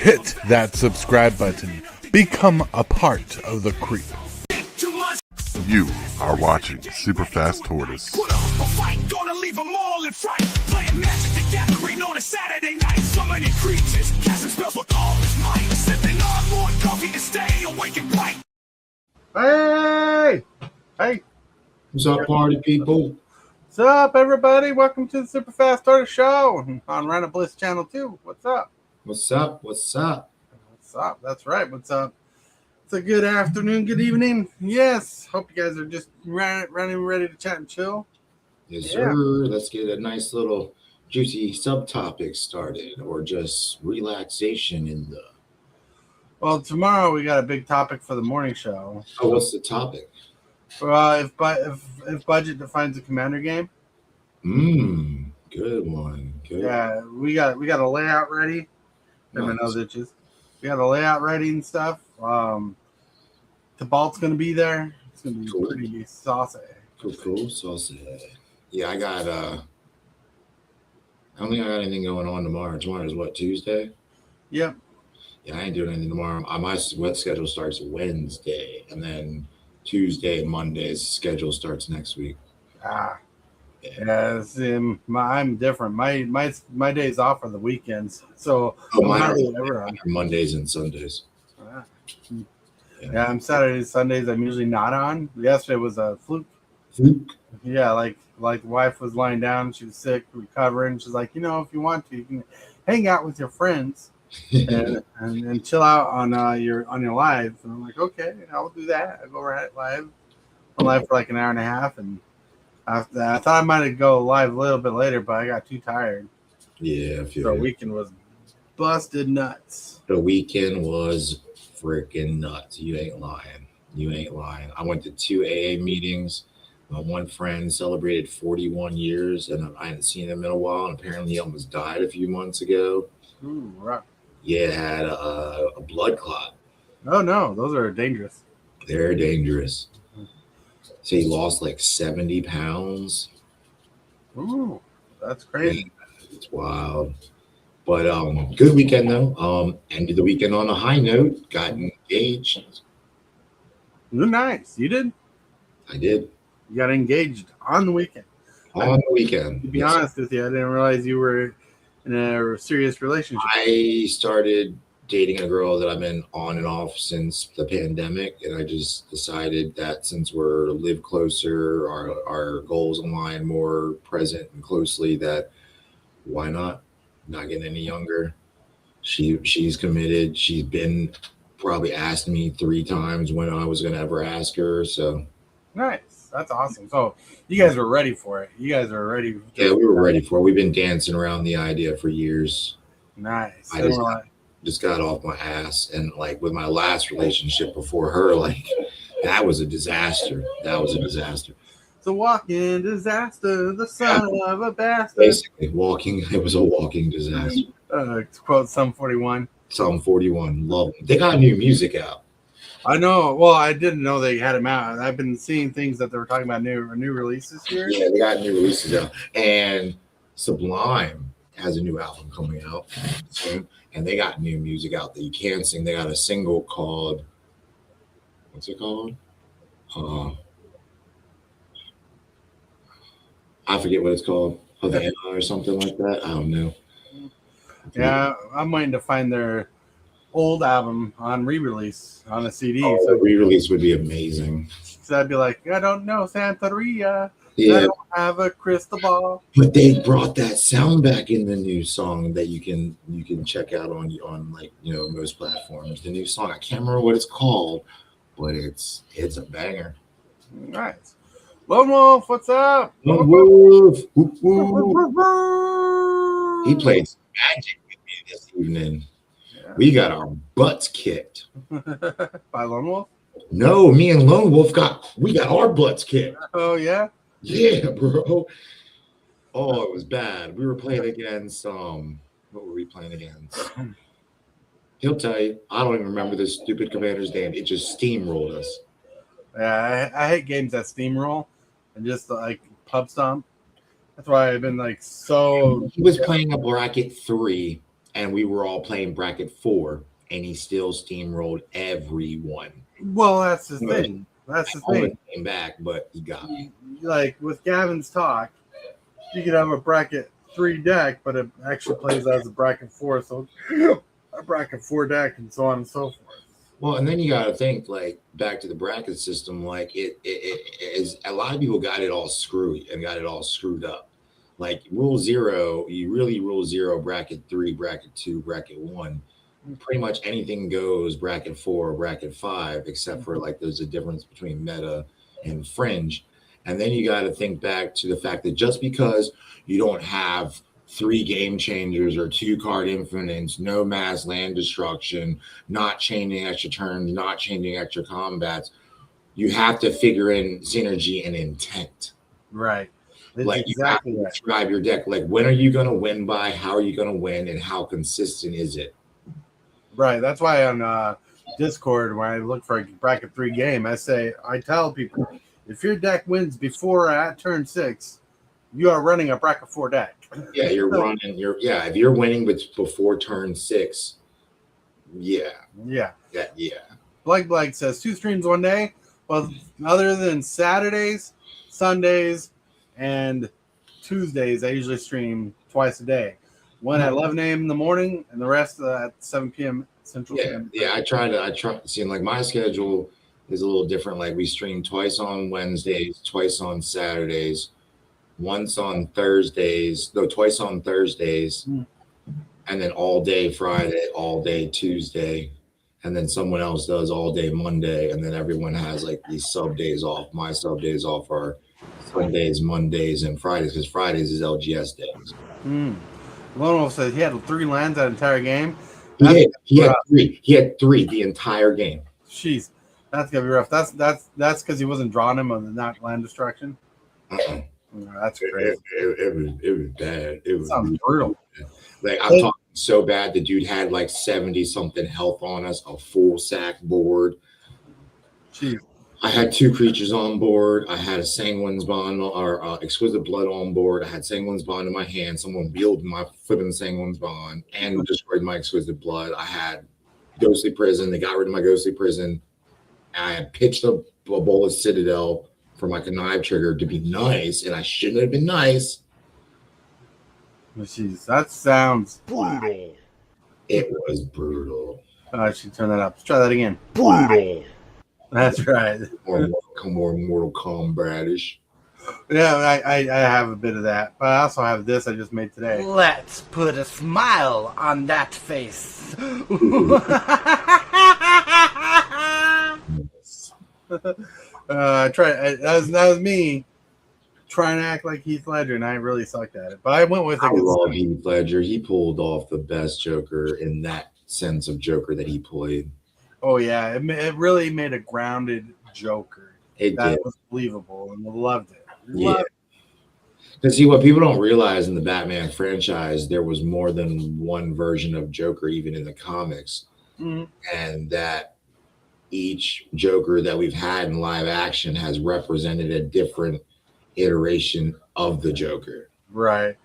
Hit that subscribe button. Become a part of the crew. You are watching Super Fast Tortoise. Put up a fight, gonna leave them all in fright. Playing Magic the Gathering on a Saturday night. So many creatures, casting spells with all his might. Sipping on more coffee to stay awake and bright. Hey! What's up, party people? What's up, everybody? Welcome to the Super Fast Tortoise Show on Rhino Bliss Channel 2. What's up? What's up? What's up? What's up? That's right. What's up? It's a good afternoon, good evening. Yes. Hope you guys are just running ready to chat and chill. Yes, sir. Let's get a nice little juicy subtopic started, or just relaxation in the. Well, tomorrow we got a big topic for the morning show. Oh, what's the topic? If budget defines a commander game. Good one. Good. Yeah, we got a layout ready. Nice. We got a layout ready and stuff. Tibalt's gonna be there. It's gonna be Cool. pretty saucy. Cool. Saucy. Yeah, I don't think I got anything going on tomorrow. Tomorrow's what, Tuesday? Yep. Yeah, I ain't doing anything tomorrow. My schedule starts Wednesday, and then Tuesday and Monday's schedule starts next week. Yeah. I'm different. My days off are the weekends, so Mine I'm are hardly ever on. Mondays and Sundays. Yeah, I'm Saturdays, Sundays. I'm usually not on. Yesterday was a fluke. Yeah, like the wife was lying down. She was sick, recovering. She's like, if you want to, you can hang out with your friends and chill out on your live. And I'm like, okay, I'll do that. I go right live. I'm live for like an hour and a half, and after that, I thought I might go live a little bit later, but I got too tired. Yeah, I feel The it. weekend was busted nuts. The weekend was freaking nuts. You ain't lying. I went to 2 AA meetings. My one friend celebrated 41 years, and I hadn't seen him in a while. And apparently, he almost died a few months ago. Ooh, rough. Yeah, had a blood clot. Oh no, those are dangerous. They're dangerous. So he lost like 70 pounds. Ooh, that's crazy. It's wild. But good weekend though. Ended the weekend on a high note. Got engaged. Nice. You did? I did. You got engaged on the weekend. On the weekend. To be honest with you, I didn't realize you were in a serious relationship. I started dating a girl that I've been on and off since the pandemic, and I just decided that since we're live closer, our goals align more present and closely, that why not getting any younger. She's committed. She's been probably asked me 3 times when I was going to ever ask her. So Nice. That's awesome. So you guys were ready for it. You guys are ready. yeah, we were ready for it. We've been dancing around the idea for years. Nice. I just got off my ass, and like with my last relationship before her, like that was a disaster. It's a walking disaster, the son of a bastard. Basically, it was a walking disaster. To quote Sum 41. Psalm 41, love them. They got new music out. I know. Well, I didn't know they had him out. I've been seeing things that they were talking about new releases here. Yeah, they got new releases out, and Sublime has a new album coming out soon, and they got new music out that you can sing. They got a single called, what's it called? I forget what it's called, Havana or something like that. I don't know. Yeah, I'm waiting to find their old album on re-release on a CD. Oh, So the re-release would be amazing. I'd be like, I don't know, Santeria. I Yeah, don't have a crystal ball. but they brought that sound back in the new song that you can check out on like most platforms. The new song, I can't remember what it's called, but it's a banger. Nice. Lone Wolf, what's up? Lone Wolf. Whoop, whoop. He played some magic with me this evening. Yeah. We got our butts kicked. By Lone Wolf? No, me and Lone Wolf got our butts kicked. Oh, yeah? Yeah, bro. Oh, it was bad. We were playing against what were we playing against? He'll tell you. I don't even remember this stupid commander's name. It just steamrolled us. Yeah, I hate games that steamroll and just like pub stomp. That's why I've been like so. He was playing a bracket 3, and we were all playing bracket 4, and he still steamrolled everyone. Well, that's the thing. That's the Almost thing. came back, but he got me. Like with Gavin's talk, you could have a bracket 3 deck, but it actually plays as a bracket 4, so a bracket 4 deck, and so on and so forth. Well, and then you got to think like back to the bracket system. Like it is a lot of people got it all screwy and got it all screwed up. Like rule 0, you really rule 0, bracket 3, bracket 2, bracket 1. Pretty much anything goes bracket 4, bracket 5, except for like there's a difference between meta and fringe. And then you got to think back to the fact that just because you don't have 3 game changers or 2 card infinites, no mass land destruction, not changing extra turns, not changing extra combats, you have to figure in synergy and intent. Right. That's like exactly you have to describe your deck. Like when are you going to win by? How are you going to win? And how consistent is it? Right. That's why on Discord, when I look for a bracket 3 game, I tell people, if your deck wins before at turn 6, you are running a bracket 4 deck. Yeah, you're running. If you're winning before turn 6, yeah. Blake says 2 streams one day. Well, other than Saturdays, Sundays, and Tuesdays, I usually stream twice a day. One at 11 a.m. in the morning, and the rest at 7 p.m. Central Time. Yeah. I try. Seeing like my schedule is a little different. Like we stream twice on Wednesdays, twice on Saturdays, twice on Thursdays, and then all day Friday, all day Tuesday, and then someone else does all day Monday, and then everyone has like these sub days off. My sub days off are Sundays, Mondays, and Fridays, because Fridays is LGS days. Lone Wolf says he had 3 lands that entire game. He had 3. He had 3 the entire game. Jeez, that's gonna be rough. That's because he wasn't drawing him on the not land destruction. That's crazy. It was bad. It was sounds brutal. Like I'm talking so bad. The dude had like 70 something health on us, a full sack board. Jeez. I had 2 creatures on board. I had a Sanguine's Bond or Exquisite Blood on board. I had Sanguine's Bond in my hand. Someone wielded my flipping Sanguine's Bond and destroyed my Exquisite Blood. I had Ghostly Prison. They got rid of my Ghostly Prison. I had pitched a bowl of Citadel for my Connive trigger to be nice, and I shouldn't have been nice. Jeez, that sounds brutal. It was brutal. I should turn that up. Let's try that again. Brutal. That's right. More Mortal Kombat-ish. Yeah, I have a bit of that, but I also have this I just made today. Let's put a smile on that face. That was me trying to act like Heath Ledger, and I really sucked at it. But I went with it. I love Heath Ledger. He pulled off the best Joker in that sense of Joker that he played. Oh yeah, it really made a grounded Joker. It did. Was believable, and loved it. Because see, what people don't realize in the Batman franchise, there was more than one version of Joker, even in the comics, and that each Joker that we've had in live action has represented a different iteration of the Joker. Right.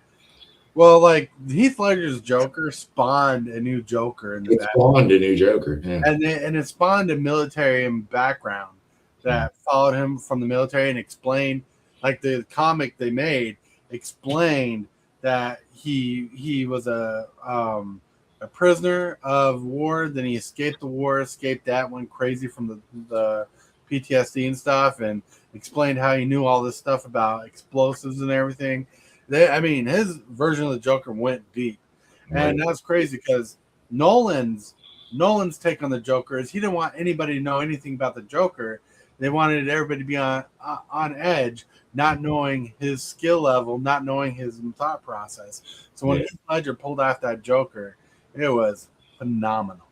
Well, like Heath Ledger's Joker spawned a new Joker in the spawned a new Joker, yeah. and it spawned a military background that followed him from the military and explained, like the comic they made explained that he was a prisoner of war. Then he escaped the war, escaped that, went crazy from the PTSD and stuff, and explained how he knew all this stuff about explosives and everything. His version of the Joker went deep, and that's crazy because Nolan's take on the Joker is he didn't want anybody to know anything about the Joker. They wanted everybody to be on edge, not knowing his skill level, not knowing his thought process. So when Heath Ledger pulled off that Joker, it was phenomenal.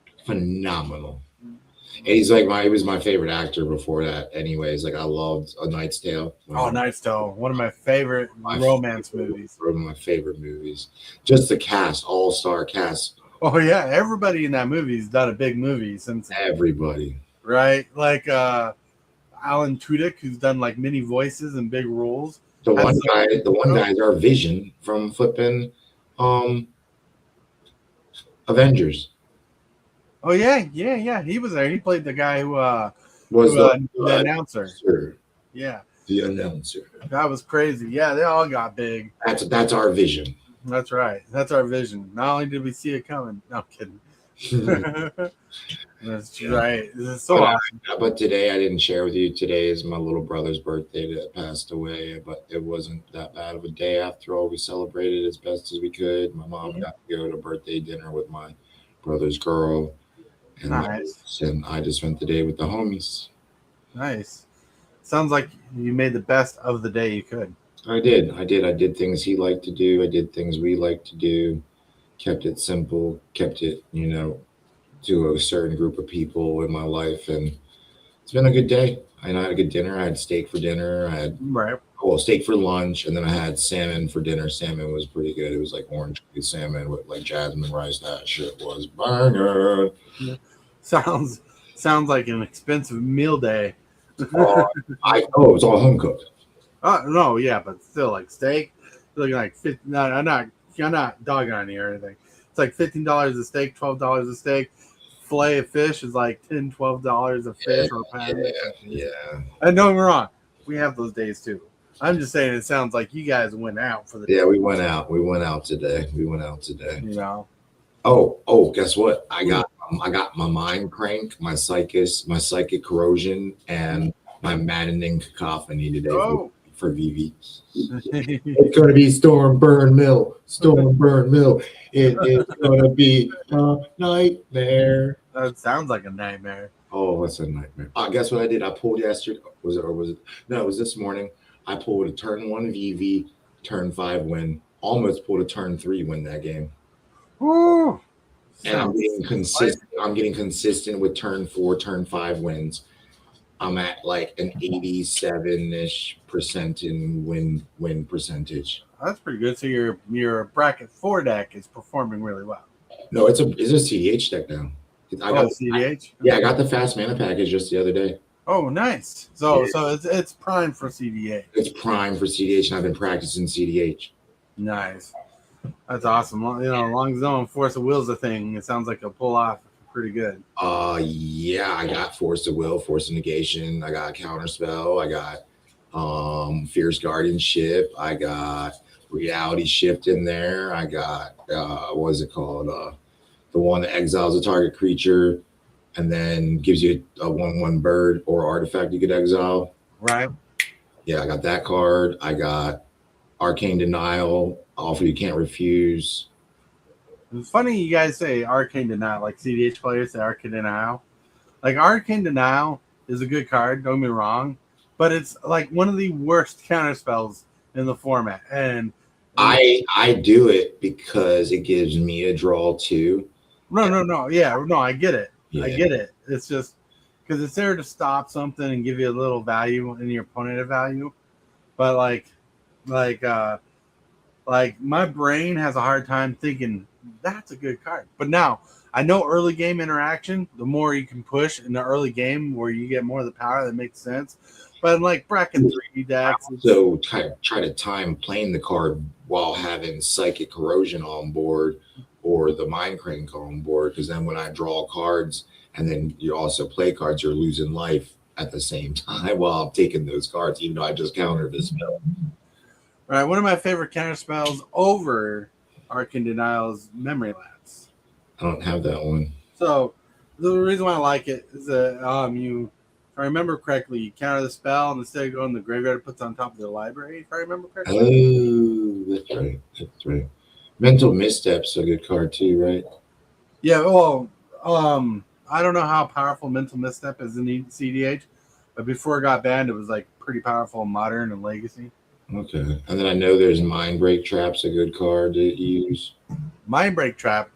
And he's like he was my favorite actor before that. Anyways, like I loved A Knight's Tale. Knight's Tale, one of my favorite romance movies. One of my favorite movies. Just the cast, all-star cast. Oh yeah, everybody in that movie's done a big movie since. Everybody, right? Like Alan Tudyk, who's done like many voices and big roles. The one guy is our Vision from flipping Avengers Oh yeah. He was there. He played the guy who was the announcer. Yeah, The announcer. that was crazy. Yeah, they all got big. That's our vision. That's right. That's our vision. Not only did we see it coming. No, I'm kidding. That's right. This is so awesome. But today I didn't share with you. Today is my little brother's birthday that passed away, but it wasn't that bad of a day after all. We celebrated as best as we could. My mom got to go to birthday dinner with my brother's girl. And, Nice. And I just spent the day with the homies. Nice. Sounds like you made the best of the day you could. I did. I did things he liked to do. I did things we liked to do. Kept it simple. Kept it, to a certain group of people in my life, and it's been a good day. I had a good dinner. I had steak for dinner. I had steak for lunch, and then I had salmon for dinner. Salmon was pretty good. It was like orange salmon with like jasmine rice. That shit was banging. Yeah. Sounds like an expensive meal day. It was all home cooked. No, yeah, but still, like steak, looking like 50. No, I'm not dogging on you or anything. It's like $15 a steak, $12 a steak. Fillet of fish is like $10, $12 a fish or a pound. Yeah. And don't get me wrong, we have those days too. I'm just saying it sounds like you guys went out for the day. Yeah, we went out. We went out today. Oh, guess what? I got my mind crank, my psychic corrosion, and my maddening cacophony today for VV. It's gonna be Storm Burn Mill. It's gonna be a nightmare. That sounds like a nightmare. Oh, it's a nightmare. Guess what I did? I pulled yesterday. Was it? No, it was this morning. I pulled a turn 1 VV, turn 5 win. Almost pulled a turn 3 win that game. Ooh. And I'm getting consistent. I'm getting consistent with turn 4, turn 5 wins. I'm at like an 87-ish% in win percentage. That's pretty good. So your bracket 4 deck is performing really well. No, it's a CDH deck now. I got CDH. I got the fast mana package just the other day. Oh, nice. So it's prime for CDH. It's prime for CDH, and I've been practicing CDH. Nice. That's awesome. Long zone, force of will's a thing. It sounds like it'll pull off pretty good. Yeah, I got force of will, force of negation. I got counter spell. I got fierce guardianship. I got reality shift in there. I got what is it called? The one that exiles a target creature and then gives you a 1/1 bird or artifact you could exile. Right. Yeah, I got that card. I got Arcane Denial, offer you can't refuse. It's funny you guys say Arcane Denial, like CDH players say Arcane Denial. Like Arcane Denial is a good card, don't get me wrong, but it's like one of the worst counter spells in the format. And I do it because it gives me a draw too. No. Yeah, no, I get it. Yeah. I get it. It's just because it's there to stop something and give you a little value and your opponent a value. But like my brain has a hard time thinking that's a good card. But now I know early game interaction, the more you can push in the early game where you get more of the power, that makes sense. But like bracket 3 decks, so try to time playing the card while having psychic corrosion on board or the mind crank on board, because then when I draw cards and then you also play cards, you're losing life at the same time while I'm taking those cards, even though I just countered this spell. All right, one of my favorite counter spells over Arcane Denial is Memory Lapse. I don't have that one. So the reason why I like it is that if I remember correctly, you counter the spell and instead of going to the graveyard, it puts it on top of the library, if I remember correctly. Oh, that's right. Mental Misstep's a good card too, right? Yeah, well, I don't know how powerful Mental Misstep is in CDH, but before it got banned, it was like pretty powerful in Modern and Legacy. Okay. And then I know there's Mind Break Trap's a good card to use. Mind Break Trap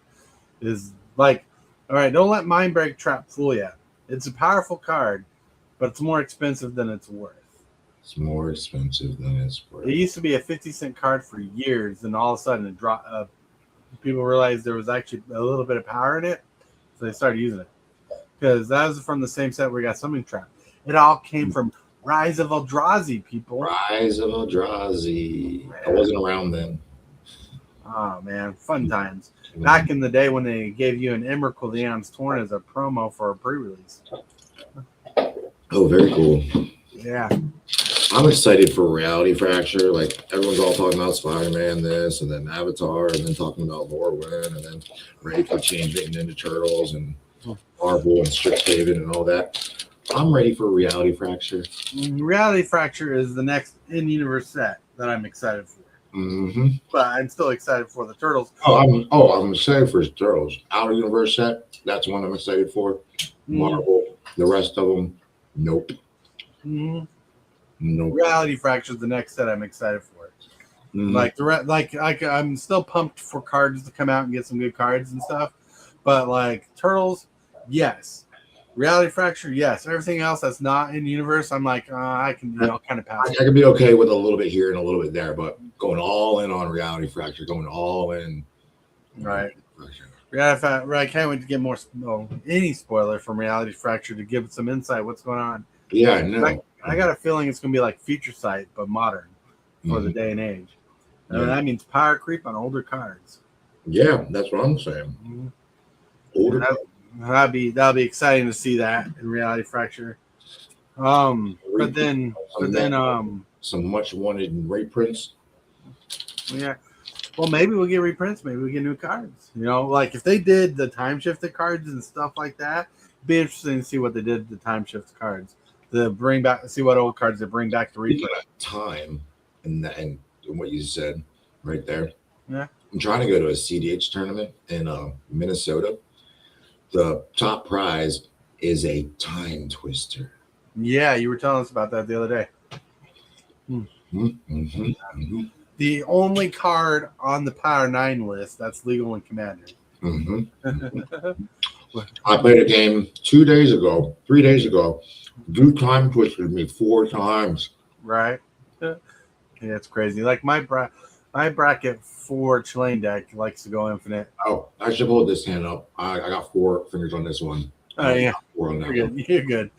is like, all right, don't let Mind Break Trap fool you. It's a powerful card, but it's more expensive than it's worth. It's more expensive than it's worth. It used to be a 50-cent card for years, and all of a sudden it dropped. People realized there was actually a little bit of power in it, so they started using it. Because that was from the same set where we got Summoning Trap. It all came from Rise of Eldrazi, people. Rise of Eldrazi. I wasn't around then. Oh man, fun times. Back in the day when they gave you an Emrakul Leon's Torn as a promo for a pre-release. Oh, very cool. Yeah. I'm excited for Reality Fracture. Like everyone's all talking about Spider-Man, this, and then Avatar, and then talking about Lorwyn, and then ready for Change and Ninja Turtles and Marvel and Strixhaven and all that. I'm ready for Reality Fracture. Reality Fracture is the next in-universe set that I'm excited for. Mm-hmm. But I'm still excited for the Turtles. I'm excited for Turtles. Outer Universe set, that's one I'm excited for. Marvel, the rest of them, nope. Mm-hmm. Nope. Reality Fracture is the next set I'm excited for. Mm-hmm. I'm still pumped for cards to come out and get some good cards and stuff. But like Turtles, yes. Reality Fracture, yes. Everything else that's not in universe, I'm like, I can, kind of pass. I can be okay with a little bit here and a little bit there, but going all in on Reality Fracture, going all in. Right. I can't wait to get any spoiler from Reality Fracture to give some insight what's going on. Yeah, I know. I got a feeling it's going to be like Future Sight, but modern for the day and age. And that means power creep on older cards. Yeah, that's what I'm saying. Mm-hmm. Older. That'll be exciting to see that in Reality Fracture. But then some much wanted reprints. Yeah. Well, maybe we'll get reprints. Maybe we get new cards. Like if they did the time shifted cards and stuff like that, it'd be interesting to see what they did to the time shift cards. To bring back, see what old cards they bring back to reprint. Time and what you said right there. Yeah. I'm trying to go to a CDH tournament in Minnesota. The top prize is a time twister. Yeah, you were telling us about that the other day. The only card on the Power 9 list that's legal in Commander. I played a game 3 days ago. Dude time twisted me 4 times. Right. Yeah, it's crazy. Like my bracket for Chilean deck likes to go infinite. Oh, I should hold this hand up. I got 4 fingers on this one. Oh yeah, 4 on that You're good. You're good.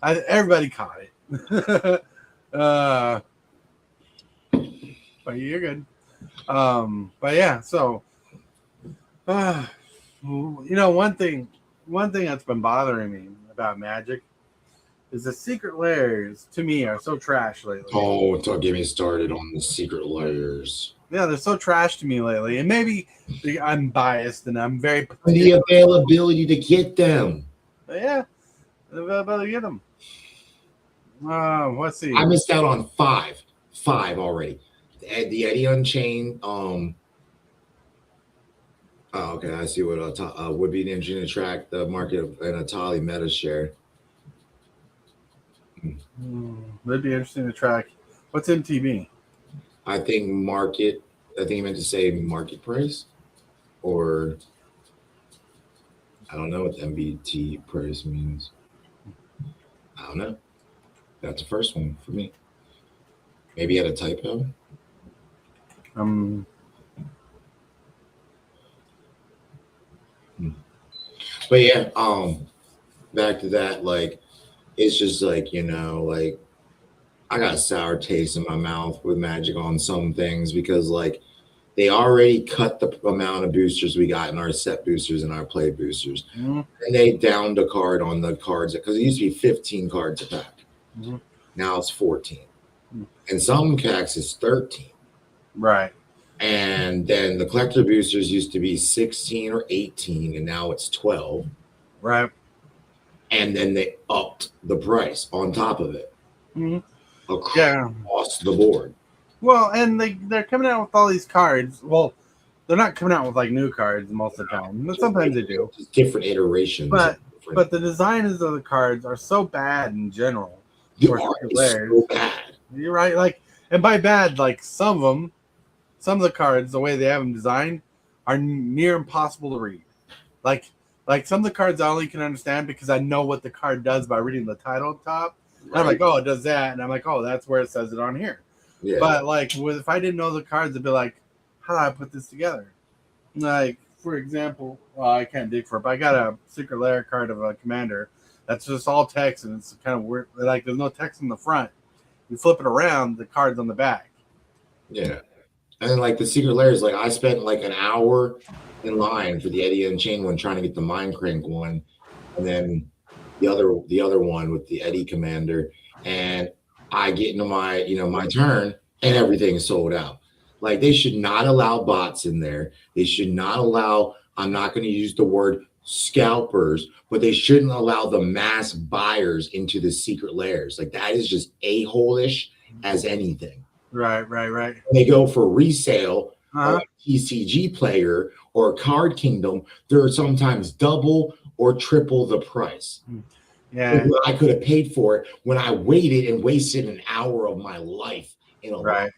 Everybody caught it. But you're good. But yeah, so one thing that's been bothering me about Magic is the secret layers to me are so trash lately. Oh, don't get me started on the secret layers. Yeah, they're so trash to me lately. And maybe I'm biased and I'm very the availability to get them. Yeah, the availability to get them. Let's see. I missed out on 5 already. The Eddie Unchained. Okay, I see what would be an engine to attract the market of an Atali meta share. That'd be interesting to track. What's MTB? I think market. I think he meant to say market price, or I don't know what the MBT price means. I don't know. That's the first one for me. Maybe he had a typo. But yeah, back to that, like, it's just like, like I got a sour taste in my mouth with Magic on some things because like they already cut the amount of boosters we got in our set boosters and our play boosters. And they downed a card on the cards because it used to be 15 cards a pack. Now it's 14. And some packs is 13. Right. And then the collector boosters used to be 16 or 18, and now it's 12. Right. And then they upped the price on top of it. Across the board. Well, and they're coming out with all these cards. Well, they're not coming out with like new cards most of the time, but sometimes they do. Just different iterations. But the designs of the cards are so bad in general. So bad. You're right. Like, and by bad, like some of the cards, the way they have them designed, are near impossible to read. Like some of the cards I only can understand because I know what the card does by reading the title up top. Right. I'm like, oh, it does that, and I'm like, oh, that's where it says it on here. Yeah. But like, if I didn't know the cards, I'd be like, how do I put this together? Like, for example, I can't dig for it, but I got a secret layer card of a commander that's just all text, and it's kind of weird. Like, there's no text in the front. You flip it around, the card's on the back. Yeah. And then like the secret layers, like I spent like an hour in line for the Eddie and Chain one, trying to get the Mind Crank one, and then the other one with the Eddie Commander, and I get into my my turn, and everything's sold out. Like they should not allow bots in there. They should not allow. I'm not going to use the word scalpers, but they shouldn't allow the mass buyers into the secret layers. Like that is just a-hole-ish as anything. Right. They go for resale, Uh-huh. a TCG player or Card Kingdom. They're sometimes double or triple the price. Yeah. I could have paid for it when I waited and wasted an hour of my life in a Right.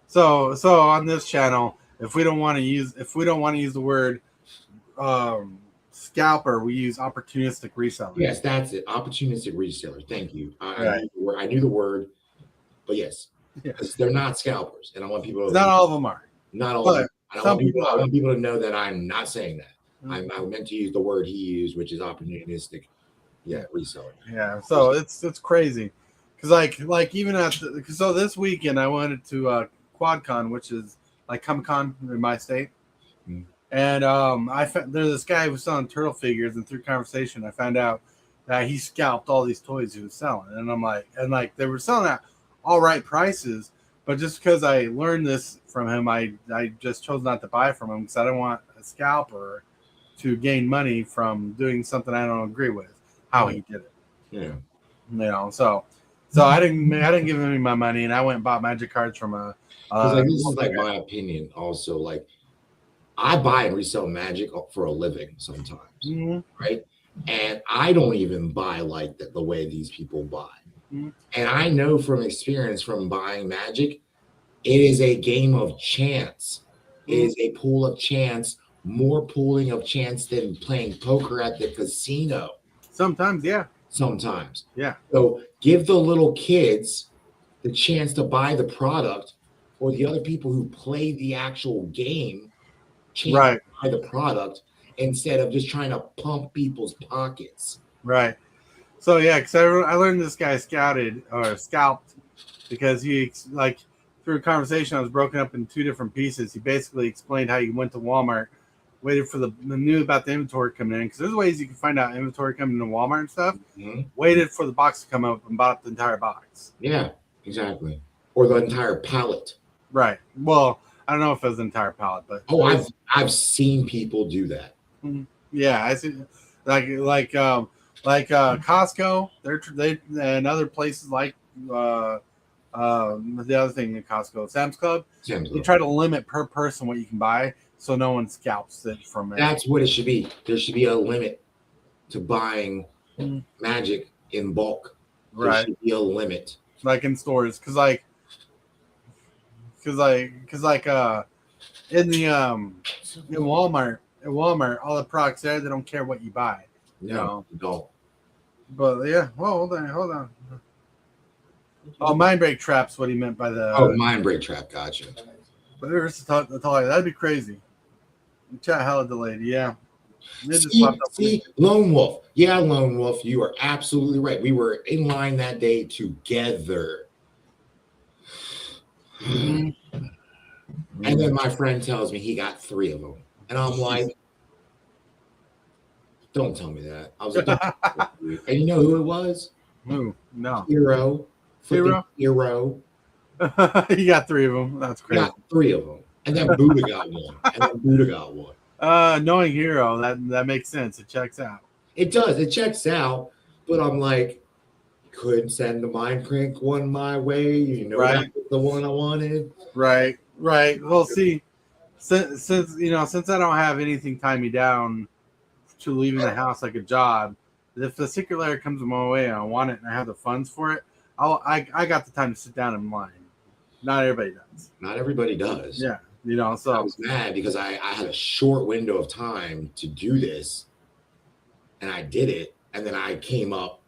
So on this channel, if we don't want to use the word scalper, we use opportunistic reseller. Yes, that's it. Opportunistic reseller. Thank you. Right. I knew the word, but yes, Yeah. they're not scalpers, and I want people to Not all of them are. not all. But Of them. I some want people to know that I'm not saying that. Mhm. I meant to use the word he used, which is opportunistic. Yeah, reseller. Yeah. So it's crazy, because like even so this weekend I went to QuadCon, which is like Comic-Con in my state. Mm. And there's this guy who was selling turtle figures, and through conversation, I found out that he scalped all these toys he was selling. And I'm like, they were selling at all right prices, but just because I learned this from him, I just chose not to buy from him because I don't want a scalper to gain money from doing something I don't agree with how he did it. Yeah. So I didn't give him any my money, and I went and bought magic cards from a. This is like my opinion. Also, like I buy and resell magic for a living sometimes, right? And I don't even buy like the way these people buy. And I know from experience from buying magic, it is a game of chance. It is a pool of chance, more pooling of chance than playing poker at the casino. Sometimes, yeah. Sometimes. Yeah. So give the little kids the chance to buy the product, or the other people who play the actual game chance to buy the product instead of just trying to pump people's pockets. Right. So yeah, because I learned this guy scalped because he like through a conversation I was broken up in 2 different pieces. He basically explained how he went to Walmart, waited for knew about the inventory coming in, because there's ways you can find out inventory coming in Walmart and stuff. Waited for the box to come up and bought the entire box. Yeah, exactly. Or the entire pallet. Right. Well, I don't know if it was the entire pallet, but I've seen people do that. Yeah, I see. Like Costco, they and other places like the other thing in Costco, Sam's Club. They try to limit per person what you can buy, so no one scalps it from it. That's what it should be. There should be a limit to buying magic in bulk. There should be a limit, like in stores, because in Walmart, all the products there, they don't care what you buy. No, don't. But yeah, well, hold on. Oh, mind break trap's what he meant by the. Oh, mind break trap, gotcha. But that'd be crazy. Chat hella delayed, yeah. See, Lone Wolf. Yeah, Lone Wolf, you are absolutely right. We were in line that day together. And then my friend tells me he got 3 of them. And I'm like, don't tell me that. I was like, and you know who it was? Who? No. Hero. Hero? Hero. You got 3 of them. That's crazy. Got 3 of them. And then Buddha got one. Knowing Hero, that makes sense. It checks out. It does. It checks out. But I'm like, couldn't send the Mind Crank one my way. You know, right. That was the one I wanted. Right. Well, see, since I don't have anything tie me down to leaving the house like a job, if the secret layer comes my way and I want it and I have the funds for it, I got the time to sit down in line. Not everybody does. Not everybody does. Yeah. So I was mad because I had a short window of time to do this, and I did it, and then I came up,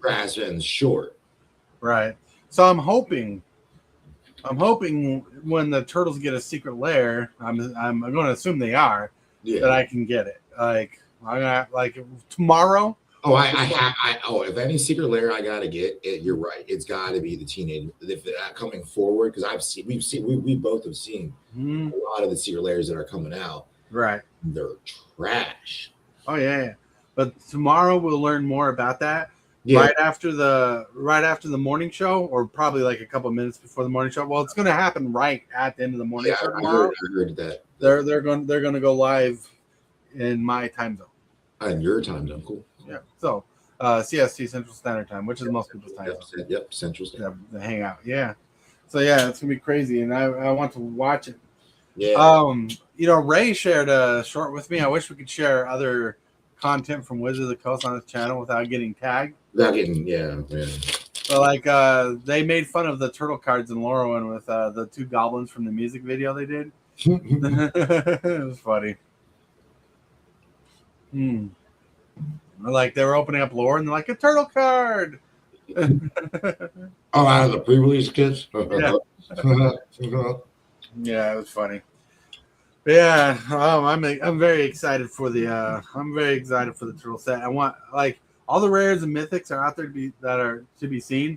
grass ends short. Right. So I'm hoping when the turtles get a secret lair, I'm going to assume they are, that I can get it. Like I'm gonna tomorrow. Oh, if any secret lair I gotta get, you're right. It's got to be the teenage. If coming forward, because we both have seen Mhm. a lot of the secret lairs that are coming out. Right. They're trash. Oh yeah. But tomorrow we'll learn more about that. Yeah. Right after the morning show, or probably like a couple minutes before the morning show. Well, it's going to happen right at the end of the morning show tomorrow. I heard that. They're going to go live in my time zone. And your time zone, cool. Yeah. So CST, Central Standard Time, which is most people's time zone. Yep, Central Standard. The hangout. Yeah. So yeah, it's gonna be crazy, and I want to watch it. Yeah. Ray shared a short with me. I wish we could share other content from Wizard of the Coast on his channel without getting tagged. Without getting, yeah. But like, they made fun of the turtle cards in Lorwyn with the two goblins from the music video they did. It was funny. Like they were opening up lore and they're like a turtle card. Out of the pre-release kits. Yeah. Yeah, it was funny. But yeah, I'm very excited for the turtle set. I want like all the rares and mythics are out there to be seen,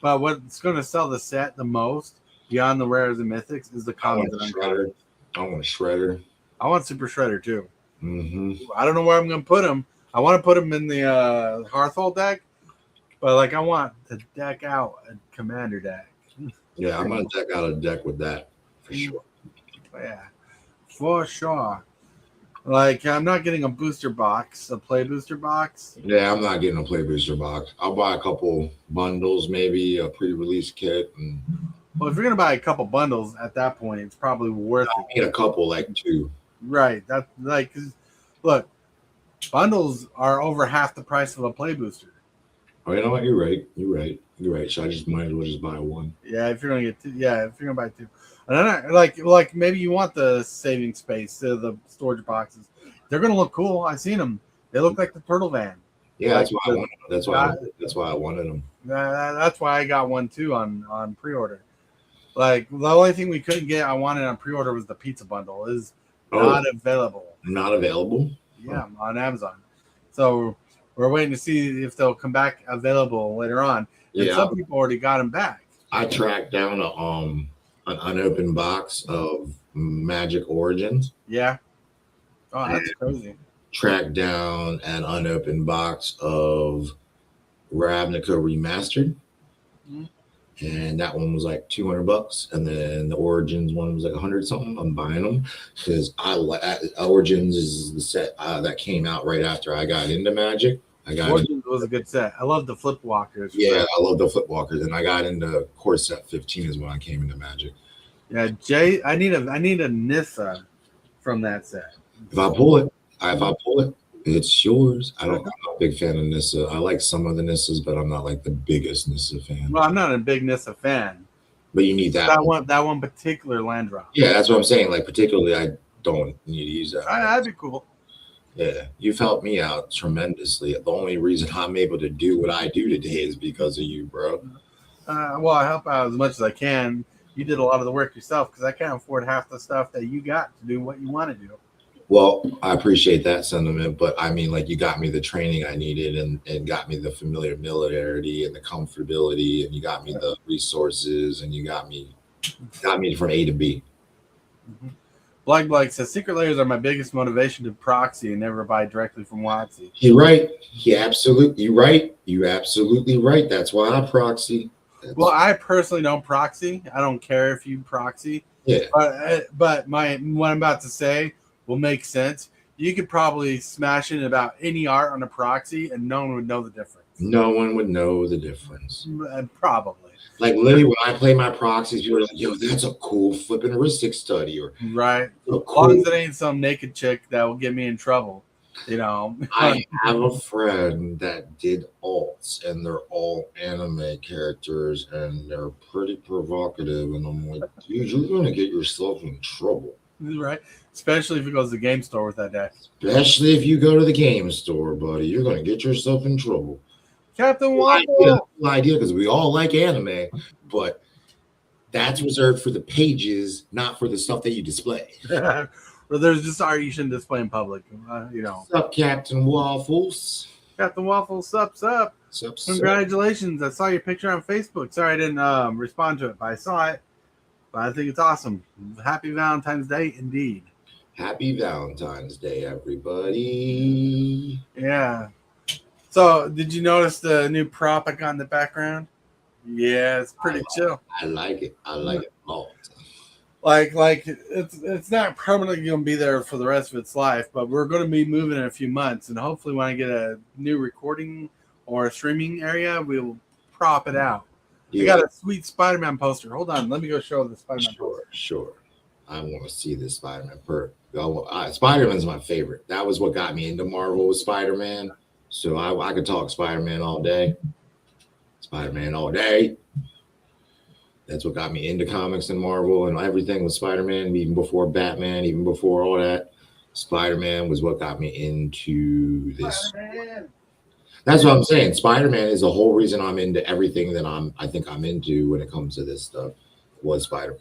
but what's going to sell the set the most beyond the rares and mythics is the commons and uncommons. I want a shredder. I want Super Shredder too. Mm-hmm. I don't know where I'm going to put him. I want to put him in the Hearthhold deck, but like I want to deck out a commander deck. Yeah, I'm gonna deck out a deck with that for sure. Yeah, for sure. Like I'm not getting a booster box, a play booster box. Yeah, I'm not getting a play booster box. I'll buy a couple bundles, maybe a pre-release kit. And well, if you're gonna buy a couple bundles at that point, it's probably worth it. I need a couple, like 2. Right. That's like, 'cause look, bundles are over half the price of a play booster. Oh, you know what? You're right. So I just might as well just buy one. Yeah, if you're gonna get 2. Yeah, if you're gonna buy 2. And then like maybe you want the saving space, the storage boxes. They're gonna look cool. I've seen them. They look like the turtle van. Yeah, like that's why I wanted them. That's why I got one too on pre-order. Like the only thing we couldn't get I wanted on pre-order was the pizza bundle. Is not available. Not available? Yeah, on Amazon. So we're waiting to see if they'll come back available later on. And some people already got them back. I tracked down an unopened box of Magic Origins. Yeah. Oh, that's crazy. Tracked down an unopened box of Ravnica Remastered. Mm-hmm. And that one was like $200, and then the Origins one was like 100 something. I'm buying them because Origins is the set that came out right after I got into Magic. Origins was a good set. I love the Flip Walkers. Yeah, I love the Flip Walkers, and I got into Core Set 15 is when I came into Magic. Yeah, Jay, I need a Nissa from that set. If I pull it, it's yours. I'm not a big fan of Nissa. I like some of the Nissas, but I'm not like the biggest Nissa fan. Well, I'm not a big Nissa fan. But you need that one particular land drop. Yeah, that's what I'm saying. Like particularly, I don't need to use that. That'd be cool. Yeah, you've helped me out tremendously. The only reason I'm able to do what I do today is because of you, bro. Well, I help out as much as I can. You did a lot of the work yourself because I can't afford half the stuff that you got to do what you want to do. Well, I appreciate that sentiment, but I mean, like, you got me the training I needed and got me the familiarity and the comfortability, and you got me the resources, and you got me from A to B. Mm-hmm. Blake says, secret layers are my biggest motivation to proxy and never buy directly from WotC. You're right. You're absolutely right. You're absolutely right. That's why I proxy. Well, I personally don't proxy. I don't care if you proxy. Yeah. But what I'm about to say will make sense. You could probably smash in about any art on a proxy and no one would know the difference. No one would know the difference. Probably. Like literally when I play my proxies, people are like, yo, that's a cool flipping heuristic study. Or right. Cool. As long as it ain't some naked chick that will get me in trouble. You know. I have a friend that did alts and they're all anime characters and they're pretty provocative. And I'm like, dude, you're gonna get yourself in trouble. Right. Especially if it goes to the game store with that deck. Especially if you go to the game store, buddy. You're gonna get yourself in trouble. Captain Waffle. Idea, because we all like anime, but that's reserved for the pages, not for the stuff that you display. Well, there's just art you shouldn't display in public, you know. What's up, Captain Waffles? Captain Waffle, sup. Sup. Congratulations. I saw your picture on Facebook. Sorry I didn't respond to it, but I saw it. But I think it's awesome. Happy Valentine's Day indeed. Happy Valentine's Day, everybody. Yeah. So, did you notice the new prop I got in the background? Yeah, it's pretty chill. I like it. I like it a lot. Like it's not permanently going to be there for the rest of its life, but we're going to be moving in a few months, and hopefully when I get a new recording or a streaming area, we'll prop it out. Yeah. I got a sweet Spider-Man poster. Hold on, let me go show the Spider-Man poster. Sure. I want to see this Spider-Man. Spider-Man's my favorite. That was what got me into Marvel with Spider-Man. So I could talk Spider-Man all day. Spider-Man all day. That's what got me into comics and Marvel and everything with Spider-Man, even before Batman, even before all that. Spider-Man was what got me into this. Spider-Man. That's what I'm saying. Spider-Man is the whole reason I'm into everything that I think I'm into when it comes to this stuff was Spider-Man.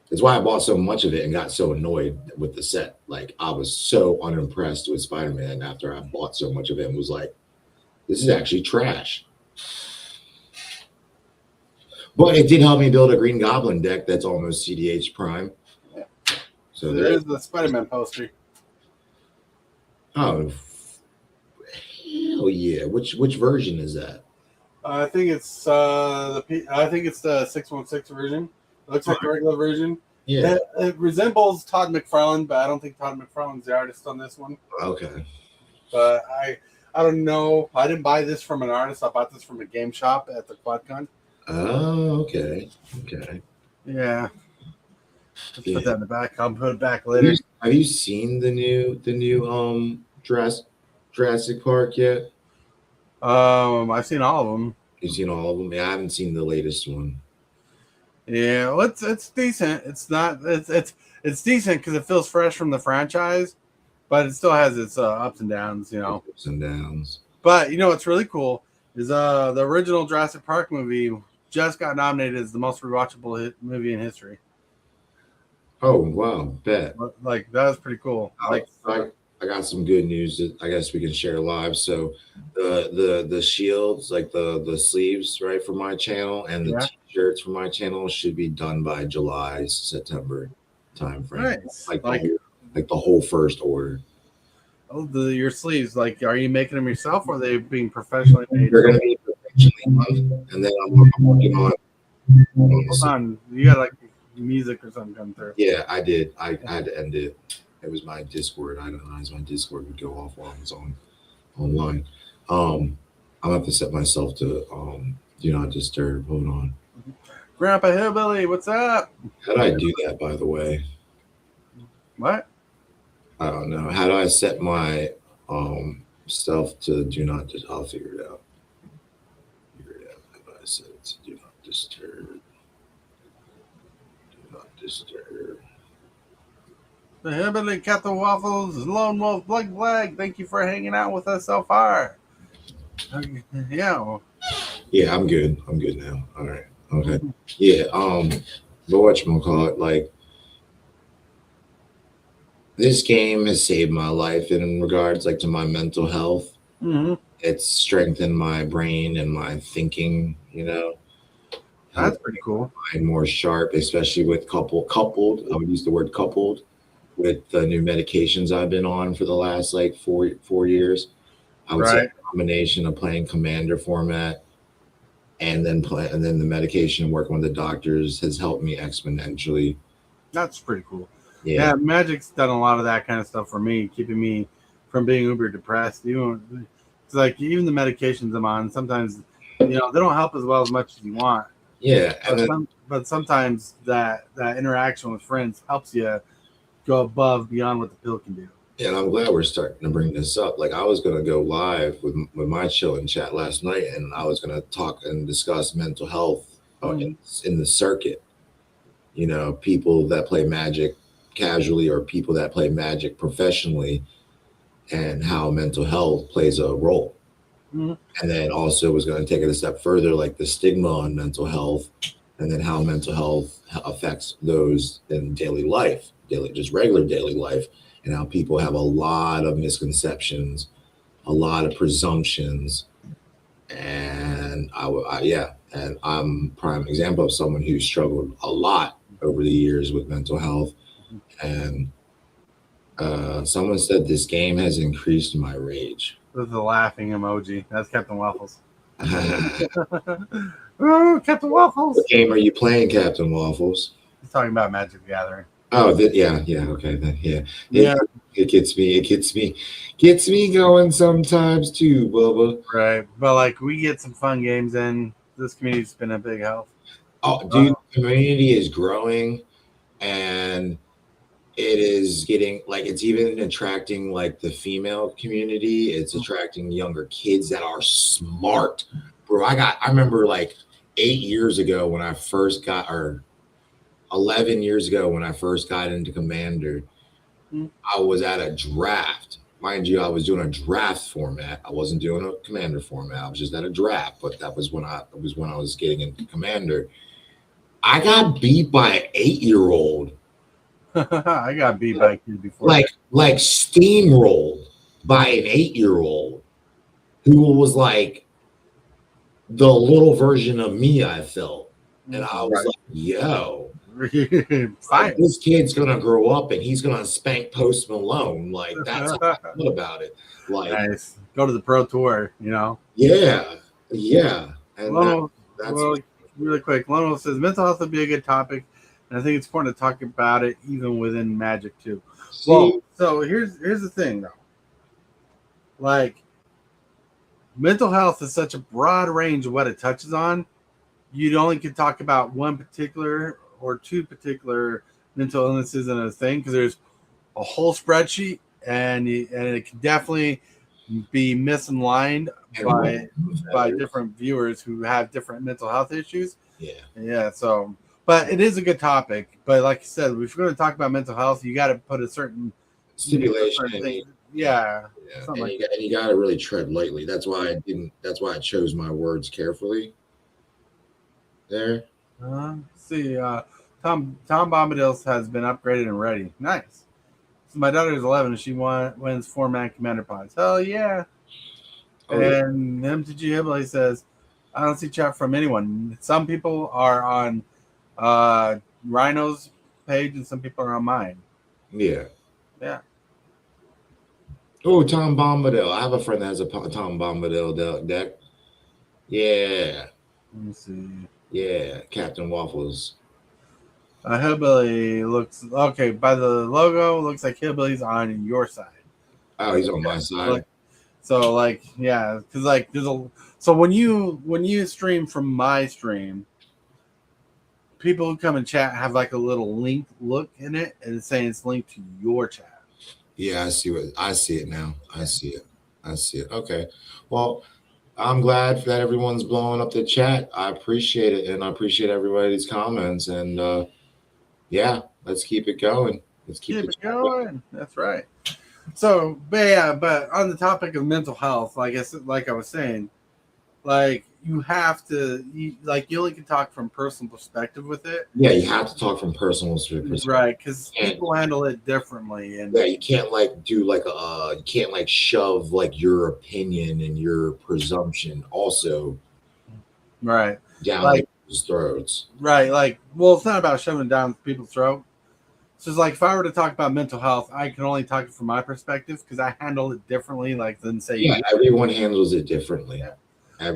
That's why I bought so much of it and got so annoyed with the set. Like, I was so unimpressed with Spider-Man after I bought so much of it and was like, this is actually trash. But it did help me build a Green Goblin deck that's almost CDH Prime. So there's the Spider-Man poster. Oh, hell yeah! Which version is that? I think it's the 616 version. It looks like a regular version. Yeah, it resembles Todd McFarlane, but I don't think Todd McFarlane's the artist on this one. Okay. But I don't know. I didn't buy this from an artist. I bought this from a game shop at the QuadCon. Oh, okay. Yeah. Let's put that in the back. I'll put it back later. Have you seen the new Jurassic Park yet? I've seen all of them. You've seen all of them? Yeah, I haven't seen the latest one. Yeah, well, it's decent. It's decent because it feels fresh from the franchise, but it still has its ups and downs, you know. Ups and downs. But you know what's really cool is the original Jurassic Park movie just got nominated as the most rewatchable movie in history. Oh wow, bet. Like that was pretty cool. Like I got some good news that I guess we can share live. So the shields, like the sleeves, right, for my channel and the t-shirts for my channel should be done by July, September time frame. Nice. Like the whole first order. Oh, your sleeves, like, are you making them yourself or are they being professionally made? They're gonna be professionally done, and then I'm working on. Hold on, you got like music or something come through. Yeah, I did. I had to end it. It was my Discord. I didn't realize my Discord would go off while I was online. I'm gonna have to set myself to do not disturb. Hold on. Grandpa Hillbilly, what's up? How do I do that, by the way? What? I don't know. How do I set my stuff to do not just? I'll figure it out. How do I set it to do not disturb? Do not disturb. The Hillbilly, Captain Waffles, Lone Wolf, Blag. Thank you for hanging out with us so far. Yeah. Yeah, I'm good. I'm good now. All right. Okay. Yeah. But whatchamacallit, like, this game has saved my life in regards like to my mental health. Mm-hmm. It's strengthened my brain and my thinking, you know. That's pretty cool. And more sharp, especially with coupled. I would use the word coupled with the new medications I've been on for the last like four years. I would say a combination of playing Commander format and then the medication working with the doctors has helped me exponentially. That's pretty cool. Yeah, Magic's done a lot of that kind of stuff for me, keeping me from being uber depressed. It's like even the medications I'm on, sometimes, you know, they don't help as well as much as you want. Yeah, but sometimes that interaction with friends helps you go above beyond what the pill can do. Yeah, and I'm glad we're starting to bring this up. Like, I was going to go live with my chill and chat last night, and I was going to talk and discuss mental health in the circuit. You know, people that play Magic casually or people that play Magic professionally, and how mental health plays a role. Mm-hmm. And then also was going to take it a step further, like the stigma on mental health, and then how mental health affects those in daily life, just regular daily life, and how people have a lot of misconceptions a lot of presumptions, and and I'm a prime example of someone who struggled a lot over the years with mental health. And someone said this game has increased my rage. With the laughing emoji. That's Captain Waffles. What Oh, Captain Waffles. game are you playing, Captain Waffles? He's talking about Magic the Gathering. Oh, yeah, okay, then, yeah. Yeah. It gets me going sometimes too, Bubba. Right. But like we get some fun games in. This community's been a big help. Oh, dude, the community is growing, and it is getting like it's even attracting like the female community. It's attracting younger kids that are smart, bro. I remember like 8 years ago when I first got, or 11 years ago when I first got into Commander. I was at a draft. Mind you, I was doing a draft format. I wasn't doing a Commander format. I was just at a draft, but that was when I was getting into Commander. I got beat by an 8-year-old. I got beat by a kid before. Like steamrolled by an 8-year-old who was like the little version of me, I felt. And I was like, yo, like, this kid's gonna grow up and he's gonna spank Post Malone. Like that's how I feel about it. Like, nice. Go to the Pro Tour, you know. Yeah. And that's really quick. Lono says mental health would be a good topic, and I think it's important to talk about it even within Magic too. Well, so here's the thing though. Like, mental health is such a broad range of what it touches on. You only can talk about one particular or two particular mental illnesses in a thing because there's a whole spreadsheet, and it can definitely be misaligned by different viewers who have different mental health issues. Yeah. So, but it is a good topic. But like you said, if you're going to talk about mental health, you got to put a certain stipulation. Yeah. And you got to really tread lightly. That's why I chose my words carefully. There. See, Tom Bombadil has been upgraded and ready. Nice. So my daughter is 11 and she wins 4-man Commander pods. Hell yeah. And MTG Hibbley says, I don't see chat from anyone. Some people are on Rhino's page and some people are on mine. Yeah. Yeah. Oh, Tom Bombadil. I have a friend that has a Tom Bombadil deck. Yeah. Let me see. Yeah, Captain Waffles. Hillbilly looks okay by the logo. Looks like Hillbilly's on your side. Oh, he's on my side. So yeah, because so when you stream from my stream, people who come and chat have like a little link look in it, and it's saying it's linked to your chat. Yeah, I see it now. I see it. Okay, well. I'm glad that everyone's blowing up the chat. I appreciate it, and I appreciate everybody's comments. And yeah, let's keep it going. Let's keep it going. That's right. So, but on the topic of mental health, like I was saying, like you have to, you only can talk from personal perspective with it. Yeah, you have to talk from personal perspective, right? Because people handle it differently, and yeah, you can't you can't shove like your opinion and your presumption also, right, down people's throats. Right, well, it's not about shoving down people's throat. So it's like if I were to talk about mental health, I can only talk from my perspective because I handle it differently. Than say, yeah, everyone handles it differently. Yeah.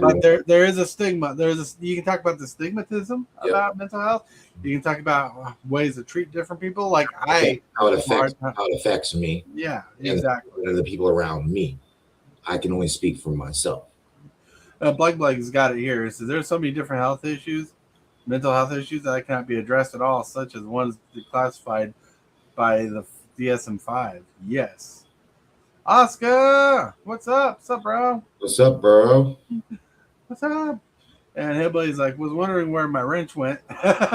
But there is a stigma. You can talk about the stigmatism about mental health. You can talk about ways to treat different people. How it affects me. Yeah, exactly. And the people around me. I can only speak for myself. Blake's got it here. It says there's so many different mental health issues that cannot be addressed at all, such as ones classified by the DSM-5. Yes. Oscar, what's up? What's up, bro? What's up, bro? What's up? And Hillbilly's like, was wondering where my wrench went. That's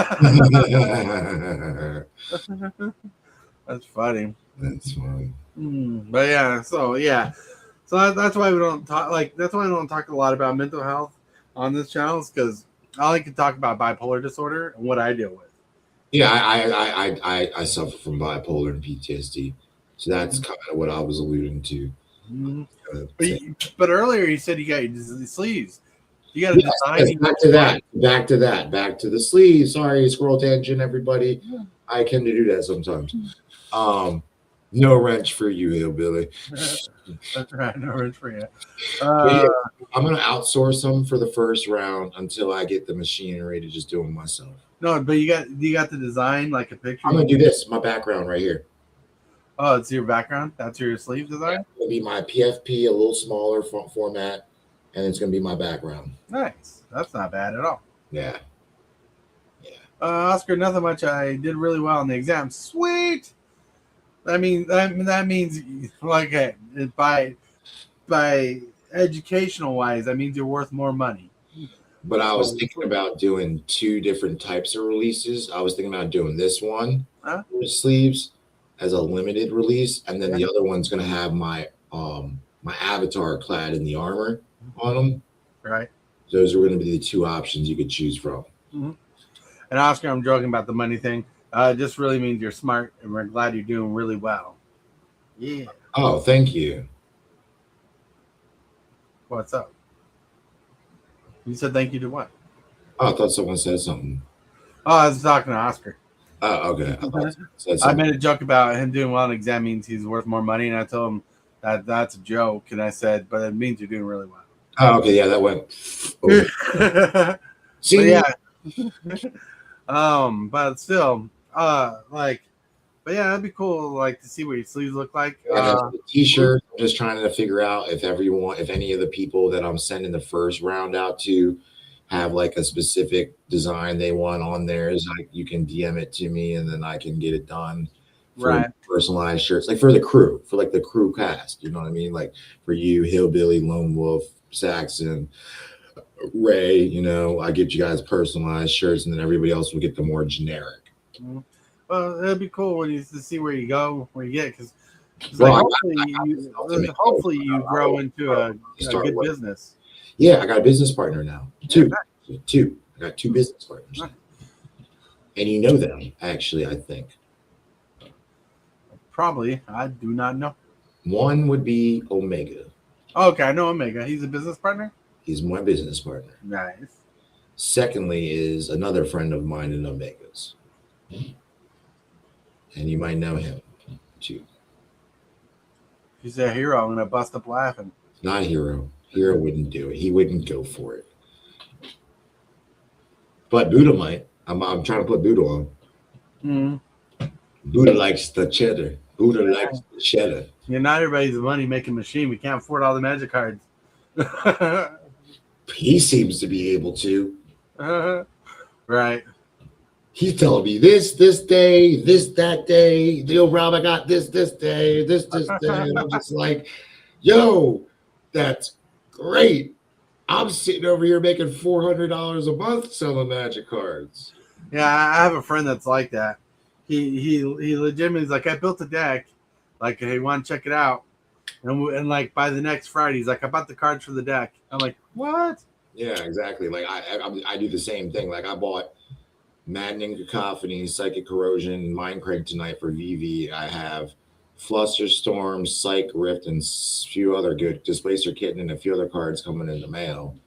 funny. That's funny. But yeah, so that's why we don't talk. That's why I don't talk a lot about mental health on this channel, because I only can talk about bipolar disorder and what I deal with. Yeah, I suffer from bipolar and PTSD. So that's kind of what I was alluding to. Mhm. Uh, But earlier you said you got your sleeves. You got to Yes, design. yes, back to the sleeves. Sorry, scroll tangent, everybody. I tend to do that sometimes. No wrench for you, hillbilly. That's right. No worries for you. But yeah, I'm gonna outsource them for the first round until I get the machinery to just do them myself. No, but you got the design, like a picture. I'm gonna do this. My background right here. Oh, it's your background. That's your sleeve design. It's gonna be my PFP, a little smaller format, and it's gonna be my background. Nice. That's not bad at all. Yeah. Oscar, nothing much. I did really well in the exam. Sweet. I mean, that means like by educational wise, that means you're worth more money. But I was thinking about doing 2 different types of releases. I was thinking about doing this one with sleeves as a limited release, and then the other one's gonna have my my avatar clad in the armor on them. Right. Those are going to be the 2 options you could choose from. Mm-hmm. And Oscar, I'm joking about the money thing. It just really means you're smart, and we're glad you're doing really well. Yeah. Oh, thank you. What's up? You said thank you to what? Oh, I thought someone said something. Oh, I was talking to Oscar. Oh, okay. I made a joke about him doing well in exam means he's worth more money, and I told him that that's a joke, and I said, but it means you're doing really well. Oh, okay. Yeah, that went. See, but yeah. But still, but yeah, that'd be cool, like to see what your sleeves look like. The t-shirt. I'm just trying to figure out if any of the people that I'm sending the first round out to have like a specific design they want on theirs. Like you can DM it to me, and then I can get it done. Right. Personalized shirts, like for the crew, for like the crew cast. You know what I mean? Like for you, Hillbilly, Lone Wolf, Saxon, Ray, you know, I get you guys personalized shirts, and then everybody else will get the more generic. Well, it'd be cool when to see where you go, where you get, because like, hopefully you grow into a good business. Yeah, I got a business partner now. Two. I got 2 business partners, and you know them actually. I think probably. I do not know. One would be Omega. Okay, I know Omega. He's a business partner? He's my business partner. Nice. Secondly is another friend of mine in Omega's. And you might know him, too. If you say Hero, I'm going to bust up laughing. Not Hero. Hero wouldn't do it. He wouldn't go for it. But Buddha might. I'm trying to put Buddha on. Mm-hmm. Buddha likes the cheddar. Buddha likes the cheddar. Yeah, not everybody's a money-making machine. We can't afford all the magic cards. He seems to be able to. Right. He's telling me this day, that day. Yo, Rob, I got this day, this day. And I'm just like, yo, that's great. I'm sitting over here making $400 a month selling magic cards. Yeah, I have a friend that's like that. He legitimately is like, I built a deck. Like, hey, want to check it out? And like by the next Friday, he's like, I bought the cards for the deck. I'm like, what? Yeah, exactly. Like I do the same thing. Like I bought Maddening Cacophony, Psychic Corrosion, Mindcrank tonight for VV. I have Flusterstorm, Psych Rift, and a few other good Displacer Kitten and a few other cards coming in the mail.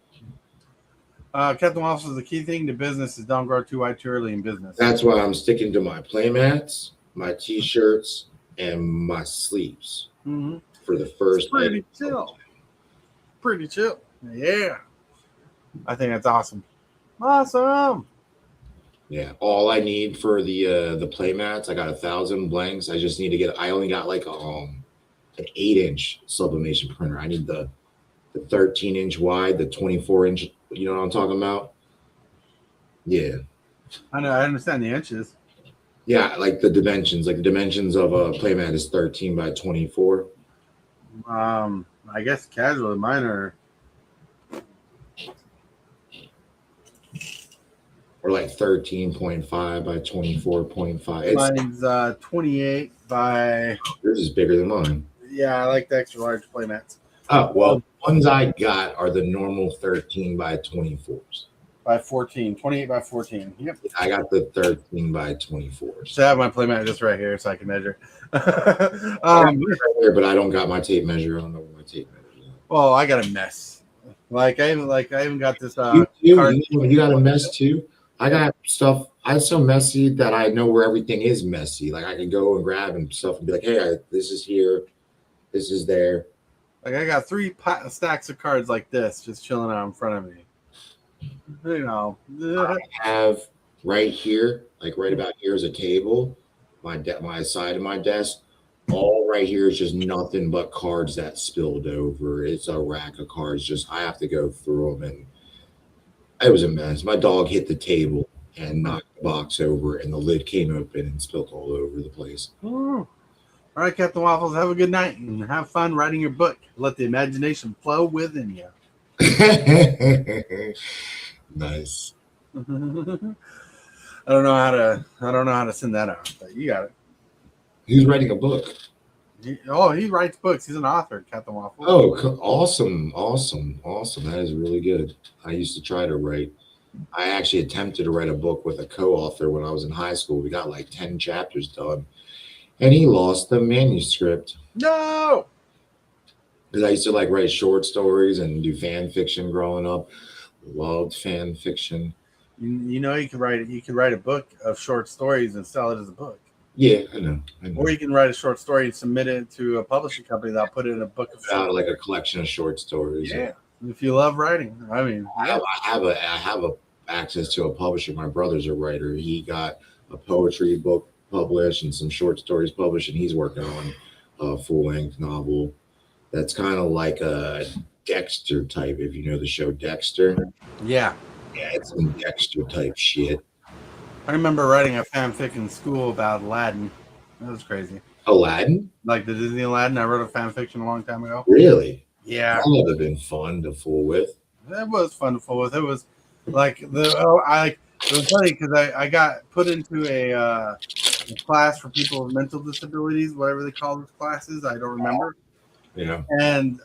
Captain Wallace says the key thing to business is don't grow too wide too early in business. That's why I'm sticking to my playmats, my t-shirts, and my sleeves for the first. Pretty chill. Pretty chill. Yeah. I think that's awesome. Awesome. Yeah. All I need for the playmats, I got 1,000 blanks. I just need to get. I only got like an 8-inch sublimation printer. I need the 13-inch wide, the 24-inch. You know what I'm talking about? Yeah. I know. I understand the inches. Yeah, like the dimensions. Like the dimensions of a playmat is 13 by 24. I guess casual. Mine are. Or like 13.5 by 24.5. Mine's 28 by. Yours is bigger than mine. Yeah, I like the extra large playmats. Oh, well, the ones I got are the normal 13 by 24s. by 14, 28 by 14. Yep. I got the 13 by 24. So I have my playmat just right here so I can measure. But I don't got my tape measure. I don't know what my tape measure is. Well, I got a mess. I even got this. You got a mess too. I got stuff. I'm so messy that I know where everything is messy. Like I can go and grab and stuff and be like, hey, this is here, this is there. Like I got 3 stacks of cards like this just chilling out in front of me. You know, I have right here, like right about here is a table. My side of my desk. All right here is just nothing but cards that spilled over. It's a rack of cards. Just I have to go through them, and it was a mess. My dog hit the table and knocked the box over, and the lid came open and spilled all over the place. All right, Captain Waffles, have a good night and have fun writing your book. Let the imagination flow within you. Nice. I don't know how to send that out, but you got it. He's writing a book. He writes books. He's an author, Captain Waffles. Oh, awesome. That is really good. I used to try to write. I actually attempted to write a book with a co-author when I was in high school. We got like 10 chapters done, and he lost the manuscript. No. Because I used to like write short stories and do fan fiction growing up. Loved fan fiction. You know, you could write a book of short stories and sell it as a book. Yeah, I know. Or you can write a short story and submit it to a publishing company that'll put it in a book of stories. Like a collection of short stories. Yeah. If you love writing, I mean, I have a access to a publisher. My brother's a writer. He got a poetry book published and some short stories published, and he's working on a full-length novel that's kind of like a Dexter type, if you know the show Dexter. Yeah, it's some Dexter type shit. I remember writing a fanfic in school about Aladdin. That was crazy. Aladdin? Like the Disney Aladdin. I wrote a fan fiction a long time ago. Really? Yeah. That would have been fun to fool with. That was fun to fool with. It was like it was funny because I got put into a class for people with mental disabilities, whatever they call those classes. I don't remember. Yeah. And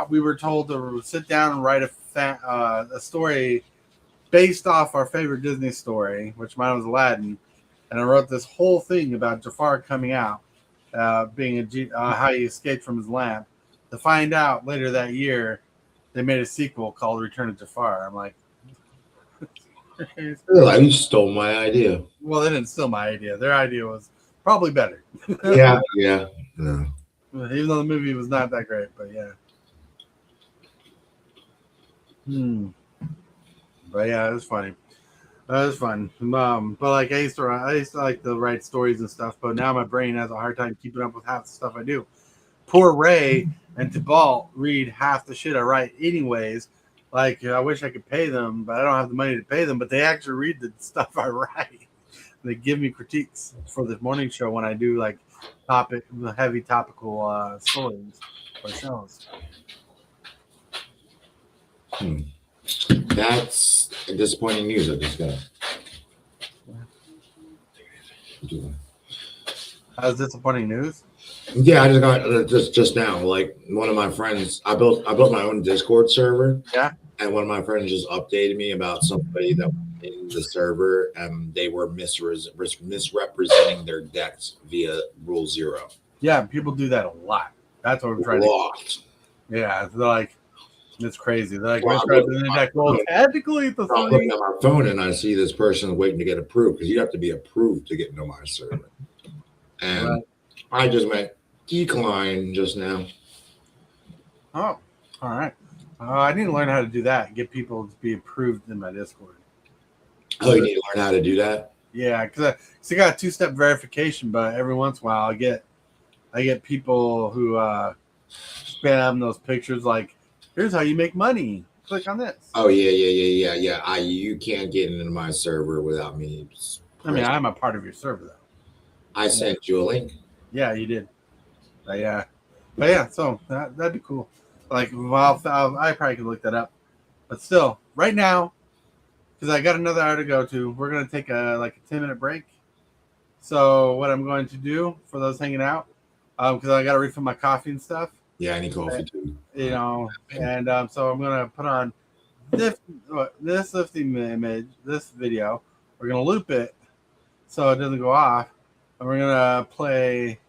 we were told to sit down and write a story based off our favorite Disney story, which mine was Aladdin. And I wrote this whole thing about Jafar coming out, being how he escaped from his lamp. To find out later that year, they made a sequel called Return of Jafar. I'm like, you stole my idea. Well, they didn't steal my idea. Their idea was probably better. Yeah. Even though the movie was not that great, but yeah. But yeah, it was funny. It was fun. But like I used to like to write stories and stuff, but now my brain has a hard time keeping up with half the stuff I do. Poor Ray and Tybalt read half the shit I write anyways. Like I wish I could pay them, but I don't have the money to pay them. But they actually read the stuff I write. They give me critiques for the morning show when I do like heavy topical stories or shows. That's disappointing news. I just got. That's disappointing news. Yeah, I just got just now. Like one of my friends, I built my own Discord server. Yeah, and one of my friends just updated me about somebody that was in the server, and they were misrepresenting their decks via Rule 0. Yeah, people do that a lot. That's what I'm trying to. Yeah, they're like, it's crazy. They're like, misrepresenting their deck. Well, technically, I'm looking at my phone and I see this person waiting to get approved because you have to be approved to get into my server, and I just went decline just now. Oh, all right. I need to learn how to do that. Get people to be approved in my Discord. Oh, you need to learn how to do that? Yeah, because I got 2-step verification, but every once in a while I get people who spam those pictures like, here's how you make money. Click on this. Oh yeah. You can't get into my server without me. I mean, I'm a part of your server though. I sent you a link. Yeah, you did. But yeah, so that'd be cool. Like, well, I probably could look that up. But still, right now, because I got another hour to go to, we're going to take a 10-minute break. So what I'm going to do for those hanging out, because I got to refill my coffee and stuff. Yeah, I need coffee too. You know, and so I'm going to put on this lifting image, this video, we're gonna loop it so it doesn't go off, and we're gonna play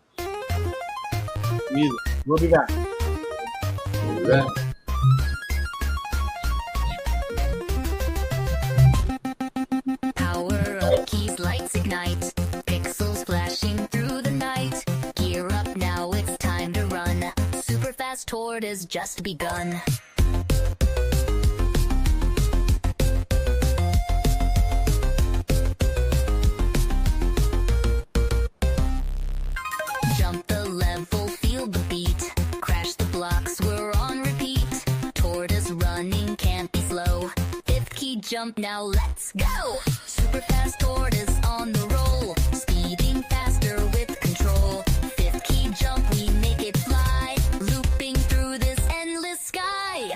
music. We'll be back. We'll be back. Power up, keys, lights ignite, pixels flashing through the night. Gear up now, it's time to run. Super Fast Tortoise just begun. Jump the level, feel the beat. Crash the blocks, we're on repeat. Tortoise running, can't be slow. Fifth key jump, now let's go. Super Fast Tortoise on the roll. Speeding faster with control. Fifth key jump, we make it fly. Looping through this endless sky.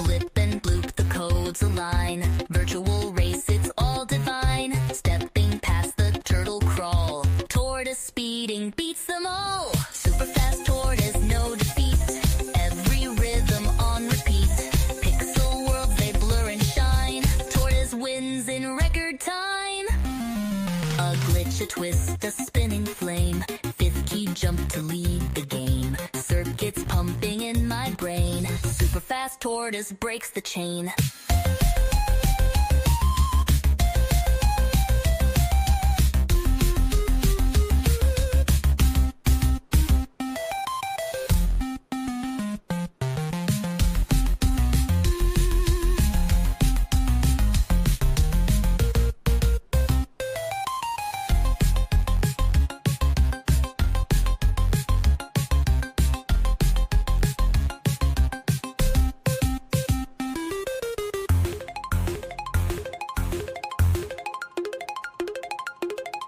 Blip and bloop, the codes align. Virtual race, it's all divine. Stepping past the turtle crawl. Tortoise speeding beats them all. Super Fast Tortoise, no defeat. Every rhythm on repeat. Pixel worlds, they blur and shine. Tortoise wins in record time. A glitch, a twist, a spinning flame. Fifth key jump to lead the game. Circuits pumping in my brain. Super Fast Tortoise breaks the chain.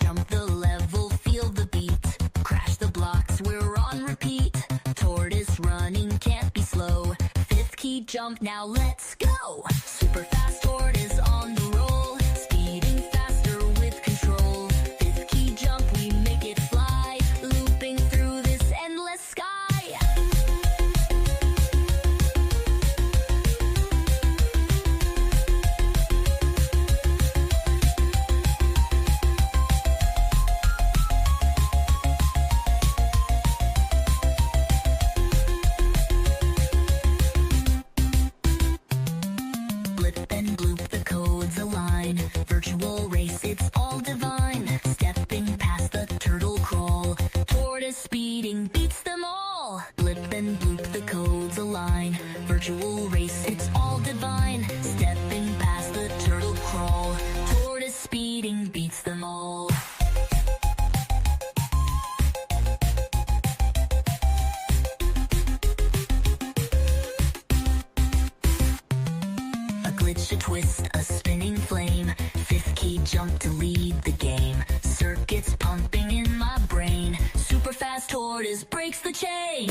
Jump the level, feel the beat. Crash the blocks, we're on repeat. Tortoise running, can't be slow. Fifth key jump, now let's go. Super Fast Tortoise on the roll. Speeding faster with control. Fifth key jump, we make it fly. Looping through this endless sky. Blip and bloop, the codes align. Virtual race, it's all divine. Stepping past the turtle crawl. Tortoise speeding beats them all. Blip and bloop, the codes align. Virtual race, it's all divine. Stepping past the turtle crawl. Tortoise speeding beats them all. A glitch, a twist, a spinning flame. Fifth key jump to lead the game. Circuits pumping in my brain. Super Fast Tortoise breaks the chain.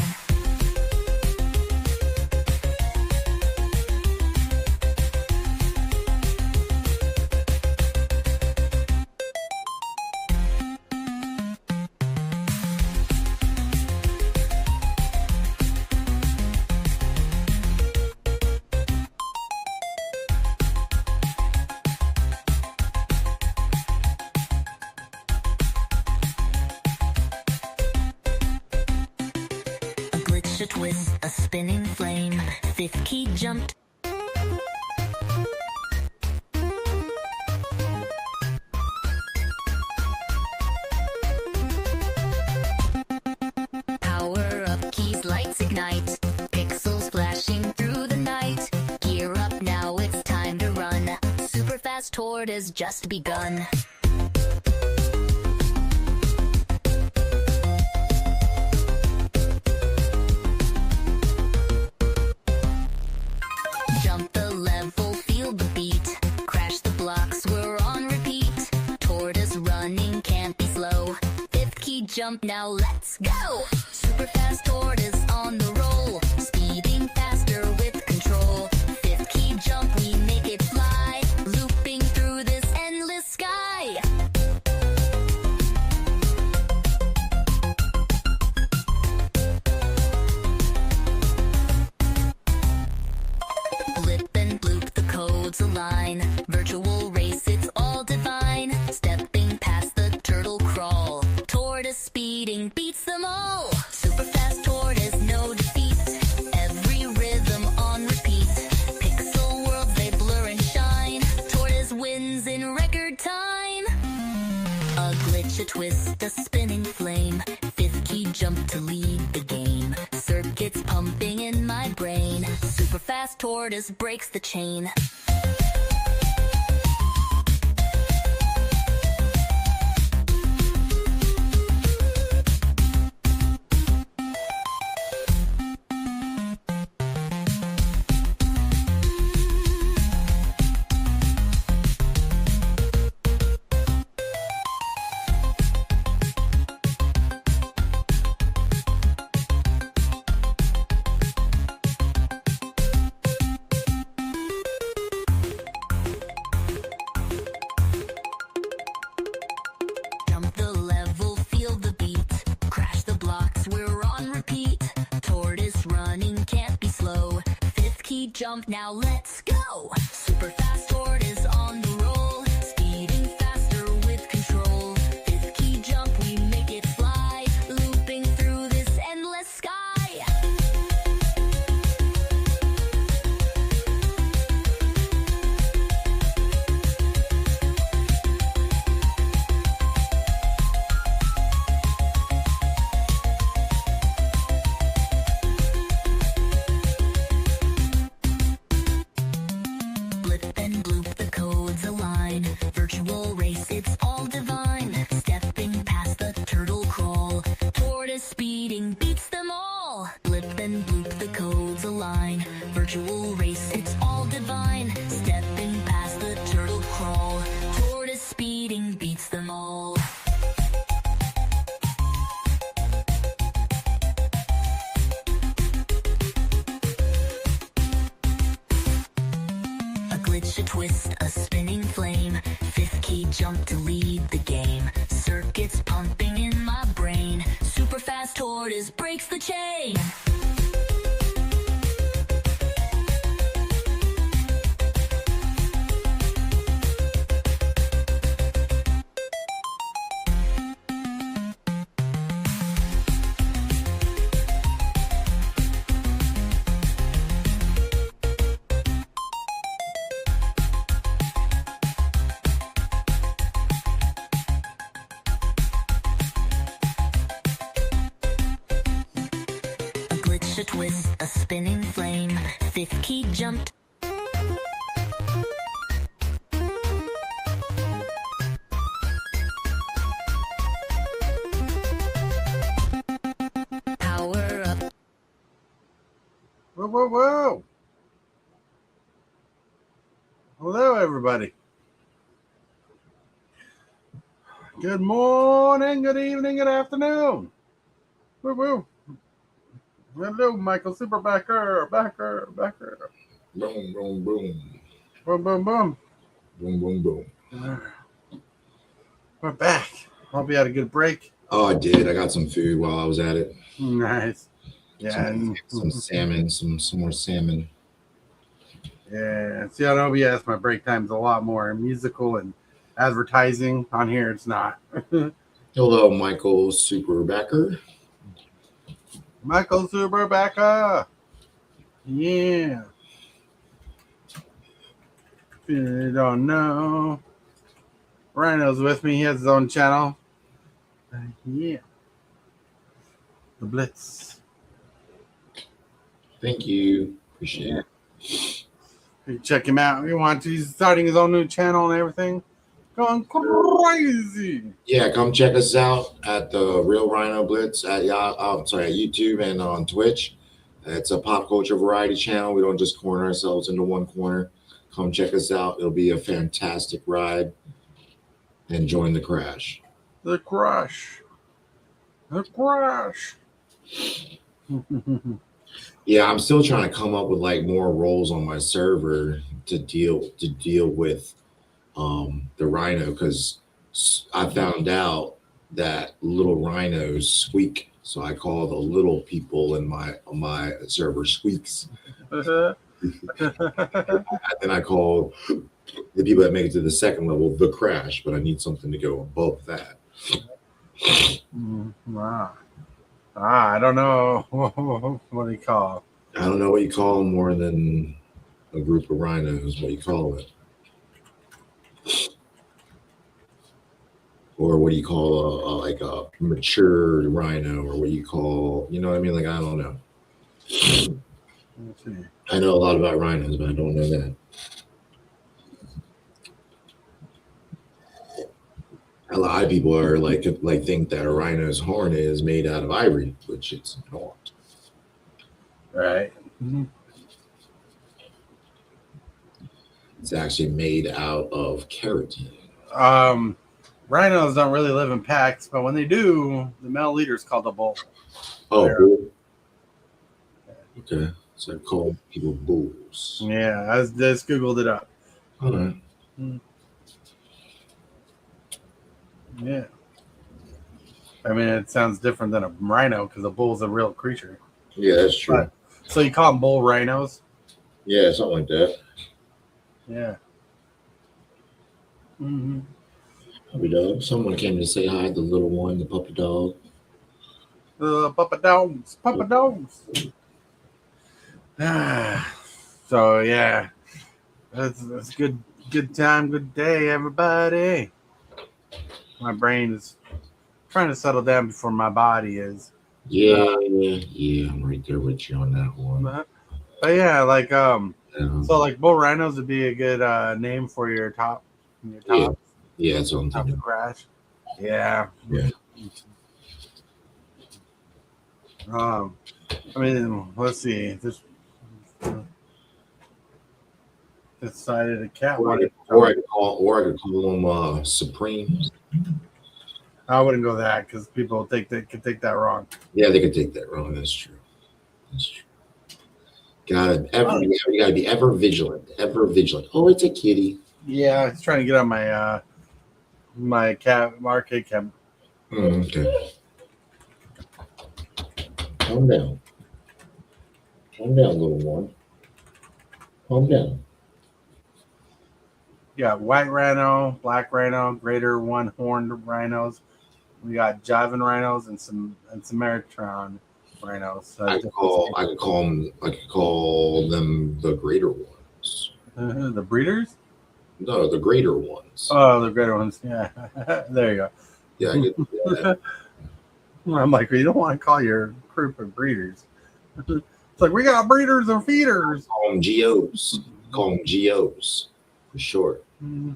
A glitch, a twist, a spinning flame. Fifth key jumped. Power up, keys, lights ignite. Pixels flashing through the night. Gear up now, it's time to run. Super Fast Tortoise just begun. Jump the level, feel the beat. Crash the blocks, we're on repeat. Tortoise running, can't be slow. Fifth key jump, now let's go. Super Fast Tortoise on the roll. Speeding faster with control. Fifth key jump, we make it fly. Looping through this endless sky. codes align. Virtual race, it's all divine. Stepping past the turtle crawl. Tortoise speeding beats them all. Super fast tortoise, no defeat. Every rhythm on repeat. Pixel worlds, they blur and shine. Tortoise wins in record time. A glitch, a twist, a spinning flame. Fifth key jump to lead the game. Circuits pumping in my brain. Super fast tortoise breaks the chain. Jump the level, feel the beat. Crash the blocks, we're on repeat. Tortoise running, can't be slow. Fifth key jump, now let's go. Super fast tortoise on the roll. Speeding faster with control. Fifth key jump, we make it fly. Looping through this endless sky. Blip and bloop, the codes align. Virtual race, it's all divine. Stepping past the turtle crawl. Tortoise speeding beats them all. Blip and bloop, the codes align. Virtual race, it's all divine. Stepping past the turtle crawl. Tortoise speeding beats them all. A glitch, a twist, a spinning flame. Fifth key jump to lead the game. Circuits pumping in my brain. Super fast tortoise breaks the chain. A glitch, a twist, a spinning flame. Fifth key jumped. Power up. Whoa, whoa, whoa. Hello, everybody. Good morning, good evening, good afternoon. Woo, woo. Hello, Michael Superbacker. Backer. Boom, boom, boom. Boom, boom, boom. Boom, boom, boom. We're back. Hope you had a good break. Oh, I did. I got some food while I was at it. Nice. Yeah. Some salmon, some more salmon. Yeah. See, on OBS, my break time's a lot more musical and advertising. On here, it's not. Hello, Michael Superbacker. Michael Superbacker. Yeah. If you don't know, Rhino's with me. He has his own channel. Yeah. The Blitz. Thank you. Appreciate it. You check him out if you want to. He's starting his own new channel and everything. Going crazy. Yeah, come check us out at the Real Rhino Blitz at YouTube and on Twitch. It's a pop culture variety channel. We don't just corner ourselves into one corner. Come check us out. It'll be a fantastic ride. And join the crash. The crash. The crash. Yeah, I'm still trying to come up with like more roles on my server to deal with the rhino, because I found out that little rhinos squeak, so I call the little people in my server squeaks. Then I call the people that make it to the second level the crash, but I need something to go above that. Wow. I don't know. What do you call? I don't know what you call them more than a group of rhinos. What you call it? Or what do you call like a mature rhino, or what do you call, you know what I mean? Like, I don't know. Let's see. I know a lot about rhinos, but I don't know that. A lot of people are like think that a rhino's horn is made out of ivory, which it's not. Right. It's actually made out of keratin. Rhinos don't really live in packs, but when they do, the male leader is called a bull. Oh, bull. Okay, so I call people bulls. Yeah, I just Googled it up. All right. Yeah. I mean, it sounds different than a rhino because a bull's a real creature. Yeah, that's true. But, so you call them bull rhinos? Yeah, something like that. Yeah. Mm-hmm. Puppy dog. Someone came to say hi, the little one, the puppy dog. Papa dogs. Papa dogs. So, yeah. That's good time, good day, everybody. My brain is trying to settle down before my body is. Yeah, I'm right there with you on that one. But yeah, like so like bull rhinos would be a good name for your top. Yeah, that's what I'm top thinking. crash. Yeah. Yeah. I mean, let's see. Decided a cat wanted. Or I could call them Supremes. I wouldn't go that because people could take that wrong. Yeah, they could take that wrong. That's true. That's true. You gotta be ever vigilant. Ever vigilant. Oh, it's a kitty. Yeah, I was trying to get on my my arcade cam. Okay. Calm down. Calm down, little one. Calm down. You got white rhino, black rhino, greater one-horned rhinos. We got Javan rhinos and Cimarron rhinos. I could call them the greater ones. The breeders? No, the greater ones. Oh, the greater ones. Yeah, there you go. Yeah, I get that. I'm like, you don't want to call your group of breeders. It's like we got breeders and feeders. Call them GOs. Call them GOs for short. Mm-hmm.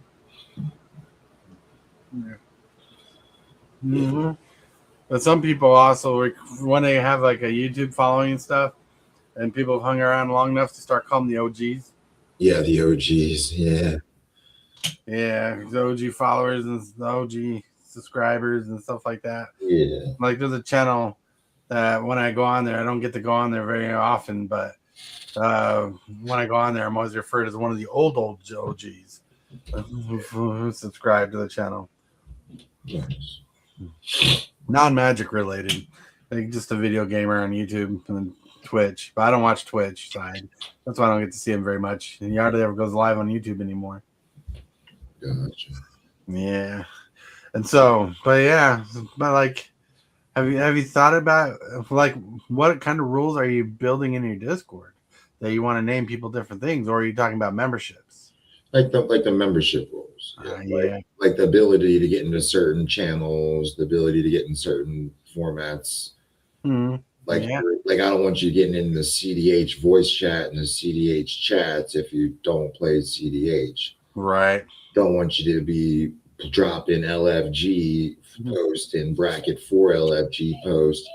Yeah. Mm-hmm. But some people also, when they have like a YouTube following and stuff, and people have hung around long enough to start calling them the OGs. Yeah, the OGs. Yeah. Yeah, the OG followers and the OG subscribers and stuff like that. Yeah. Like there's a channel that when I go on there, I don't get to go on there very often, but when I go on there, I'm always referred as one of the old OGs who subscribe to the channel. Nice. Non-magic related, like just a video gamer on YouTube and Twitch, but I don't watch Twitch side. That's why I don't get to see him very much. And he hardly ever goes live on YouTube anymore. Gotcha. Yeah, and so, but like, have you thought about like what kind of rules are you building in your Discord that you want to name people different things, or are you talking about memberships? Like the membership rules. Yeah. Like the ability to get into certain channels, the ability to get in certain formats. Mm-hmm. Like I don't want you getting in the CDH voice chat and the CDH chats if you don't play CDH. Right. Don't want you to be dropping LFG post in bracket for LFG post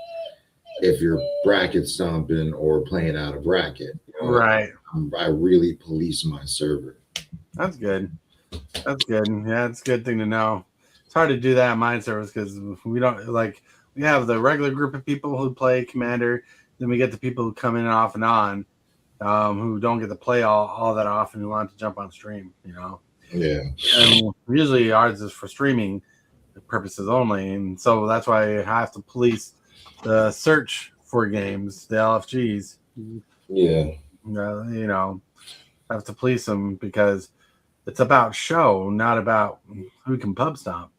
if you're bracket stomping or playing out of bracket. You know, right. I really police my server. That's good. That's good. Yeah, it's a good thing to know. It's hard to do that in my service because we don't like we have the regular group of people who play Commander, then we get the people who come in off and on, who don't get to play all that often, who want to jump on stream, you know. Yeah. And usually ours is for streaming purposes only, and so that's why I have to police the search for games, the LFGs. Yeah. You know, have to police them because it's about show, not about who can pub stomp.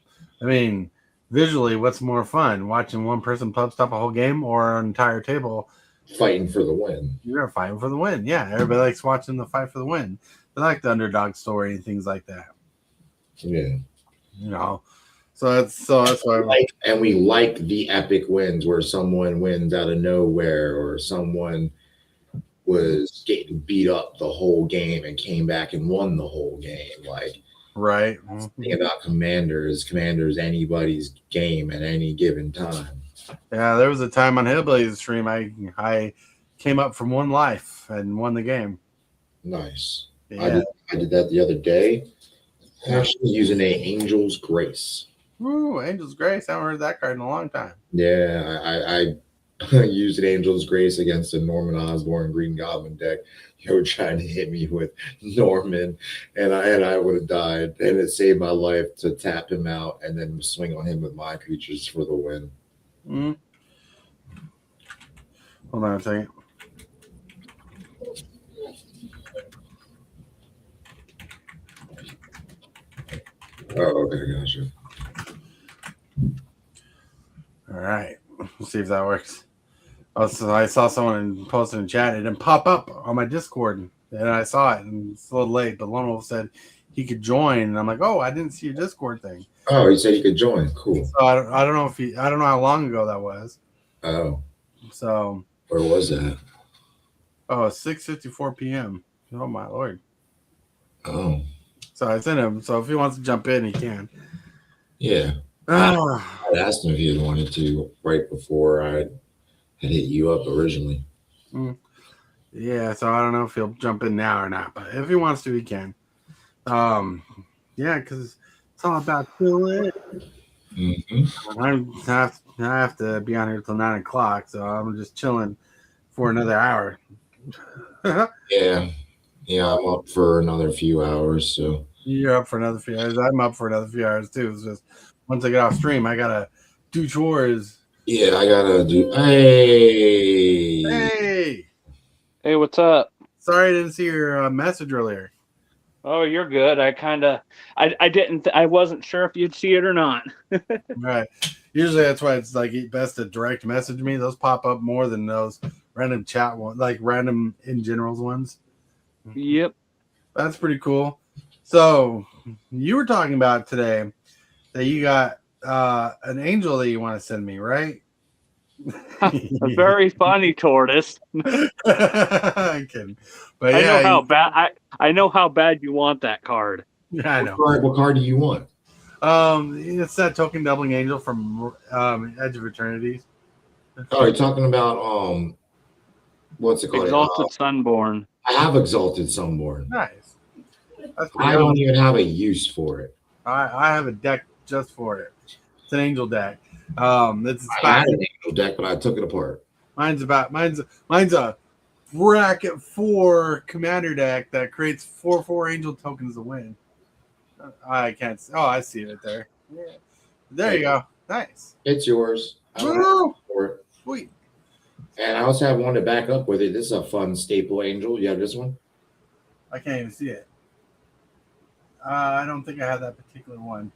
I mean, visually, what's more fun, watching one person pub stomp a whole game or an entire table Fighting for the win. you're fighting for the win? Yeah, everybody likes watching the fight for the win. They like the underdog story and things like that. Yeah. You know, so that's why. And we like the epic wins where someone wins out of nowhere or someone was getting beat up the whole game and came back and won the whole game. Like, Right. the thing about Commander's anybody's game at any given time. Yeah, there was a time on Hillbilly's stream I came up from one life and won the game. Nice. Yeah. I did that the other day. Actually using a Angel's Grace. Woo, Angel's Grace. I haven't heard that card in a long time. Yeah, I used an Angel's Grace against a Norman Osborn Green Goblin deck. You were trying to hit me with Norman, and I would have died. And it saved my life to tap him out and then swing on him with my creatures for the win. Mm-hmm. Hold on a second. Oh, okay, gotcha. All right. Let's see if that works. Also, I saw someone posted in chat. It didn't pop up on my Discord, and I saw it, and it's a little late. But Lone Wolf said he could join, and I'm like, oh, I didn't see your Discord thing. Oh, he said he could join. Cool. So I don't know if I don't know how long ago that was. Oh, So where was that? 6:54 p.m. Oh my lord. Oh, So I sent him. So if he wants to jump in, he can. yeah. Ah, I asked him if he had wanted to right before I had hit you up originally. yeah. So I don't know if he'll jump in now or not, but if he wants to, he can. Yeah, because it's all about chilling. Mm-hmm. I have to be on here till 9 o'clock, so I'm just chilling for another hour. Yeah. Yeah, I'm up for another few hours, so You're up for another few hours. I'm up for another few hours too. It's just once I get off stream, I gotta do chores. yeah, I gotta do. Hey, Hey, Hey, what's up? sorry I didn't see your message earlier. Oh, you're good. I wasn't sure if you'd see it or not. Right. Usually that's why it's like best to direct message me. Those pop up more than those random chat ones, like random in generals ones. Yep. That's pretty cool. So you were talking about today that you got an angel that you want to send me, right? Very funny, Tortoise. I'm kidding. But I yeah, know how bad I know how bad you want that card. I know. what card do you want? It's that token doubling angel from Edge of Eternity. Oh, you're talking about what's it called? Exalted Sunborn. I have Exalted Sunborn. Nice. That's pretty I cool. don't even have a use for it. I have a deck just for it. It's an angel deck. It's I had an angel deck, but I took it apart. mine's a bracket 4 commander deck that creates 4/4 angel tokens to win. I can't. Oh, I see it right there. Yeah. There you go. Nice. It's yours. I don't have Woo! for it. Sweet. And I also have one to back up with it. This is a fun staple angel. You have this one? I can't even see it. I don't think I have that particular one.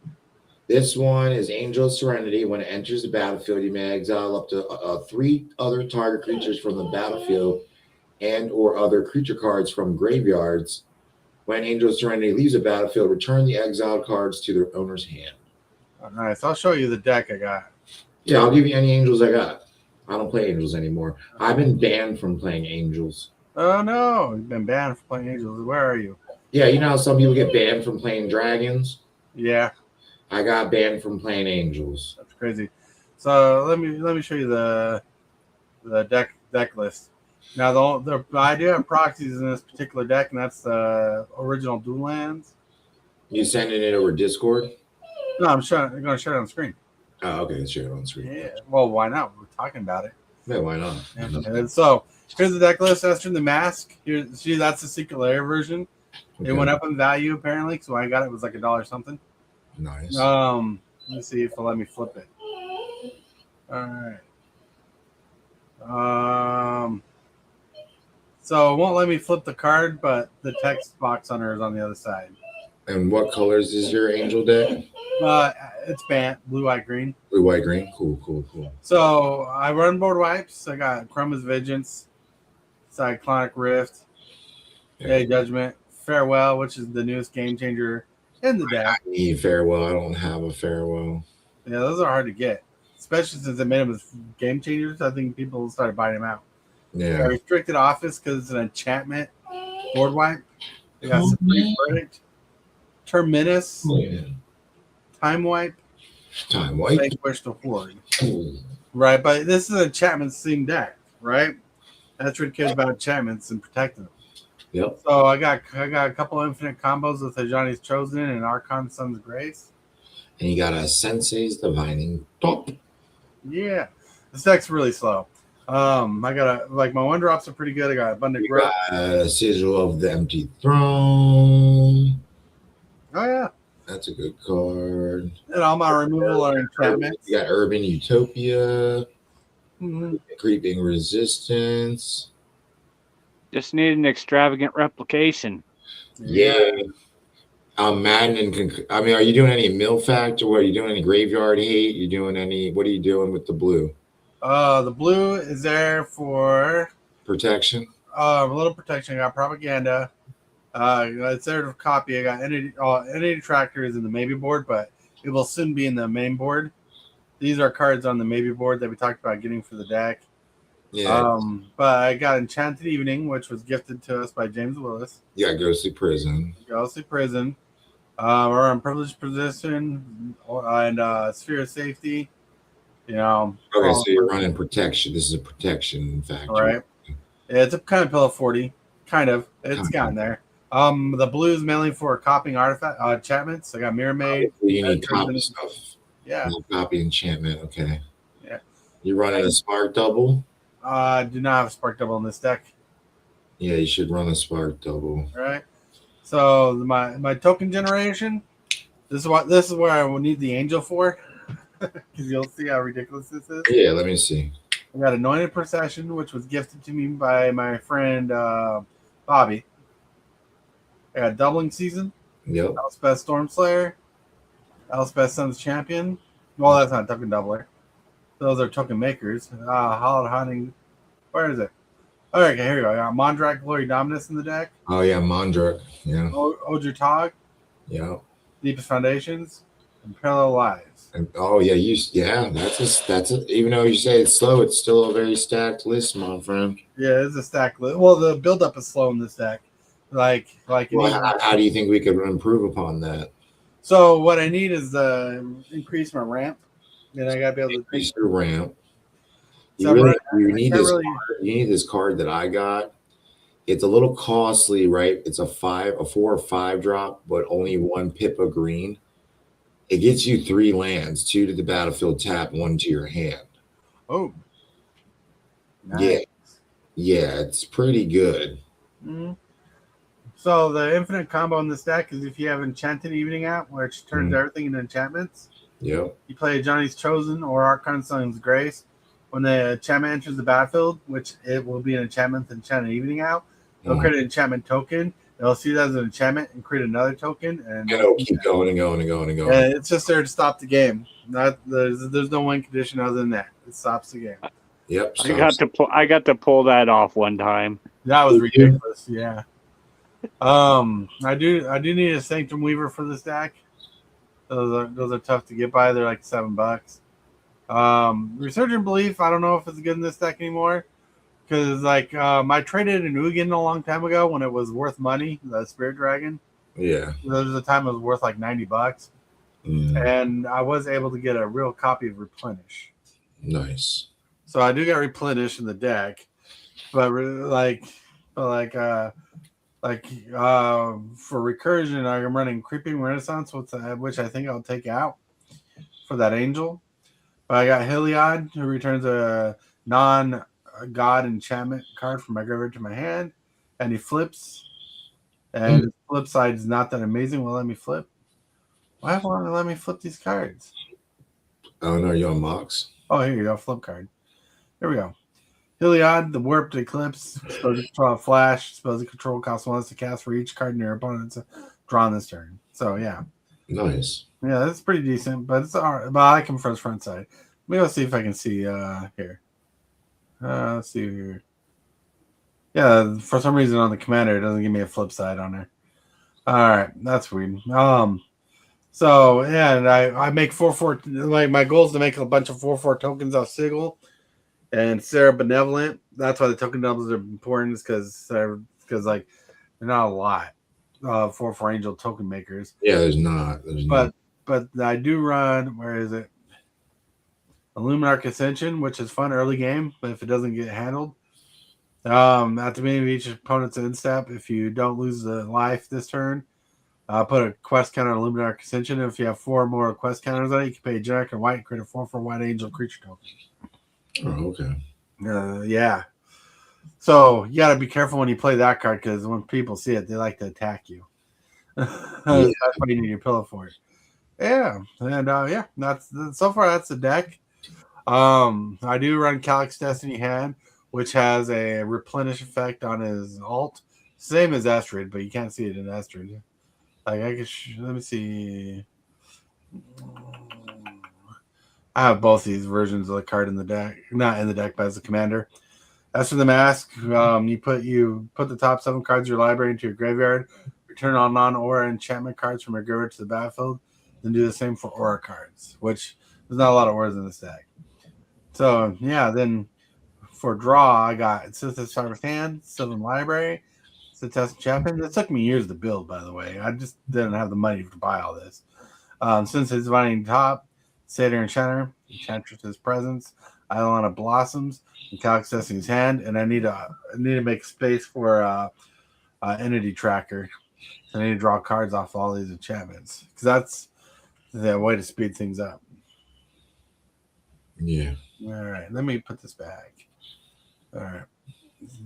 This one is Angel of Serenity. When it enters the battlefield, you may exile up to 3 other target creatures from the battlefield and or other creature cards from graveyards. When Angel of Serenity leaves the battlefield, return the exiled cards to their owner's hand. Oh, nice. I'll show you the deck I got. Yeah, I'll give you any angels I got. I don't play angels anymore. I've been banned from playing angels. Oh no, you've been banned for playing angels. Where are you? Yeah, you know how some people get banned from playing dragons? Yeah, I got banned from playing angels. that's crazy. So let me show you the deck list. Now I do have proxies in this particular deck, and that's the original dual lands. You sending it over Discord? No, I'm going to show it on screen. Oh, okay, let's share it on screen. Yeah. Well, why not? We're talking about it. Yeah, why not? Yeah. And so here's the deck list. Esther the Mask. Here, see, that's the Secret Lair version. It Okay. went up in value apparently, so I got it was like $1 something. Nice. Let's see if it'll let me flip it. All right. So it won't let me flip the card, but the text box on her is on the other side. And what colors is your angel deck? It's Bant, blue, white, green. Blue, white, green. Cool. So I run board wipes. I got Chroma's Vengeance, Cyclonic Rift, Day Judgment, Farewell, which is the newest game changer in the deck. I need Farewell. I don't have a Farewell. Yeah, those are hard to get, especially since they made them as game changers. I think people started buying them out. Yeah. Restricted Office because it's an enchantment board wipe. They got Supreme Verdict, Terminus, Time Wipe, Vanquish the Horde. Right, but this is an enchantment themed deck, right? That's what cares about enchantments and protecting them. Yep. So I got a couple infinite combos with Ajani's Chosen and Archon Sun's Grace. And you got a Sensei's Divining Top. Yeah, this deck's really slow. I got my one drops are pretty good. I got Abundant Growth. A Sigil of the Empty Throne. Oh yeah, that's a good card. And all my removal are enchantments. You got Urban Utopia, Creeping Resistance. Just need an extravagant replication. Yeah. Madden and are you doing any mill factor? What are you doing? Any graveyard hate? You doing any? What are you doing with the blue? The blue is there for protection. A little protection. I got propaganda. It's there to copy. I got any detractor is in the maybe board, but it will soon be in the main board. These are cards on the maybe board that we talked about getting for the deck. Yeah. But I got Enchanted Evening, which was gifted to us by James Willis. Yeah, Ghostly Prison. Ghostly Prison. We're on Privileged Position and Sphere of Safety. You know. Okay, so you're running protection. This is a protection factor. Right. Yeah, it's a kind of pillow 40. Kind of. It's gotten there. The blue is mainly for copying artifact enchantments. I got Mirror Maid. You need copy stuff. Yeah. Copy enchantment. Okay. Yeah. You running a Spark Double? I do not have a Spark Double in this deck. Yeah, you should run a Spark Double. All right. So my token generation. This is where I will need the angel for, because you'll see how ridiculous this is. Yeah, let me see. I got Anointed Procession, which was gifted to me by my friend Bobby. I got Doubling Season. Yep. Elspeth Stormslayer. Elspeth Sun's Champion. Well, that's not a token doubler. Those are token makers. Hallowed Hunting. Where is it? All right, okay, here we go. I got Mondrak Glory Dominus in the deck. Oh, yeah, Mondrak. Yeah. Ojir Tog. Yeah. Deepest Foundations. And Parallel Lives. And, that's it. Even though you say it's slow, it's still a very stacked list, my friend. Yeah, it's a stack list. Well, the build-up is slow in this deck. How do you think we could improve upon that? So what I need is increase my ramp. Then I gotta be able to increase your ramp. You need this card that I got. It's a little costly, right? It's a 4 or 5 drop, but only 1 Pippa green. It gets you 3 lands, 2 to the battlefield, tap, 1 to your hand. Oh, nice. Yeah, it's pretty good. Mm-hmm. So the infinite combo in this deck is if you have Enchanted Evening out, which turns everything into enchantments. Yep. You play Johnny's Chosen or Archon Sun's Grace. When the enchantment enters the battlefield, which it will be an enchantment with Enchanted Evening out, it'll create an enchantment token. It'll see that as an enchantment and create another token. And it'll keep going and going and going and going. And it's just there to stop the game. There's no win condition other than that. It stops the game. Yep. I got to pull that off one time. That was ridiculous. Yeah. I do need a Sanctum Weaver for this deck. Those are tough to get by. They're like $7. Resurgent Belief, I don't know if it's good in this deck anymore. Because I traded an Ugin a long time ago when it was worth money, the Spirit Dragon. Yeah. There was a time it was worth like $90. And I was able to get a real copy of Replenish. Nice. So I do get Replenish in the deck. But for recursion, I'm running Creeping Renaissance, which I think I'll take out for that angel. But I got Heliod, who returns a non-god enchantment card from my graveyard to my hand, and he flips. And the flip side is not that amazing. Will let me flip? Why won't it let me flip these cards? Oh no, you on Mox? Oh, here you go, flip card. Here we go. Heliod, the Warped Eclipse, supposed to control a flash, supposed to control cost 1 less to cast for each card in your opponent's drawn this turn. So yeah. Nice. Yeah, that's pretty decent, but it's all right. But I like him for his front side. Let me go see if I can see here. Let's see here. Yeah, for some reason on the commander it doesn't give me a flip side on there. All right, that's weird. So yeah, and I make 4/4. Like my goal is to make a bunch of 4/4 tokens off Sigil and Sarah Benevolent. That's why the token doubles are important, because like they're not a lot. 4/4 angel token makers. Yeah, there's not. But I do run. Where is it? Illuminarch Ascension, which is fun early game, but if it doesn't get handled, at the beginning of each opponent's end step, if you don't lose the life this turn, put a quest counter on Illuminarch Ascension. If you have 4 more quest counters on it, you can pay generic and white and create a 4/4 white angel creature token. Oh, okay. Yeah. So you got to be careful when you play that card, because when people see it, they like to attack you. That's why you need your pillow for it. Yeah, and yeah, that's so far that's the deck. I do run Calyx Destiny Hand, which has a replenish effect on his alt, same as Astrid, but you can't see it in Astrid. Like I can, let me see. I have both these versions of the card in the deck, not in the deck, but as a commander. As for the mask, you put the top 7 cards of your library into your graveyard, return all non-aura enchantment cards from your graveyard to the battlefield, then do the same for aura cards, which there's not a lot of auras in this deck. So yeah, then for draw, I got Sithis Harvest Hand, Sylvan Library, Sithis Champion. It took me years to build, by the way. I just didn't have the money to buy all this. Since it's Divining Top, Satyr Enchanter, Enchantress's Presence, Eidolon Blossoms, and Calyx Destiny's Hand, and I need to make space for Entity Tracker. So I need to draw cards off all these enchantments, because that's the way to speed things up. Yeah. All right, let me put this back. All right,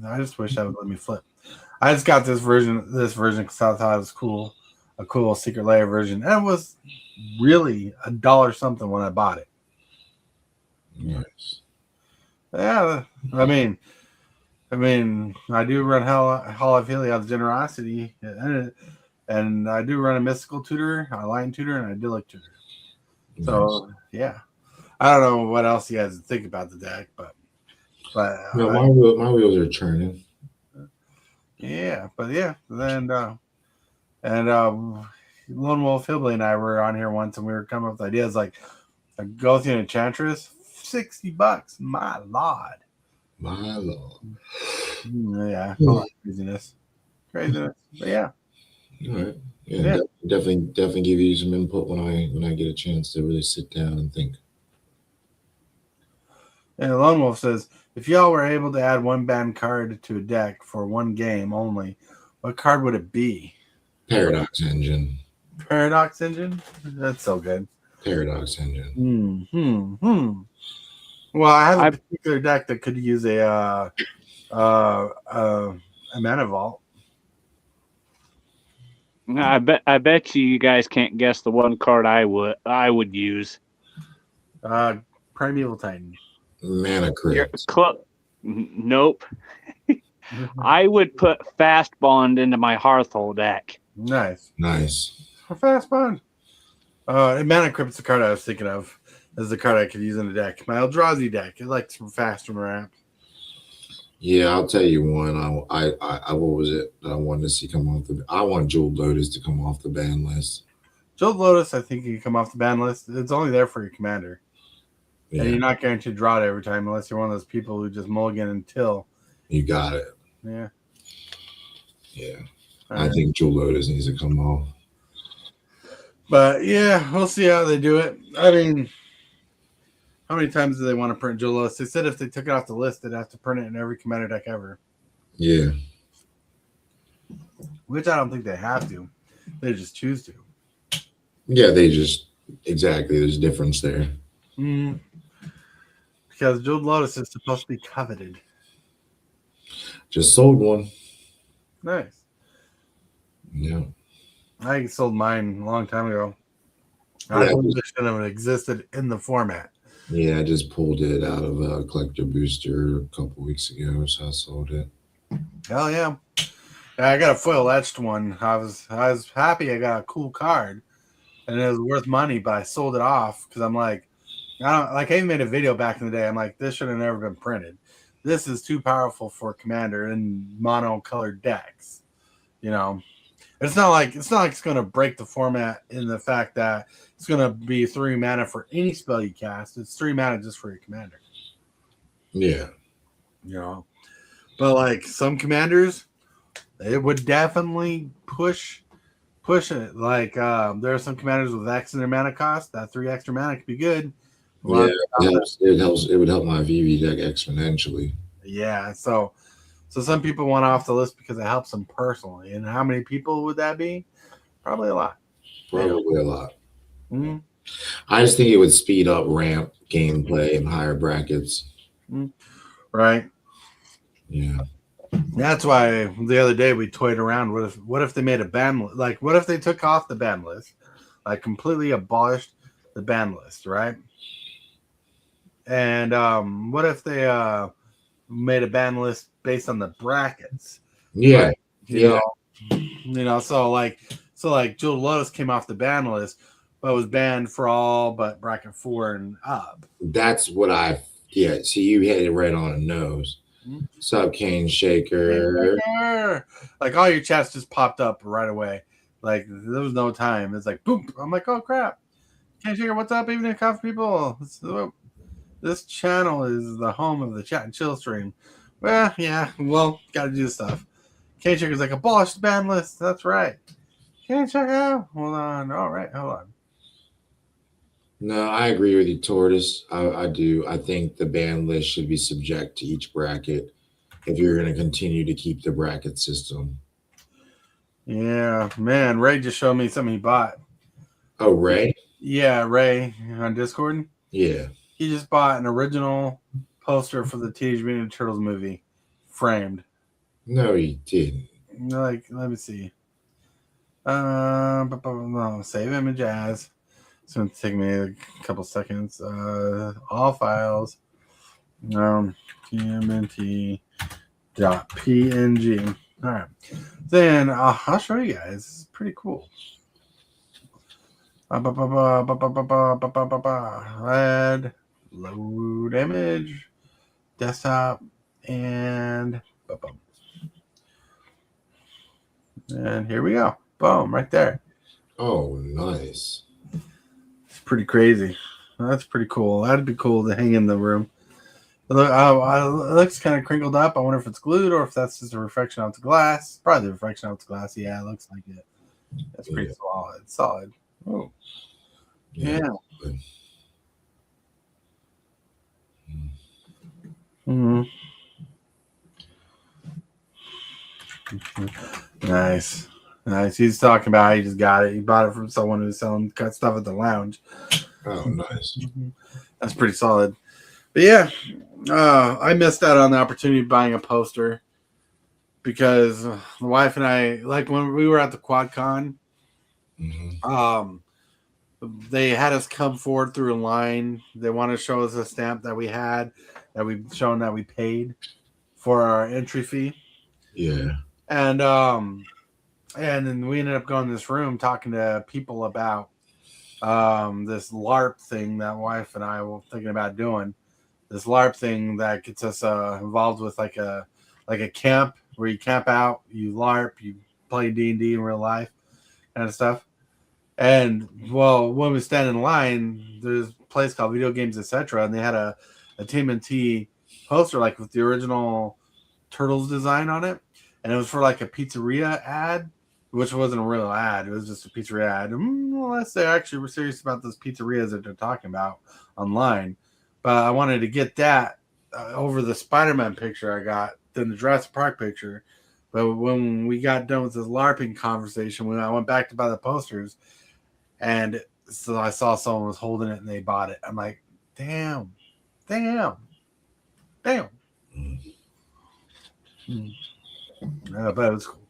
I just wish that would let me flip. I just got this version because I thought it was cool, a cool secret layer version, and it was really $1 something when I bought it. Nice. Yeah, I mean, I do run Hall of Heliod's Generosity, and I do run a Mystical Tutor, a Lion Tutor, and a Idyllic Tutor. Nice. So yeah, I don't know what else you guys think about the deck, but no, my wheels are turning. Yeah, but yeah, then Lone Wolf Hillbilly and I were on here once, and we were coming up with ideas like a Gothian Enchantress, $60. My lord. My lord. Yeah, craziness. But yeah. All right. Yeah. Definitely give you some input when I get a chance to really sit down and think. And Lone Wolf says, if y'all were able to add 1 banned card to a deck for 1 game only, what card would it be? Paradox Engine. Paradox Engine? That's so good. Paradox Engine. Well, I have a particular deck that could use a Mana Vault. I bet you guys can't guess the one card I would use. Primeval Titan. Mana Crypt. Nope. I would put Fast Bond into my Hearthhold deck. Nice. Fast Bond. Mana Crypt's the card I was thinking of. This is the card I could use in the deck. My Eldrazi deck. It likes some fast from ramp. Yeah, I'll tell you one. I what was it that I wanted to see come off the? I want Jeweled Lotus to come off the ban list. Jeweled Lotus, I think, you can come off the ban list. It's only there for your commander. Yeah. And you're not guaranteed to draw it every time unless you're one of those people who just mulligan until. You got it. Yeah. Yeah. I think Jewel Lotus needs to come off. But yeah, we'll see how they do it. I mean, how many times do they want to print Jewel Lotus? They said if they took it off the list, they'd have to print it in every commander deck ever. Yeah. Which I don't think they have to. They just choose to. Yeah, exactly. There's a difference there. Because Jeweled Lotus is supposed to be coveted. Just sold one. Nice. Yeah. I sold mine a long time ago. I wish it shouldn't have existed in the format. Yeah, I just pulled it out of a collector booster a couple weeks ago, so I sold it. Hell yeah. Yeah, I got a foil etched one. I was happy I got a cool card, and it was worth money, but I sold it off because I'm like, I don't like. I even made a video back in the day. I'm like, this should have never been printed. This is too powerful for Commander in mono-colored decks. You know, it's not like it's going to break the format in the fact that it's going to be 3 mana for any spell you cast. It's 3 mana just for your Commander. Yeah. You know, but like some Commanders, it would definitely push it. Like there are some Commanders with X in their mana cost. That 3 extra mana could be good. Yeah, it helps. It helps. It would help my VV deck exponentially. Yeah, so some people want off the list because it helps them personally. And how many people would that be? Probably a lot. Probably a lot. Mm-hmm. I just think it would speed up ramp gameplay in higher brackets. Mm-hmm. Right. Yeah. That's why the other day we toyed around. What if they made a ban list? Like, what if they took off the ban list, like completely abolished the ban list, right? And what if they made a ban list based on the brackets? Yeah. Right? You know, so like Jewel Lotus came off the ban list, but was banned for all but bracket 4 and up. That's what I. Yeah. See, you hit it right on the nose. What's up, Cane Shaker? Like all your chats just popped up right away. Like there was no time. It's like boom. I'm like, oh crap. Cane Shaker, what's up, evening coffee people? This channel is the home of the chat and chill stream. Well, yeah, well, gotta do stuff. Cane Shaker's like, abolish the ban list. That's right. Cane Shaker, hold on. All right, hold on. No, I agree with you, Tortoise. I do. I think the ban list should be subject to each bracket if you're going to continue to keep the bracket system. Yeah, man. Ray just showed me something he bought. Oh, Ray? Yeah, Ray on Discord. Yeah. He just bought an original poster for the Teenage Mutant Ninja Turtles movie, framed. No, he didn't. Like, let me see. No, save image as. It's going to take me a couple seconds. All files. TMNT.png. All right. Then I'll show you guys. It's pretty cool. Add, load image, desktop, and here we go. Boom, right there. Oh, nice. It's pretty crazy. That's pretty cool. That'd be cool to hang in the room. It looks kind of crinkled up. I wonder if it's glued or if that's just a reflection off the glass. Probably the reflection off the glass. Yeah, it looks like it. That's pretty solid. Solid. Oh. Yeah. Mm-hmm. Nice. He's talking about how he just got it. He bought it from someone who's selling cut stuff at the lounge. Oh, nice. That's pretty solid. But yeah, I missed out on the opportunity of buying a poster because the wife and I, like when we were at the QuadCon, they had us come forward through a line. They want to show us a stamp that we had, that we've shown that we paid for our entry fee. Yeah. And then we ended up going to this room talking to people about this LARP thing that wife and I were thinking about doing. This LARP thing that gets us involved with like a camp where you camp out, you LARP, you play D&D in real life kind of stuff. And well, when we stand in line, there's a place called Video Games Etc. and they had a TMNT poster like with the original Turtles design on it, and it was for like a pizzeria ad, which wasn't a real ad. It was just a pizzeria ad. Unless they actually were serious about those pizzerias that they're talking about online. But I wanted to get that over the Spider-Man picture I got, then the Jurassic Park picture. But when we got done with this LARPing conversation, when I went back to buy the posters, and so I saw someone was holding it and they bought it. I'm like, damn. Yeah, but it was cool.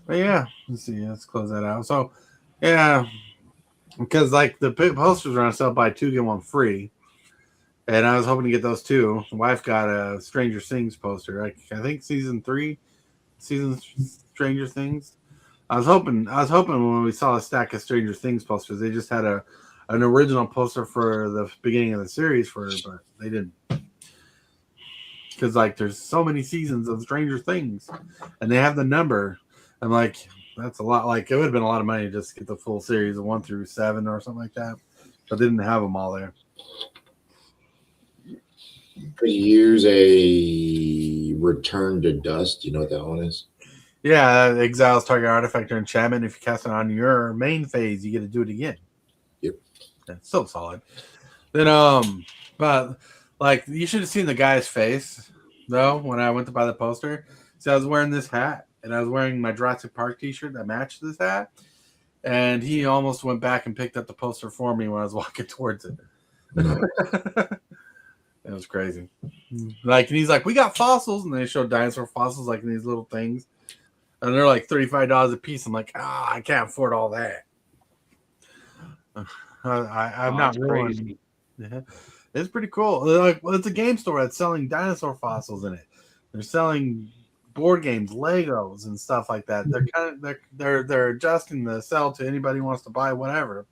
But yeah, let's see. Let's close that out. So, yeah, because like the posters are on sale, buy two get one free, and I was hoping to get those too. The wife got a Stranger Things poster. I think season 3, season Stranger Things. I was hoping when we saw a stack of Stranger Things posters, they just had an original poster for the beginning of the series for her, but they didn't. Because like there's so many seasons of Stranger Things, and they have the number. I'm like, that's a lot. Like it would have been a lot of money to just get the full series of 1 through 7 or something like that, but they didn't have them all there. Could you use a Return to Dust? You know what that one is? Yeah, exiles target artifact or enchantment. If you cast it on your main phase, you get to do it again. Yep. That's so solid. Then but like you should have seen the guy's face though when I went to buy the poster. So I was wearing this hat and I was wearing my Jurassic Park t-shirt that matched this hat. And he almost went back and picked up the poster for me when I was walking towards it. It was crazy. Like, and he's like, we got fossils, and they showed dinosaur fossils like in these little things. And they're like $35 a piece. I'm like, I can't afford all that. I'm not crazy. Yeah. It's pretty cool. Like, well, it's a game store that's selling dinosaur fossils in it. They're selling board games, Legos, and stuff like that. They're kind of they're adjusting the sell to anybody who wants to buy whatever.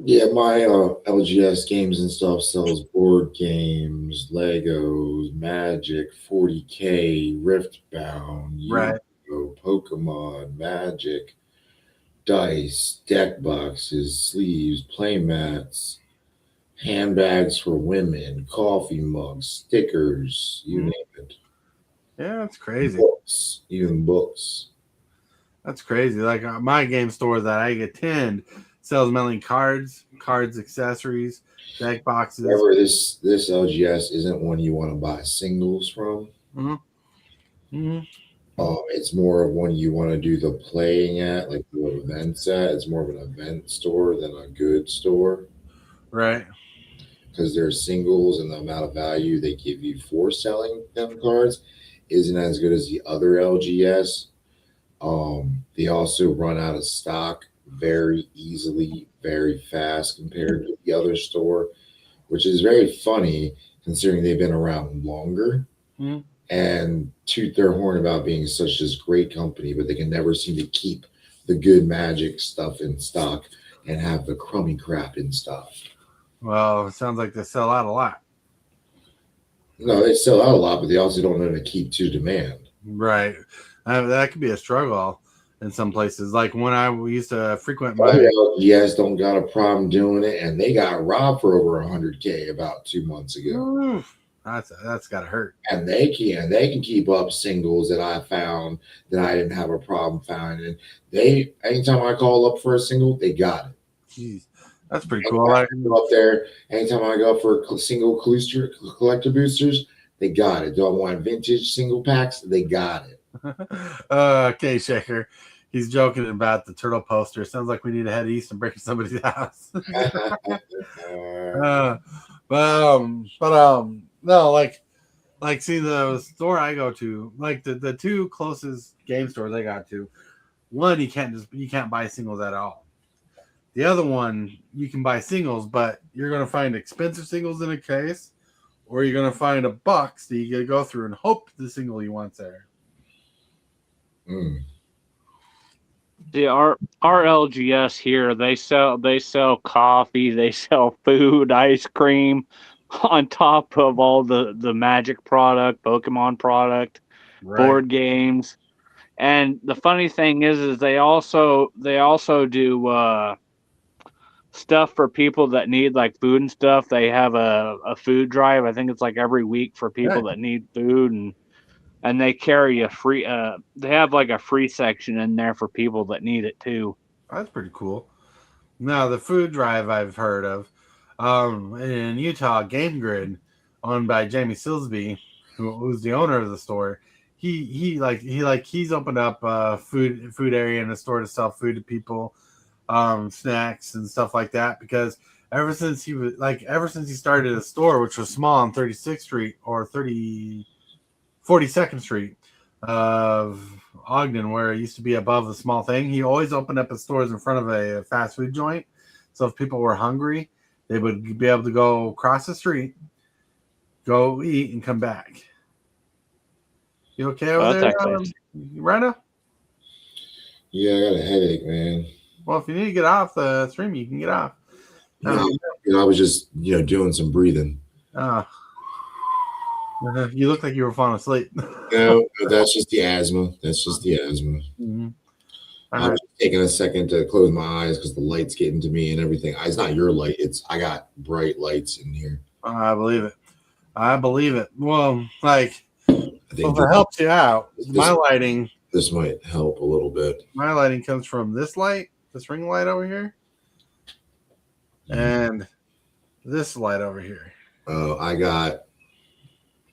Yeah, my LGS games and stuff sells board games, Legos, Magic, 40K, Riftbound, Right. Yu-Gi-Oh, Pokemon, Magic, dice, deck boxes, sleeves, playmats, handbags for women, coffee mugs, stickers, you name it. Yeah, that's crazy. Books, even books. That's crazy. Like my game store that I attend sells mainly cards, accessories, deck boxes. However, this LGS isn't one you want to buy singles from. It's more of one you want to do the playing at, like the events at. It's more of an event store than a good store. Right. Because their singles and the amount of value they give you for selling them cards isn't as good as the other LGS. They also run out of stock very easily, very fast compared to the other store, which is very funny considering they've been around longer and toot their horn about being such this great company, but they can never seem to keep the good Magic stuff in stock and have the crummy crap in stock. Well, it sounds like they sell out a lot. No, they sell out a lot, but they also don't know to keep to demand. Right. That could be a struggle in some places. Like when I used to frequent my LGS don't got a problem doing it, and they got robbed for over 100K about 2 months ago. That's gotta hurt. And they can keep up singles that I found that I didn't have a problem finding. They anytime I call up for a single, they got it. Jeez, that's pretty cool. I go up there anytime I go for single collector boosters, they got it. Do I want vintage single packs? They got it. Okay, Shaker. He's joking about the turtle poster. Sounds like we need to head east and break somebody's house. No, like see the store I go to, like the two closest game stores I got to, one you can't buy singles at all. The other one you can buy singles, but you're gonna find expensive singles in a case, or you're gonna find a box that you gotta go through and hope the single you want's there. See, our LGS here, they sell coffee, they sell food, ice cream, on top of all the Magic product, Pokemon product, board games. And the funny thing is they also do stuff for people that need like food and stuff. They have a food drive. I think it's like every week for people that need food, and they carry a free they have like a free section in there for people that need it too. That's pretty cool. Now the food drive I've heard of in Utah, Game Grid, owned by Jamie Silsby, who's the owner of the store. He's opened up a food area in the store to sell food to people, snacks and stuff like that. Because ever since he started a store, which was small on 36th Street or 42nd Street, of Ogden, where it used to be above the small thing. He always opened up his stores in front of a fast food joint. So if people were hungry, they would be able to go across the street, go eat, and come back. You okay over That's there, actually Rhino? Yeah, I got a headache, man. Well, if you need to get off the stream, you can get off. Yeah, I was just doing some breathing. You look like you were falling asleep. No, that's just the asthma. That's just the asthma. Mm-hmm. I was taking a second to close my eyes because the light's getting to me and everything. It's not your light. I got bright lights in here. I believe it. I believe it. Well, like, I think if it helps you out, my lighting. This might help a little bit. My lighting comes from this light, this ring light over here, and this light over here. Oh, I got.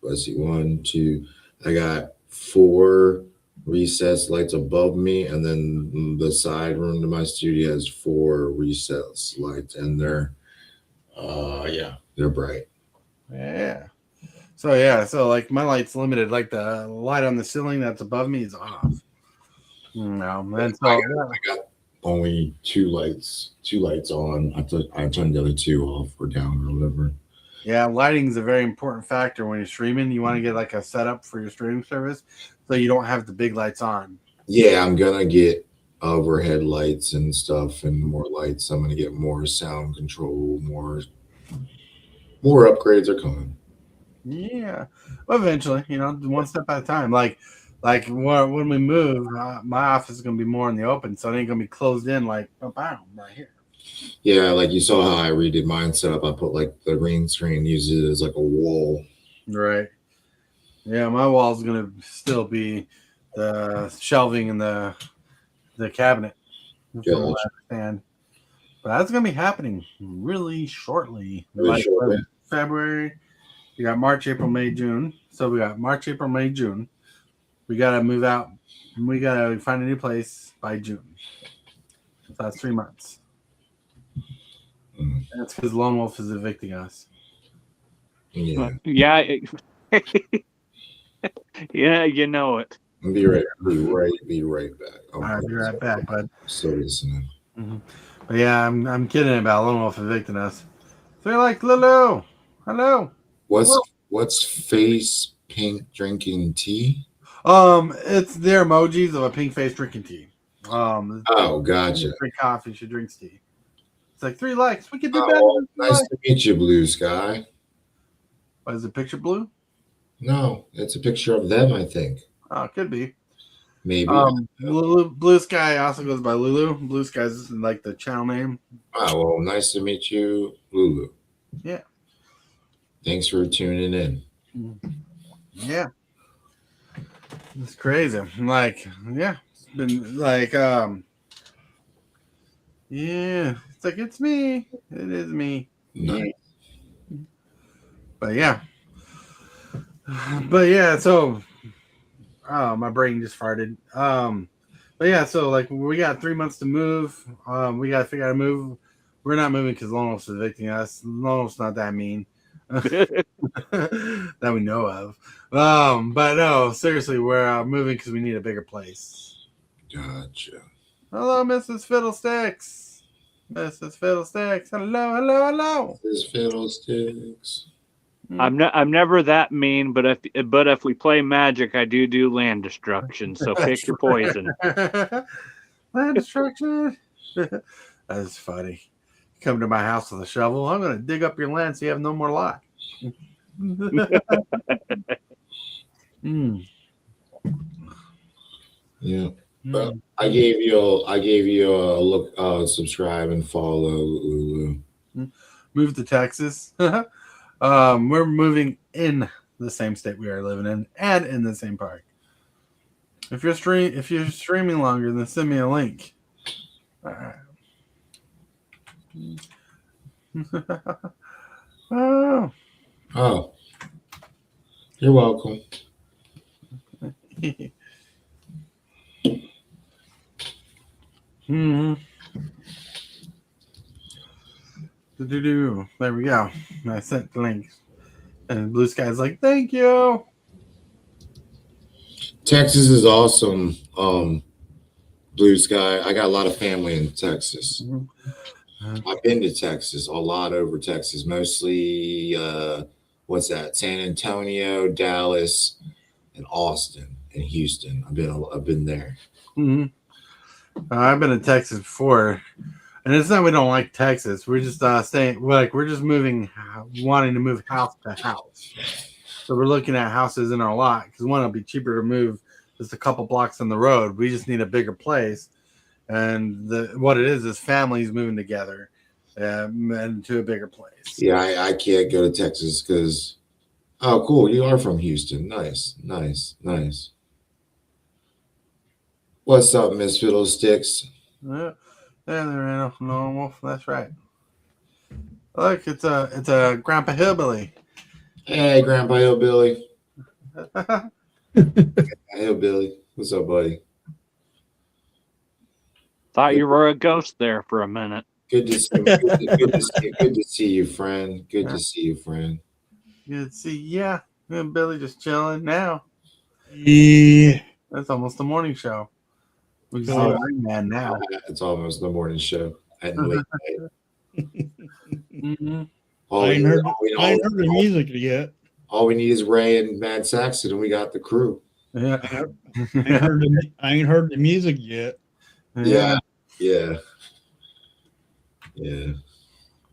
Let's see, 1, 2. I got 4 recessed lights above me, and then the side room to my studio has 4 recessed lights, and they're bright. Yeah. So like my light's limited. Like the light on the ceiling that's above me is off. No, and so I got only 2 lights on. I turned the other 2 off or down or whatever. Yeah, lighting is a very important factor when you're streaming. You want to get like a setup for your streaming service so you don't have the big lights on. Yeah, I'm gonna get overhead lights and stuff and more lights. I'm gonna get more sound control, more upgrades are coming. Yeah, well, eventually, one step at a time. Like when we move, my office is gonna be more in the open, so it ain't gonna be closed in like right here. Yeah, like you saw how I redid mine setup. I put like the green screen, use it as like a wall. Right. Yeah, my wall's gonna still be the shelving and the cabinet. Yeah, from what I understand. But that's gonna be happening really shortly. Really shortly. February. We got March, April, May, June. So we got March, April, May, June. We gotta move out. We gotta find a new place by June. So that's 3 months. And it's because Lone Wolf is evicting us. Yeah. Yeah. Yeah, you know it. Be right back. I'll be right back, bud. Still listening. Mm-hmm. But yeah, I'm kidding about Lone Wolf evicting us. So you're like, Lulu, hello. What's face pink drinking tea? It's their emojis of a pink face drinking tea. Oh, gotcha. Drink coffee, she drinks tea. It's like 3 likes. We could do better. Nice likes. To meet you, Blue Sky. What, is the picture blue? No, it's a picture of them, I think. Oh, it could be. Maybe. Blue Sky also goes by Lulu. Blue Sky is like the channel name. Oh, well, nice to meet you, Lulu. Yeah. Thanks for tuning in. Yeah. It's crazy. Like, yeah. It's been like, yeah. It's like, it's me. It is me. Nice. But yeah. So my brain just farted. But yeah, so like we got 3 months to move. We gotta figure out a move. We're not moving because Lone Wolf's evicting us. Lone Wolf's not that mean. That we know of. But no, seriously, we're moving because we need a bigger place. Gotcha. Hello, Mrs. Fiddlesticks. Mrs. Fiddlesticks. Hello. Mrs. Fiddlesticks. I'm never that mean, but if we play Magic, I do land destruction. So pick your poison. Land destruction. That's funny. Come to my house with a shovel. I'm going to dig up your land so you have no more lot. Yeah. But I gave you a look, subscribe and follow, Lulu. Move to Texas. We're moving in the same state we are living in and in the same park. If you're streaming longer, then send me a link. All right. Oh. You're welcome. There we go. I sent the link. And Blue Sky's like, thank you. Texas is awesome. Blue Sky. I got a lot of family in Texas. I've been to Texas, a lot over Texas, mostly what's that? San Antonio, Dallas, and Austin and Houston. I've been there. Mm-hmm. I've been to Texas before, and it's not we don't like Texas. We're just staying. We're just moving, wanting to move house to house. So we're looking at houses in our lot because one, it'll be cheaper to move just a couple blocks on the road. We just need a bigger place, and what it is families moving together and to a bigger place. Yeah, I can't go to Texas because. Oh, cool! You are from Houston. Nice. What's up, Miss Fiddlesticks? Yeah, they're normal. That's right. Look, it's a Grandpa Hillbilly. Hey, Grandpa Hillbilly. Hillbilly, what's up, buddy? Thought you were a ghost there for a minute. Good to see you. Good to see you, friend. Good to see you, friend. Good to see. Yeah, Billy just chilling now. Yeah, That's almost the morning show. We can see Iron Man now. It's almost the morning show at late night. Mm-hmm. I ain't heard the music yet. All we need is Ray and Mad Saxon, and we got the crew. Yeah. I ain't heard the music yet. Yeah.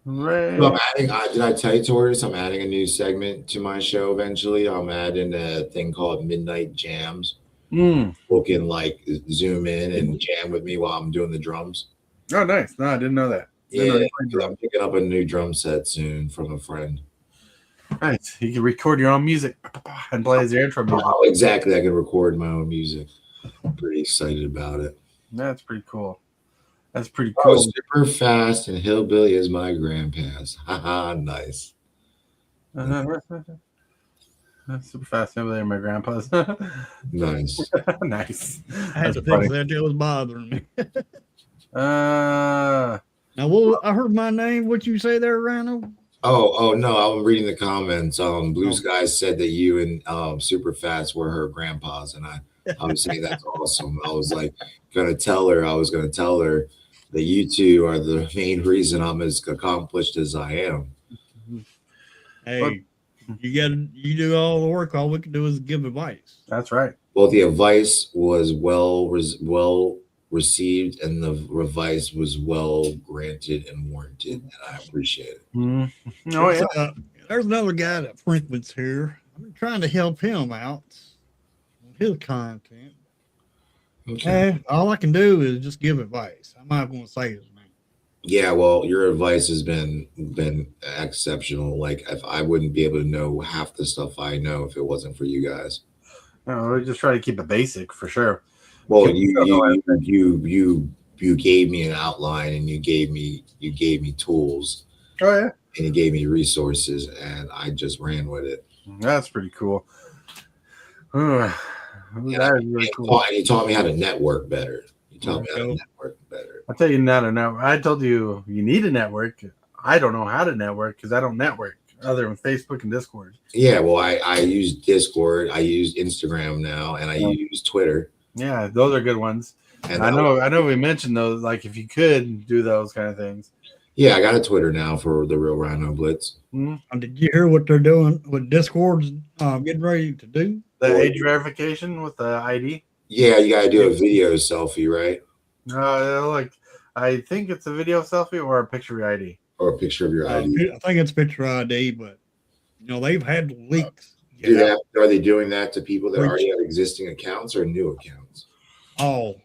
Right. So I'm adding. Did I tell you, Tortoise? I'm adding a new segment to my show eventually. I'm adding a thing called Midnight Jams. People can zoom in and jam with me while I'm doing the drums. Oh, nice. No, I didn't know that. I'm picking up a new drum set soon from a friend. Nice. You can record your own music and play as your intro music. Oh, exactly. I can record my own music. I'm pretty excited about it. That's pretty cool. That's pretty cool. Super Fast and Hillbilly is my grandpa's. Haha, nice. Super Fast Hillbilly and my grandpa's. Nice. Nice. I had to fix that. It was bothering me. Now, I heard my name. What you say there, Rhino? Oh no! I'm reading the comments. Blue Sky said that you and Super Fast were her grandpas, and I was saying that's awesome. I was gonna tell her that you two are the main reason I'm as accomplished as I am. Hey, you do all the work. All we can do is give advice. That's right. Well, the advice was well received, and the advice was well granted and warranted, and I appreciate it. Mm-hmm. Oh yeah. There's another guy that frequents here. I'm trying to help him out with his content. Okay. All I can do is just give advice. I'm not going to say his name. Yeah, well, your advice has been exceptional. If I wouldn't be able to know half the stuff I know if it wasn't for you guys. No, we just try to keep it basic for sure. Well, you gave me an outline, and you gave me tools. Oh yeah. And you gave me resources, and I just ran with it. That's pretty cool. That is really cool. And you taught me how to network better. You taught me how to network better. I'll tell you now to know. I told you need a network. I don't know how to network because I don't network other than Facebook and Discord. Yeah, well, I use Discord. I use Instagram now, and I use Twitter. Yeah, those are good ones. And I know we mentioned those, if you could do those kind of things. Yeah, I got a Twitter now for the Real Rhino Blitz. Mm-hmm. Did you hear what they're doing with Discord's getting ready to do? The age verification with the ID? Yeah, you got to do a video selfie, right? I think it's a video selfie or a picture of your ID. Or a picture of your ID. I think it's picture ID, but they've had leaks. Are they doing that to people that already have existing accounts or new accounts? They're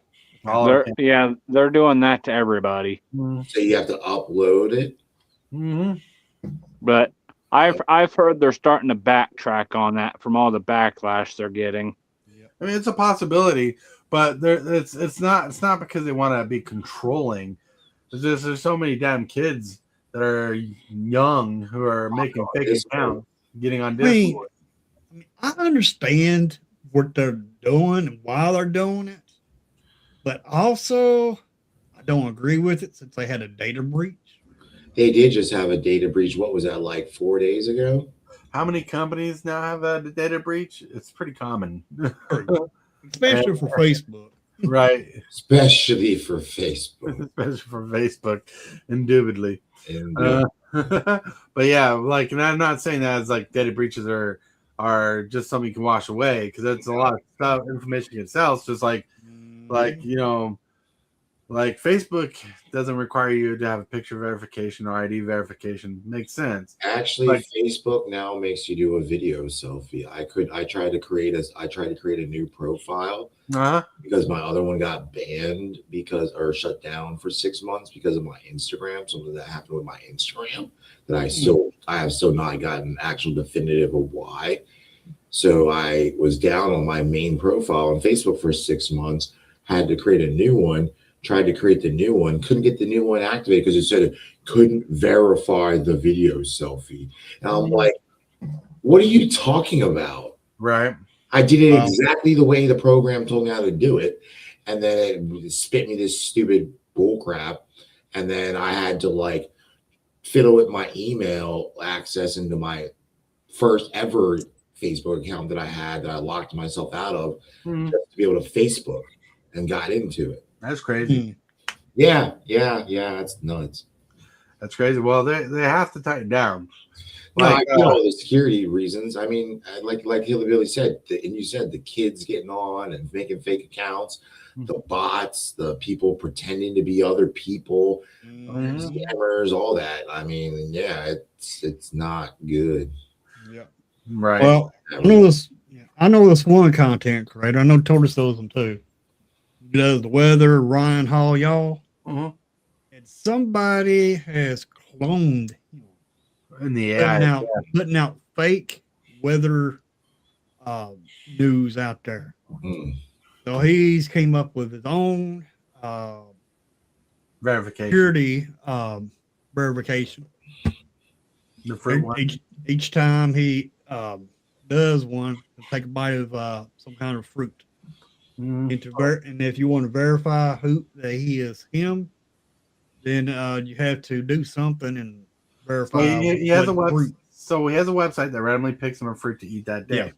doing that to everybody. So you have to upload it. Mm-hmm. But I've heard they're starting to backtrack on that from all the backlash they're getting. I mean, it's a possibility, but it's not because they want to be controlling. It's just there's so many damn kids that are young who are making fake accounts, getting on Discord. I understand what they're doing and why they're doing it, but also I don't agree with it since they had a data breach. They did just have a data breach. What was that, 4 days ago? How many companies now have a data breach? It's pretty common. especially for Facebook. Right. Especially for Facebook. Especially for Facebook, indubitably. And But yeah, like, and I'm not saying that as like data breaches are just something you can wash away, because that's a lot of stuff, information itself. Just like you know, like Facebook doesn't require you to have a picture verification or ID verification. Makes sense. actually, Like- Facebook now makes you do a video selfie. I tried to create a new profile Uh-huh. because my other one got banned or shut down for 6 months because of my Instagram. Something that happened with my Instagram that I have still not gotten actual definitive of why. So I was down on my main profile on Facebook for 6 months, had to create a new one, tried to create the new one, couldn't get the new one activated because it said it couldn't verify the video selfie. And I'm like, what are you talking about? Right. I did it exactly the way the program told me how to do it. And then it spit me this stupid bull crap. And then I had to like fiddle with my email access into my first ever Facebook account that I had that I locked myself out of just to be able to Facebook and got into it. That's crazy. Yeah. That's nuts. That's crazy. Well, they have to tighten down. Like, I know the security reasons. I mean, like Hillbilly said, and you said the kids getting on and making fake accounts, the bots, the people pretending to be other people, scammers, all that. I mean, yeah, it's not good. Yeah. Right. Well, I know this one content creator. I know Tortoise does them too. He does the weather, Ryan Hall, y'all. Mm-hmm. And somebody has cloned him. In the AI, putting out fake weather news out there. So he's came up with his own verification. Security verification. The fruit one. Each time he does one, he'll take a bite of some kind of fruit. And if you want to verify that he is him, then you have to do something and verify. He has a website. So he has a website that randomly picks him a fruit to eat that day. Yeah.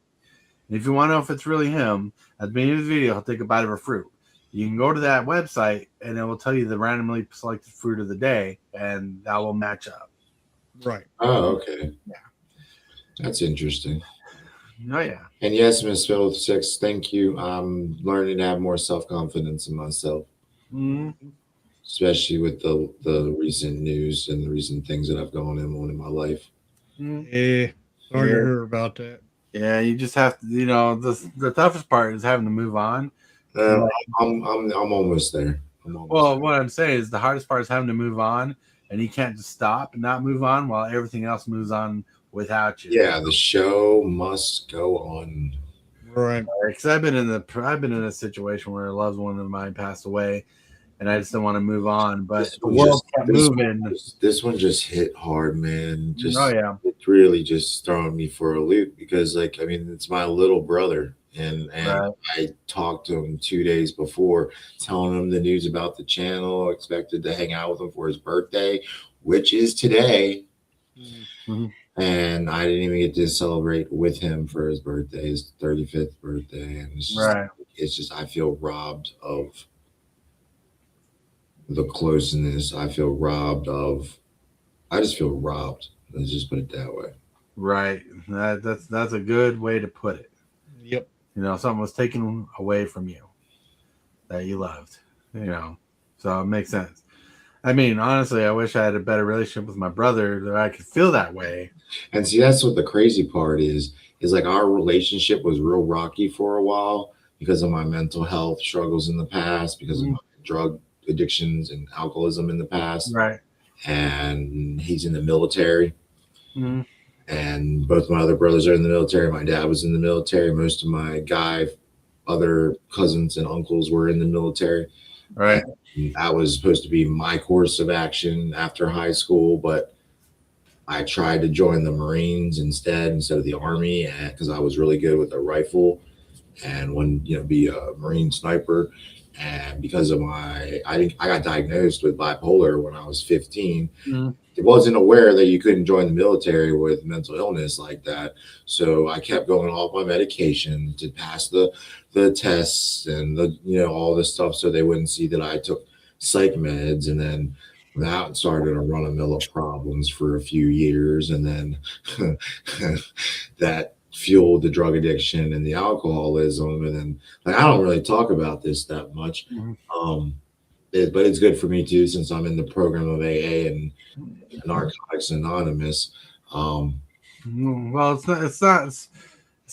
And if you want to know if it's really him, at the beginning of the video, he'll take a bite of a fruit. You can go to that website and it will tell you the randomly selected fruit of the day, and that will match up. Right. Oh, okay. Yeah. That's interesting. Oh, yeah. And yes, Miss Phil 6, thank you. I'm learning to have more self-confidence in myself. Especially with the recent news and the recent things that have gone on in my life. Yeah. Sorry to hear about that. Yeah, you just have to, the toughest part is having to move on. I'm almost there. What I'm saying is the hardest part is having to move on, and you can't just stop and not move on while everything else moves on without you. Yeah, the show must go on. Right. Because I've been in a situation where a loved one of mine passed away, and I just don't want to move on. But the world kept moving. This one just hit hard, man. It really just throwing me for a loop because, it's my little brother, and Right. I talked to him 2 days before, telling him the news about the channel. Expected to hang out with him for his birthday, which is today. And I didn't even get to celebrate with him for his birthday, his 35th birthday. And it's just I feel robbed of the closeness. I just feel robbed. Let's just put it that way. Right. That's a good way to put it. Yep. Something was taken away from you that you loved, so it makes sense. I mean, honestly, I wish I had a better relationship with my brother that I could feel that way. And see, that's what the crazy part is like our relationship was real rocky for a while because of my mental health struggles in the past, because of my drug addictions and alcoholism in the past. Right. And he's in the military. And both my other brothers are in the military. My dad was in the military. Most of my other cousins and uncles were in the military. Right. And that was supposed to be my course of action after high school, but I tried to join the Marines instead of the Army, because I was really good with a rifle and wanted be a Marine sniper. And because of I got diagnosed with bipolar when I was 15. Mm. I wasn't aware that you couldn't join the military with mental illness like that. So I kept going off my medication to pass the tests and all this stuff, so they wouldn't see that I took psych meds. And then that started a run of mill of problems for a few years, and then that fueled the drug addiction and the alcoholism. And then I don't really talk about this that much. Mm-hmm. But it's good for me too, since I'm in the program of AA and Narcotics Anonymous. Well, it's not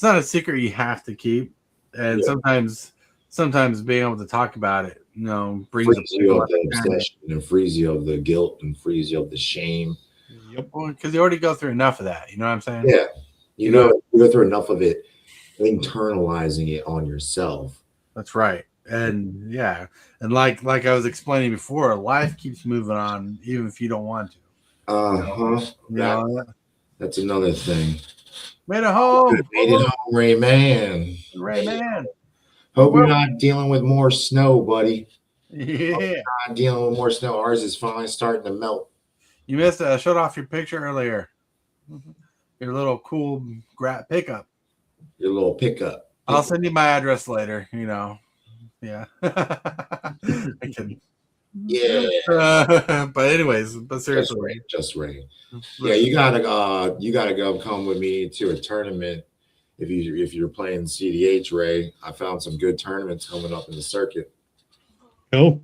a secret you have to keep, and sometimes being able to talk about it, brings frees you of the obsession and frees you of the guilt and frees you of the shame. Yep. Because you already go through enough of that. You know what I'm saying? Yeah. You go through enough of it, internalizing it on yourself. That's right. And and like I was explaining before, life keeps moving on even if you don't want to. That's another thing. Made it home. Made it home, Rayman. Rayman. Hope you're not dealing with more snow, buddy. Yeah. Not dealing with more snow. Ours is finally starting to melt. You missed it. I showed off your picture earlier. Your little cool pickup. Your little pickup. I'll send you my address later. Yeah. I can. Yeah. But anyways, seriously, just rain. Yeah, you gotta come with me to a tournament. If you're playing CDH, Ray, I found some good tournaments coming up in the circuit. Cool.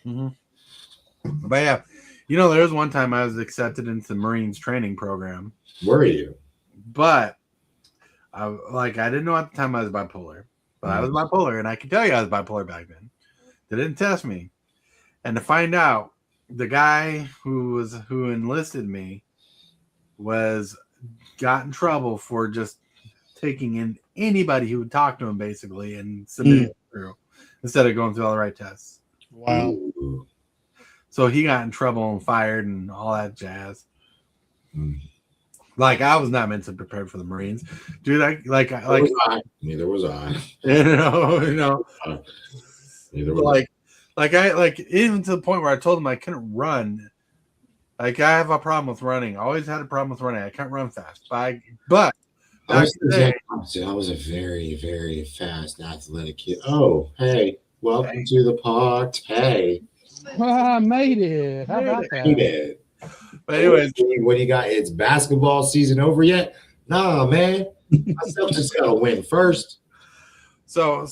Mm-hmm. But yeah, there was one time I was accepted into the Marines training program. Were you? But I didn't know at the time I was bipolar. But I was bipolar, and I can tell you I was bipolar back then. They didn't test me. And to find out, the guy who enlisted me got in trouble for just taking in anybody who would talk to him, basically, and submitting it through instead of going through all the right tests. Wow. So he got in trouble and fired and all that jazz. Mm. I was not mentally prepared for the Marines, dude. Neither was I. Neither was I. Even to the point where I told him I couldn't run. I have a problem with running. I always had a problem with running. I can't run fast. But I was a very, very fast athletic kid. Oh, hey, welcome to the pot. Hey. I made it. How about that? Made it. But anyways, what do you got? It's basketball season over yet? Nah, man. Myself just gotta win first. But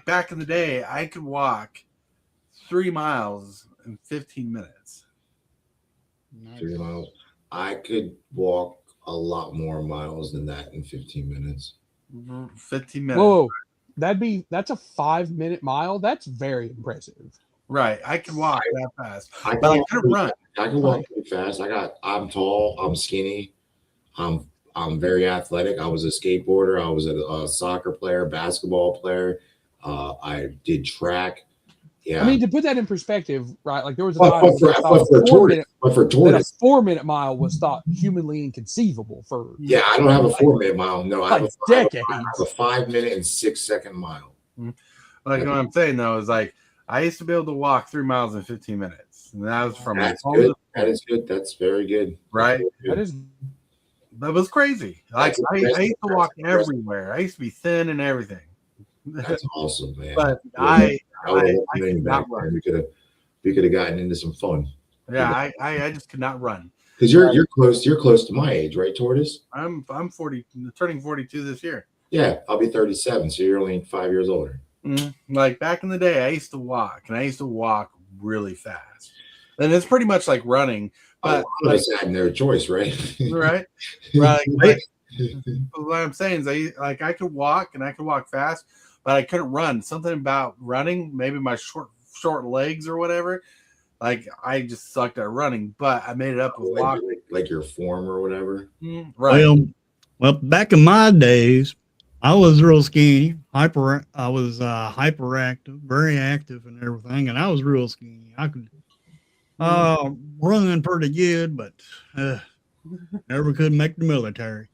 back in the day, I could walk 3 miles in 15 minutes. 3 miles. I could walk a lot more miles than that in 15 minutes. 15 minutes. Whoa, that's a 5-minute mile. That's very impressive. Right, I can walk that fast, but I couldn't run. I can walk pretty fast. I'm tall. I'm skinny. I'm very athletic. I was a skateboarder. I was a soccer player, basketball player. I did track. Yeah. I mean, to put that in perspective, right? Like there was a time for a 4-minute mile was thought humanly inconceivable for. Yeah, I don't have a 4-minute mile. No, I have decades. I have a 5-minute and 6-second mile. What I'm saying though is I used to be able to walk 3 miles in 15 minutes, and that was from good. That is good. That's very good. Right? That was crazy. I used to walk everywhere. I used to be thin and everything. That's awesome, man. But I could not run. We could have gotten into some fun. Yeah, I just could not run. Because you're close to my age, right, Tortoise? I'm 40, turning 42 this year. Yeah, I'll be 37, so you're only 5 years older. Mm-hmm. Back in the day, I used to walk, and I used to walk really fast. And it's pretty much like running. But I had no choice, right? Right. What I'm saying is, I could walk and I could walk fast, but I couldn't run. Something about running, maybe my short legs or whatever. I just sucked at running, but I made it up with walking. Like your form or whatever. Right. Well, back in my days, I was real skinny. I was hyperactive, very active and everything, and I was real skinny. I could run pretty good, but never could make the military.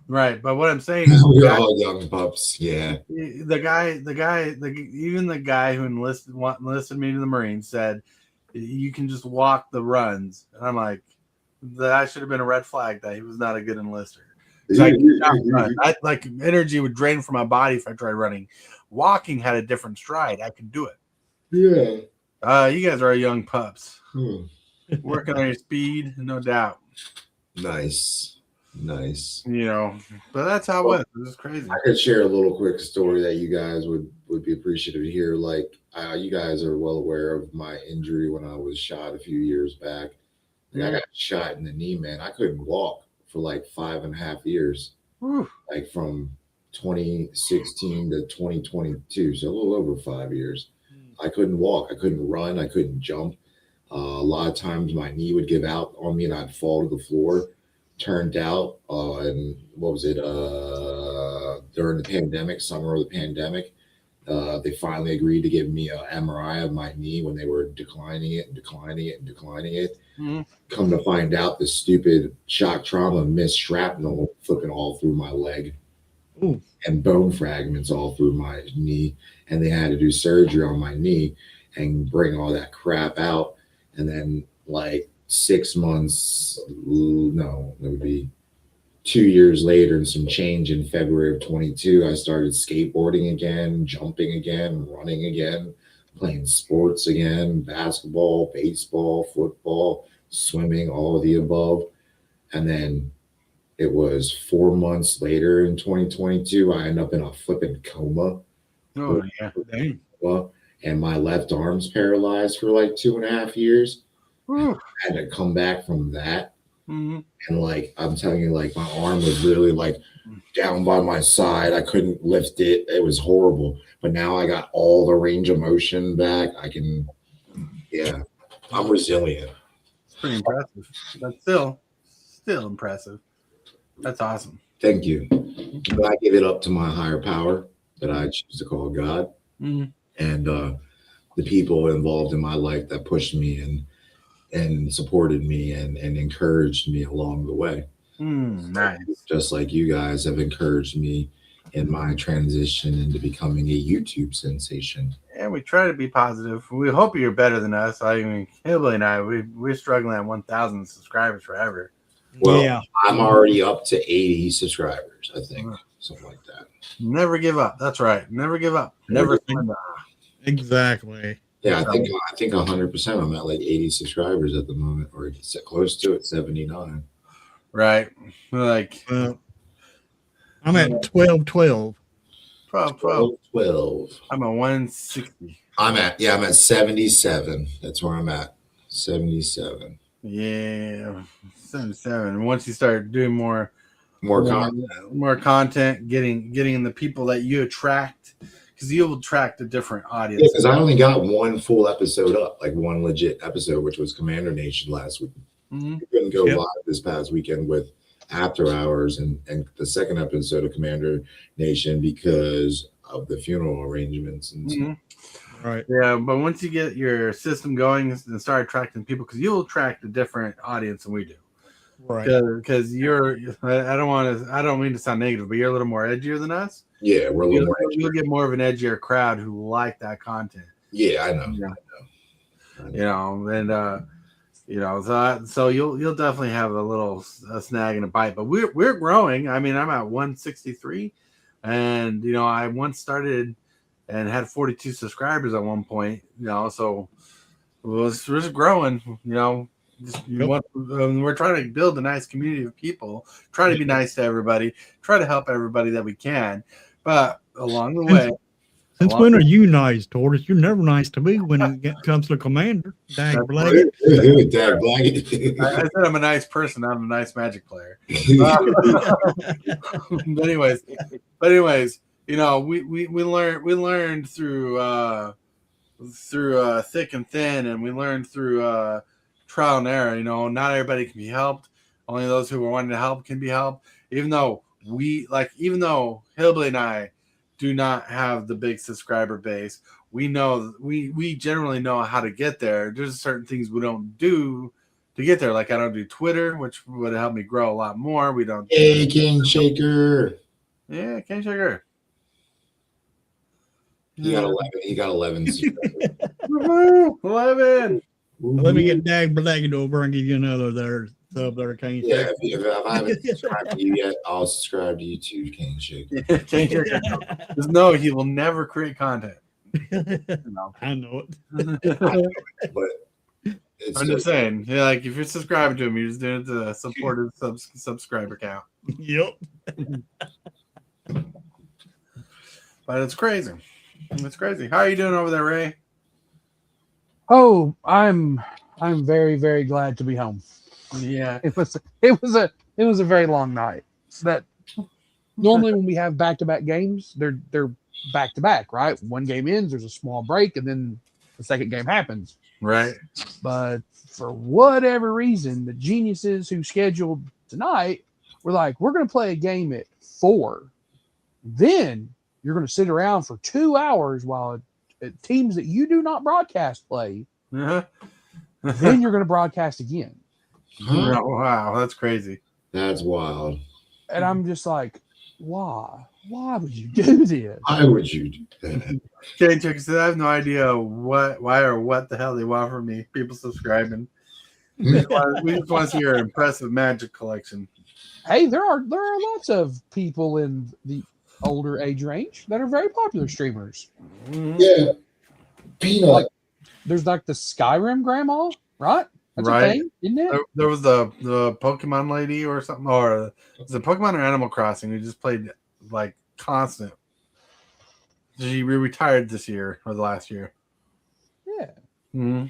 Right, but what I'm saying is, We're all young pups. Yeah. even the guy who enlisted me to the Marines said you can just walk the runs, and I'm like, that should have been a red flag that he was not a good enlister. I could not run. Like energy would drain from my body if I tried running. Walking had a different stride. I could do it. Yeah. You guys are young pups. Working on your speed, no doubt. Nice. You know, but that's how it was. It was crazy. I could share a little quick story that you guys would be appreciative to hear. Like, you guys are well aware of my injury when I was shot a few years back. Like, I got shot in the knee, man. I couldn't walk for like 5.5 years. Whew. Like from 2016 to 2022, so a little over 5 years. I couldn't walk. I couldn't run. I couldn't jump. A lot of times my knee would give out on me and I'd fall to the floor. Turned out, and what was it? During the pandemic, summer of the pandemic, they finally agreed to give me an MRI of my knee when they were declining it. Mm-hmm. Come to find out, the stupid shock trauma missed shrapnel flipping all through my leg. Ooh. And bone fragments all through my knee, and they had to do surgery on my knee and bring all that crap out. And then like 6 months, no, it would be 2 years later and some change in February of 22, I started skateboarding again, jumping again, running again, playing sports again, basketball, baseball, football, swimming, all of the above. And then it was 4 months later in 2022, I ended up in a flipping coma. Oh, yeah. Dang. And my left arm's paralyzed for like 2.5 years. Whew. I had to come back from that. Mm-hmm. And like, I'm telling you, like my arm was really like down by my side. I couldn't lift it. It was horrible. But now I got all the range of motion back. I can, I'm resilient. It's pretty impressive. But still impressive. That's awesome. Thank you. But I give it up to my higher power that I choose to call God. Mm-hmm. And the people involved in my life that pushed me and supported me and encouraged me along the way. Nice. Just like you guys have encouraged me in my transition into becoming a YouTube sensation. And we try to be positive. We hope you're better than us. I mean, Hillbilly and I, we're struggling at 1,000 subscribers forever. Well, Yeah. I'm already up to 80 subscribers, I think. Something like that. Never give up. That's right. Never give up. Never surrender. Exactly. Yeah, I think 100%. I'm at like 80 subscribers at the moment, or it's close to it, 79. Right. Like I'm at 12. 12. I'm at 160. I'm at 77. That's where I'm at. 77. Yeah. 77. Once you start doing more content, getting the people that you attract, because you'll attract a different audience. Yeah, because I only got one full episode up, like one legit episode, which was Commander Nation last week. Mm-hmm. We couldn't go live this past weekend with After Hours and the second episode of Commander Nation because of the funeral arrangements and stuff. Right. Yeah, but once you get your system going and start attracting people, because you'll attract a different audience than we do. Right. Because I don't mean to sound negative, but you're a little more edgier than us. Yeah, we're a little more edgier. You'll get more of an edgier crowd who like that content. Yeah, I know. So you'll definitely have a snag and a bite. But we're growing. I mean, I'm at 163, and I once started and had 42 subscribers at one point. So we're just growing. We're trying to build a nice community of people, try to be nice to everybody, try to help everybody that we can, but along the way. Since when are you nice, Tortoise? You're never nice to me when it comes to Commander. Dag Blaggett. Dag Blaggett. I said I'm a nice person, not a nice Magic player. But anyways, we learned through thick and thin, and we learned through trial and error. Not everybody can be helped. Only those who are wanting to help can be helped. Even though Hillbilly and I do not have the big subscriber base, we know we generally know how to get there. There's certain things we don't do to get there. Like I don't do Twitter, which would help me grow a lot more. We don't. Hey, King Shaker. Yeah, King Shaker. He got 11. He got 11. 11. Let me get Dag Blagged over and give you another there sub there, King Yeah, Shaker. if I haven't subscribed to you yet, I'll subscribe to you too, King Shaker. King Shaker. Just know he will never create content. No. I know it. But I'm just saying, yeah, like if you're subscribing to him, you're just doing it to support his subscriber count. Yep. But it's crazy. It's crazy. How are you doing over there, Ray? Oh, I'm very, very glad to be home. Yeah. It was a very long night. That normally when we have back-to-back games, they're back-to-back, right? One game ends, there's a small break, and then the second game happens. Right. But for whatever reason, the geniuses who scheduled tonight were like, we're going to play a game at 4. Then you're going to sit around for 2 hours while teams that you do not broadcast play. Uh-huh. Then you're going to broadcast again. Oh, wow, that's crazy. That's wild. And I'm just like, why? Why would you do this? Why would you do that? King Shaker said, I have no idea why or what the hell they want from me. People subscribing. We just want to see your impressive magic collection. Hey, there are lots of people in the older age range that are very popular streamers. Mm-hmm. Yeah. Peanut. Like, there's like the Skyrim grandma, right? That's Right. a thing, isn't it? There was the Pokemon lady or something, or was it Pokemon or Animal Crossing who just played like constant. She retired this year or the last year. Yeah. Mm-hmm.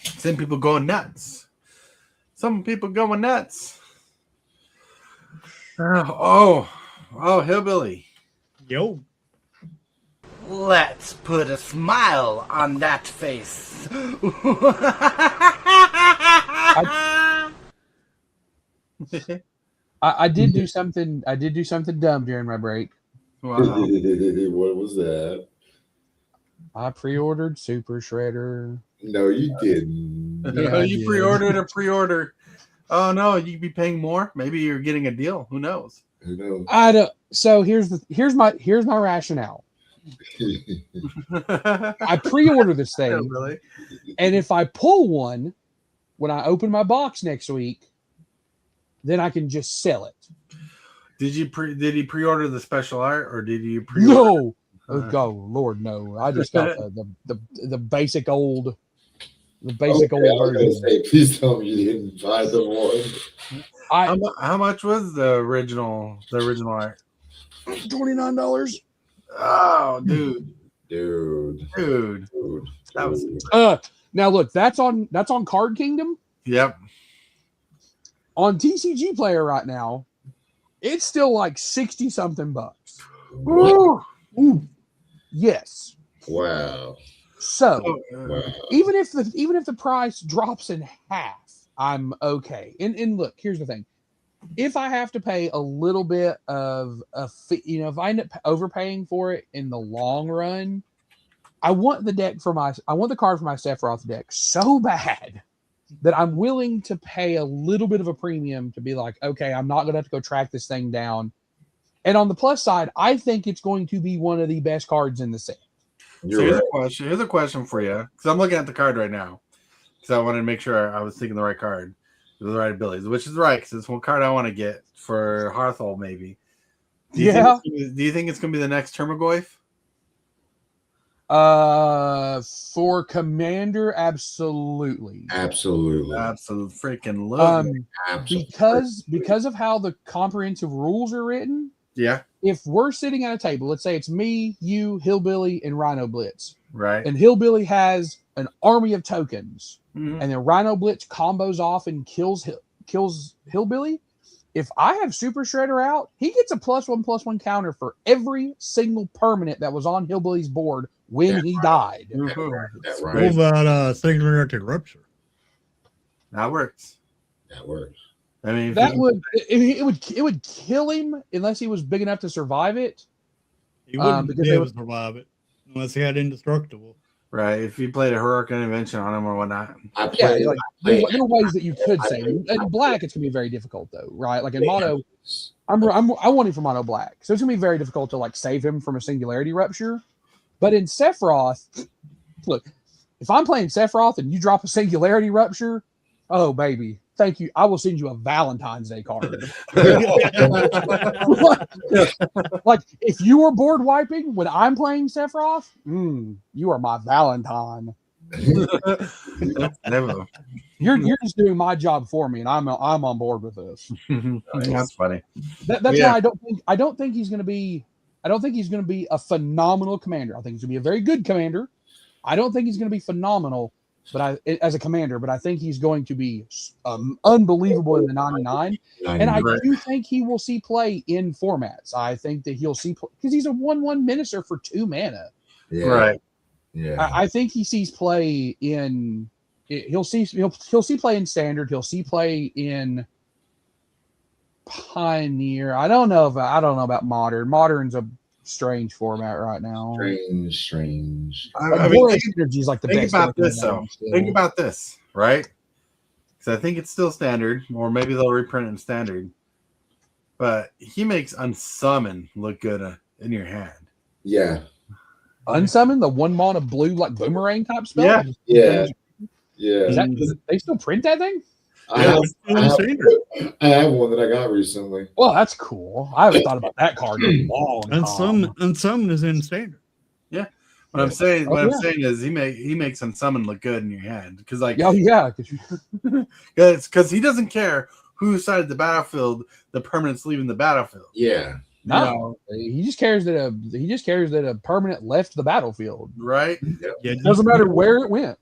Some people going nuts. Some people going nuts. Oh, Hillbilly. Yo. Let's put a smile on that face. I did do something. I did do something dumb during my break. Wow. What was that? I pre-ordered Super Shredder. No, you didn't. Yeah, I You did. pre-ordered a pre-order. Oh no, you'd be paying more. Maybe you're getting a deal. Who knows? Who knows? I don't. So here's my rationale. I pre-order this thing, Hillbilly. and if I pull one when I open my box next week, then I can just sell it. Did he pre-order the special art or did you pre-order? No. Oh Lord, no! I just got the basic old, old version. Say, please tell me you didn't buy the one. How much was the original art? $29. Oh, dude. That was Now look, that's on Card Kingdom. Yep. On TCG Player right now, it's still like 60 something bucks. Woo! Yes. Wow. So Wow. even if the price drops in half, I'm okay. And look, here's the thing: if I have to pay a little bit of a fee, if I end up overpaying for it in the long run, I want the card for my Sephiroth deck so bad that I'm willing to pay a little bit of a premium to be like, okay, I'm not gonna have to go track this thing down. And on the plus side, I think it's going to be one of the best cards in the set. Here's a question for you, because I'm looking at the card right now, because I wanted to make sure I was thinking the right card with the right abilities, which is right, because it's one card I want to get for Hearthhold, maybe. Do you think it's going to be the next Termagoyf? For Commander, absolutely. Absolutely. Freaking love. Because of how the comprehensive rules are written. Yeah. If we're sitting at a table, let's say it's me, you, Hillbilly, and Rhino Blitz. Right. And Hillbilly has an army of tokens. Mm-hmm. And then Rhino Blitz combos off and kills Hillbilly. If I have Super Shredder out, he gets a +1/+1 counter for every single permanent that was on Hillbilly's board when he died. Mm-hmm. What about Singular Rupture? That works. I mean, it would kill him unless he was big enough to survive it. He wouldn't be able to survive it unless he had indestructible. Right. If you played a heroic intervention on him or whatnot. Yeah, like, there are ways that you could save him. In black, it's gonna be very difficult though, right? Like in mono, I want him for mono black, so it's gonna be very difficult to like save him from a singularity rupture. But in Sephiroth, look, if I'm playing Sephiroth and you drop a singularity rupture, oh baby, thank you. I will send you a Valentine's Day card. Like if you are board wiping when I'm playing Sephiroth, you are my Valentine. Never. You're just doing my job for me, and I'm on board with this. That's funny. That's why I don't think he's going to be a phenomenal commander. I think he's going to be a very good commander. I don't think he's going to be phenomenal, as a commander, but I think he's going to be unbelievable in the 99. And I do think he will see play in formats. I think that he'll see because he's a 1/1 minister for 2 mana. Yeah. Right. Yeah. I think he sees play in. He'll see play in standard. He'll see play in Pioneer. I don't know about modern. Modern's a strange format right now. Strange. I mean, Synergy is like the think best. about this though. Think about this, right? Because I think it's still standard, or maybe they'll reprint it in standard. But he makes Unsummon look good in your hand. Yeah. Unsummon, the 1 mana blue like boomerang type spell. Yeah. They still print that thing? I have one that I got recently. Well, that's cool. I haven't thought about that card in a long time. Unsummon is in standard. Yeah. What I'm saying is he makes Unsummon look good in your hand because because he doesn't care whose side of the battlefield the permanent's leaving the battlefield. Yeah. No, he just cares that a permanent left the battlefield. Right. Yeah. It doesn't matter where it went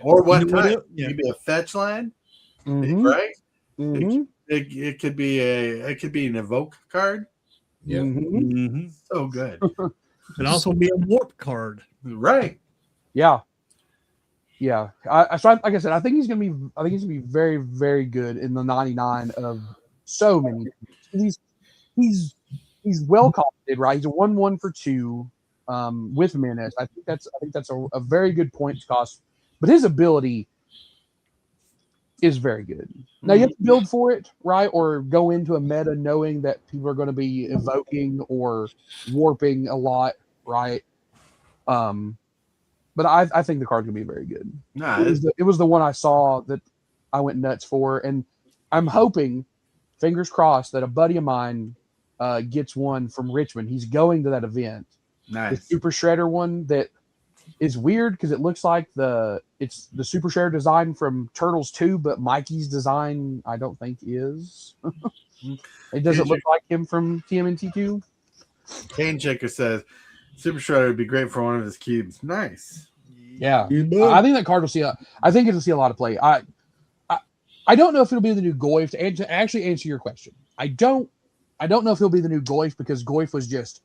or what type. Maybe a fetch line. Right. Mm-hmm. It could be an evoke card. Yeah. Mm-hmm. So good. It could also be a warp card. Right. Yeah. Yeah. Like I said, I think he's gonna be very, very good in the 99 of so many. He's well costed, right? He's a 1/1 for 2 with menace. I think that's a very good points cost, but his ability is very good. Now you have to build for it, right? Or go into a meta knowing that people are going to be evoking or warping a lot, right? But I think the card's gonna be very good. Nah, it was the one I saw that I went nuts for, and I'm hoping, fingers crossed, that a buddy of mine gets one from Richmond. He's going to that event. Nice. The Super Shredder one that is weird because it looks like it's the Super Shredder design from Turtles 2, but Mikey's design I don't think is. It doesn't look like him from TMNT 2. Kane Checker says Super Shredder would be great for one of his cubes. Nice. Yeah, I think that card will see. I think it'll see a lot of play. I don't know if it'll be the new Goyf. To actually answer your question, I don't know if he'll be the new Goyf because Goyf was just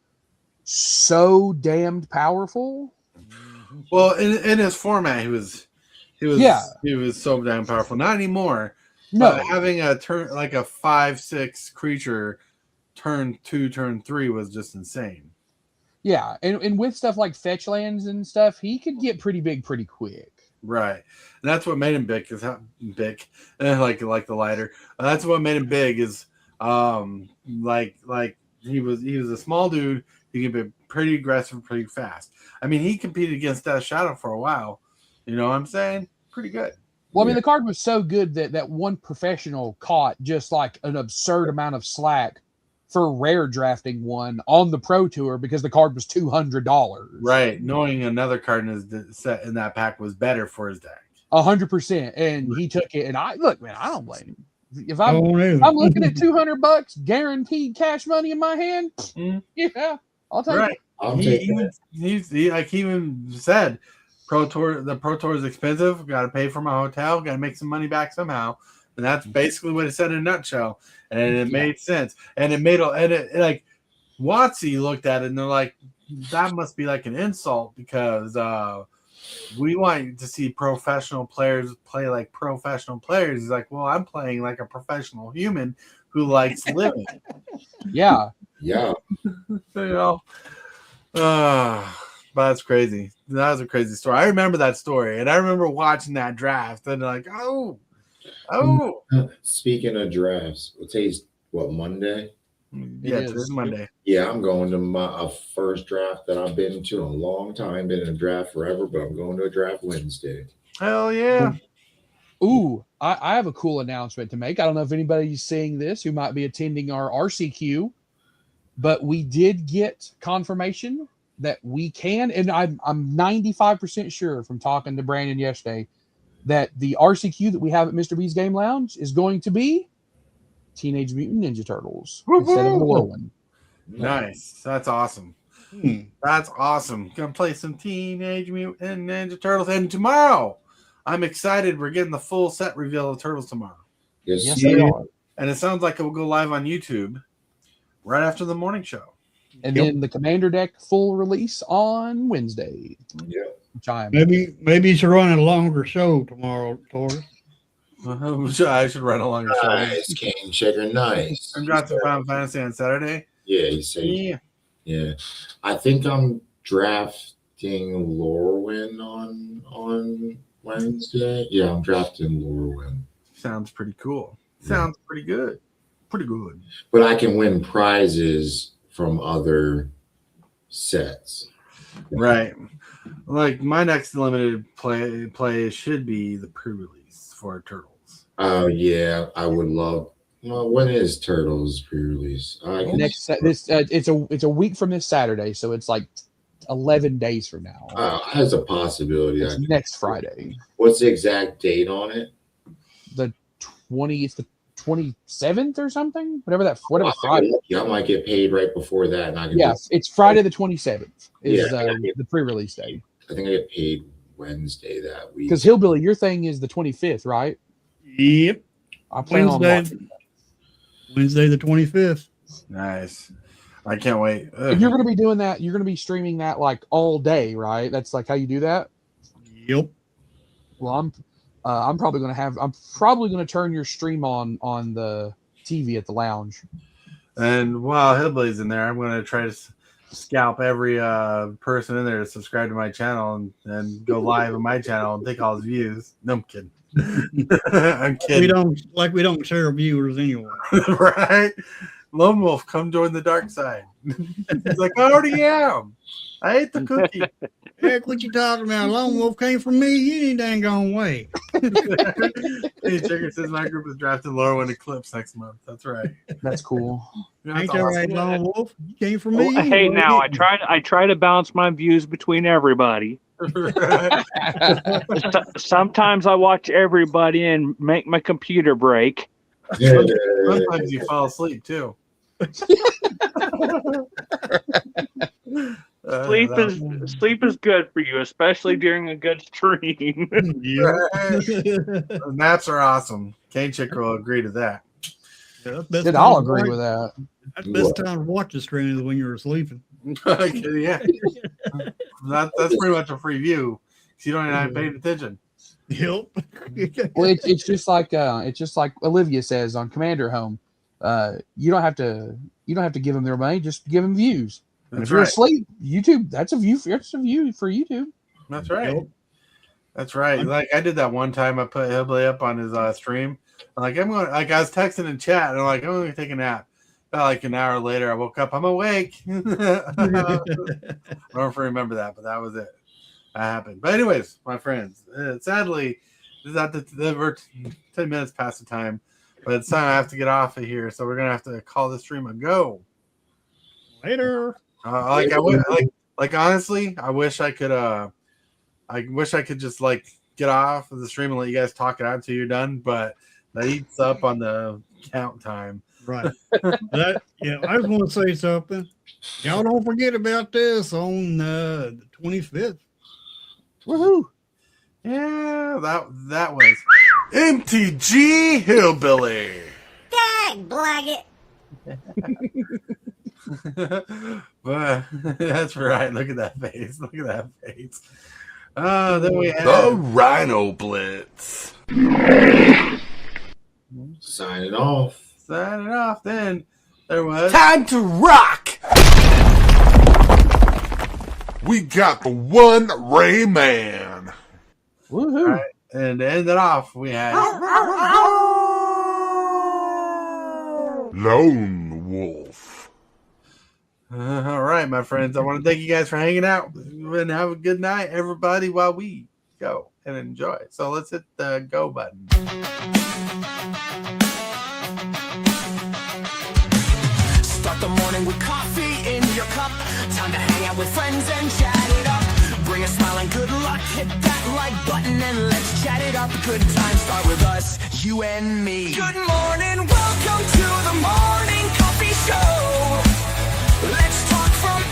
so damned powerful. Well, in his format, he was so damn powerful. Not anymore. No, having a turn like a 5/6 creature, turn 2, turn 3 was just insane. Yeah, and with stuff like fetch lands and stuff, he could get pretty big pretty quick. Right, and that's what made him big. Is how big, like the lighter. That's what made him big. Is like he was a small dude. He could be pretty aggressive, pretty fast. I mean, he competed against Death Shadow for a while. You know what I'm saying? Pretty good. Well, I mean, the card was so good that one professional caught just like an absurd amount of slack for rare drafting one on the Pro Tour because the card was $200. Right, knowing another card in his set in that pack was better for his deck. 100%, and he took it. And I don't blame him. If I'm looking at $200 guaranteed cash money in my hand, yeah, I'll take it. He even said, the Pro Tour is expensive. Got to pay for my hotel. Got to make some money back somehow. And that's basically what it said in a nutshell. And it made sense. And like WotC looked at it and they're like, that must be like an insult because we want to see professional players play like professional players. He's like, well, I'm playing like a professional human who likes living. Yeah. Yeah. You know, But that's crazy. That was a crazy story. I remember that story, and I remember watching that draft, and like, oh. Speaking of drafts, today's what, Monday? Yeah, today's Monday. Yeah, I'm going to my first draft that I've been to in a long time. Been in a draft forever, but I'm going to a draft Wednesday. Hell yeah. Ooh, I have a cool announcement to make. I don't know if anybody's seeing this who might be attending our RCQ, but we did get confirmation that we can, and I'm 95% sure from talking to Brandon yesterday that the RCQ that we have at Mr. B's Game Lounge is going to be Teenage Mutant Ninja Turtles instead of Lorwyn. Nice. That's awesome. That's awesome. Gonna play some Teenage Mutant Ninja Turtles. And tomorrow, I'm excited. We're getting the full set reveal of Turtles tomorrow. Yes, they are. And it sounds like it will go live on YouTube right after the morning show. And then the Commander Deck full release on Wednesday. Yeah. Which I am. Maybe you should run a longer show tomorrow, Tortoise. I should run a longer show. Nice, Cane Shaker, nice. I'm drafting Final Fantasy on Saturday. Yeah, you say. Yeah. I think I'm drafting Lorwyn on Wednesday. Yeah, I'm drafting Lorwyn. Sounds pretty cool. Sounds pretty good. Pretty good. But I can win prizes from other sets. Right. Like my next limited play should be the pre-release for Turtles. Oh yeah, I would love. Well, when is Turtles pre-release? It's a week from this Saturday, so it's like 11 days from now. Has a possibility. It's next Friday. What's the exact date on it? The 27th or something. Whatever Friday. I might get paid right before that, and I can. Yes, it's Friday the 27th. Is the pre-release day. I think I get paid Wednesday that week. Because Hillbilly, your thing is the 25th, right? Yep. I plan on watching Wednesday the 25th. Nice. I can't wait. If you're going to be doing that, you're going to be streaming that like all day, right? That's like how you do that. Yep. Well, I'm probably going to turn your stream on the TV at the lounge. And while Hillbilly's in there, I'm going to try to scalp every person in there to subscribe to my channel and go live on my channel and take all his views. No, I'm kidding. I'm kidding. We don't share viewers anyway. Right? Lone Wolf, come join the dark side. He's like, I already am. I ate the cookie. Heck, what you talking about? Lone Wolf came from me any dang gone way. Hey, Checker says my group is drafting Lorwyn Eclipse next month. That's right. That's cool. Ain't that right, Lone Wolf? You came from me. Hey, now I try to balance my views between everybody. Sometimes I watch everybody and make my computer break. Sometimes you fall asleep too. Sleep is good for you, especially during a good stream. Naps are awesome. Cane Chick will agree to that. Yeah, I'll agree with that. That's the best time to watch the stream is when you're sleeping. Yeah, that's pretty much a free view. You don't even have paying attention. Yep. Well, it's just like Olivia says on Commander Home. You don't have to give them their money. Just give them views. And if you're asleep, YouTube, that's a view for YouTube. That's right. Yep. That's right. Like I did that one time. I put Hillbilly up on his stream. I was texting in chat, and I'm like, I'm going to take a nap. About like an hour later, I woke up. I'm awake. I don't know if I remember that, but that was it. That happened. But anyways, my friends, sadly, this is at we're 10 minutes past the time, but it's time I have to get off of here. So we're gonna have to call this stream a go. Later. Honestly, I wish I could just like get off of the stream and let you guys talk it out until you're done, but that eats up on the count time. Right. I just want to say something. Y'all don't forget about this on the 25th. Woohoo! Yeah, that was MTG Hillbilly. Dag blaggit. But that's right. Look at that face. Look at that face. Then we have the Rhino Blitz. Signing off. Then there was time to rock. We got the one Ray Man. Woohoo! All right, and to end it off, we had Lone Wolf. all right, my friends. I want to thank you guys for hanging out and have a good night, everybody, while we go and enjoy. So let's hit the go button. Start the morning with coffee in your cup. Time to hang out with friends and chat it up. Bring a smile and good luck. Hit that like button and let's chat it up. Good times start with us, you and me. Good morning, welcome to the morning coffee show. Let's talk from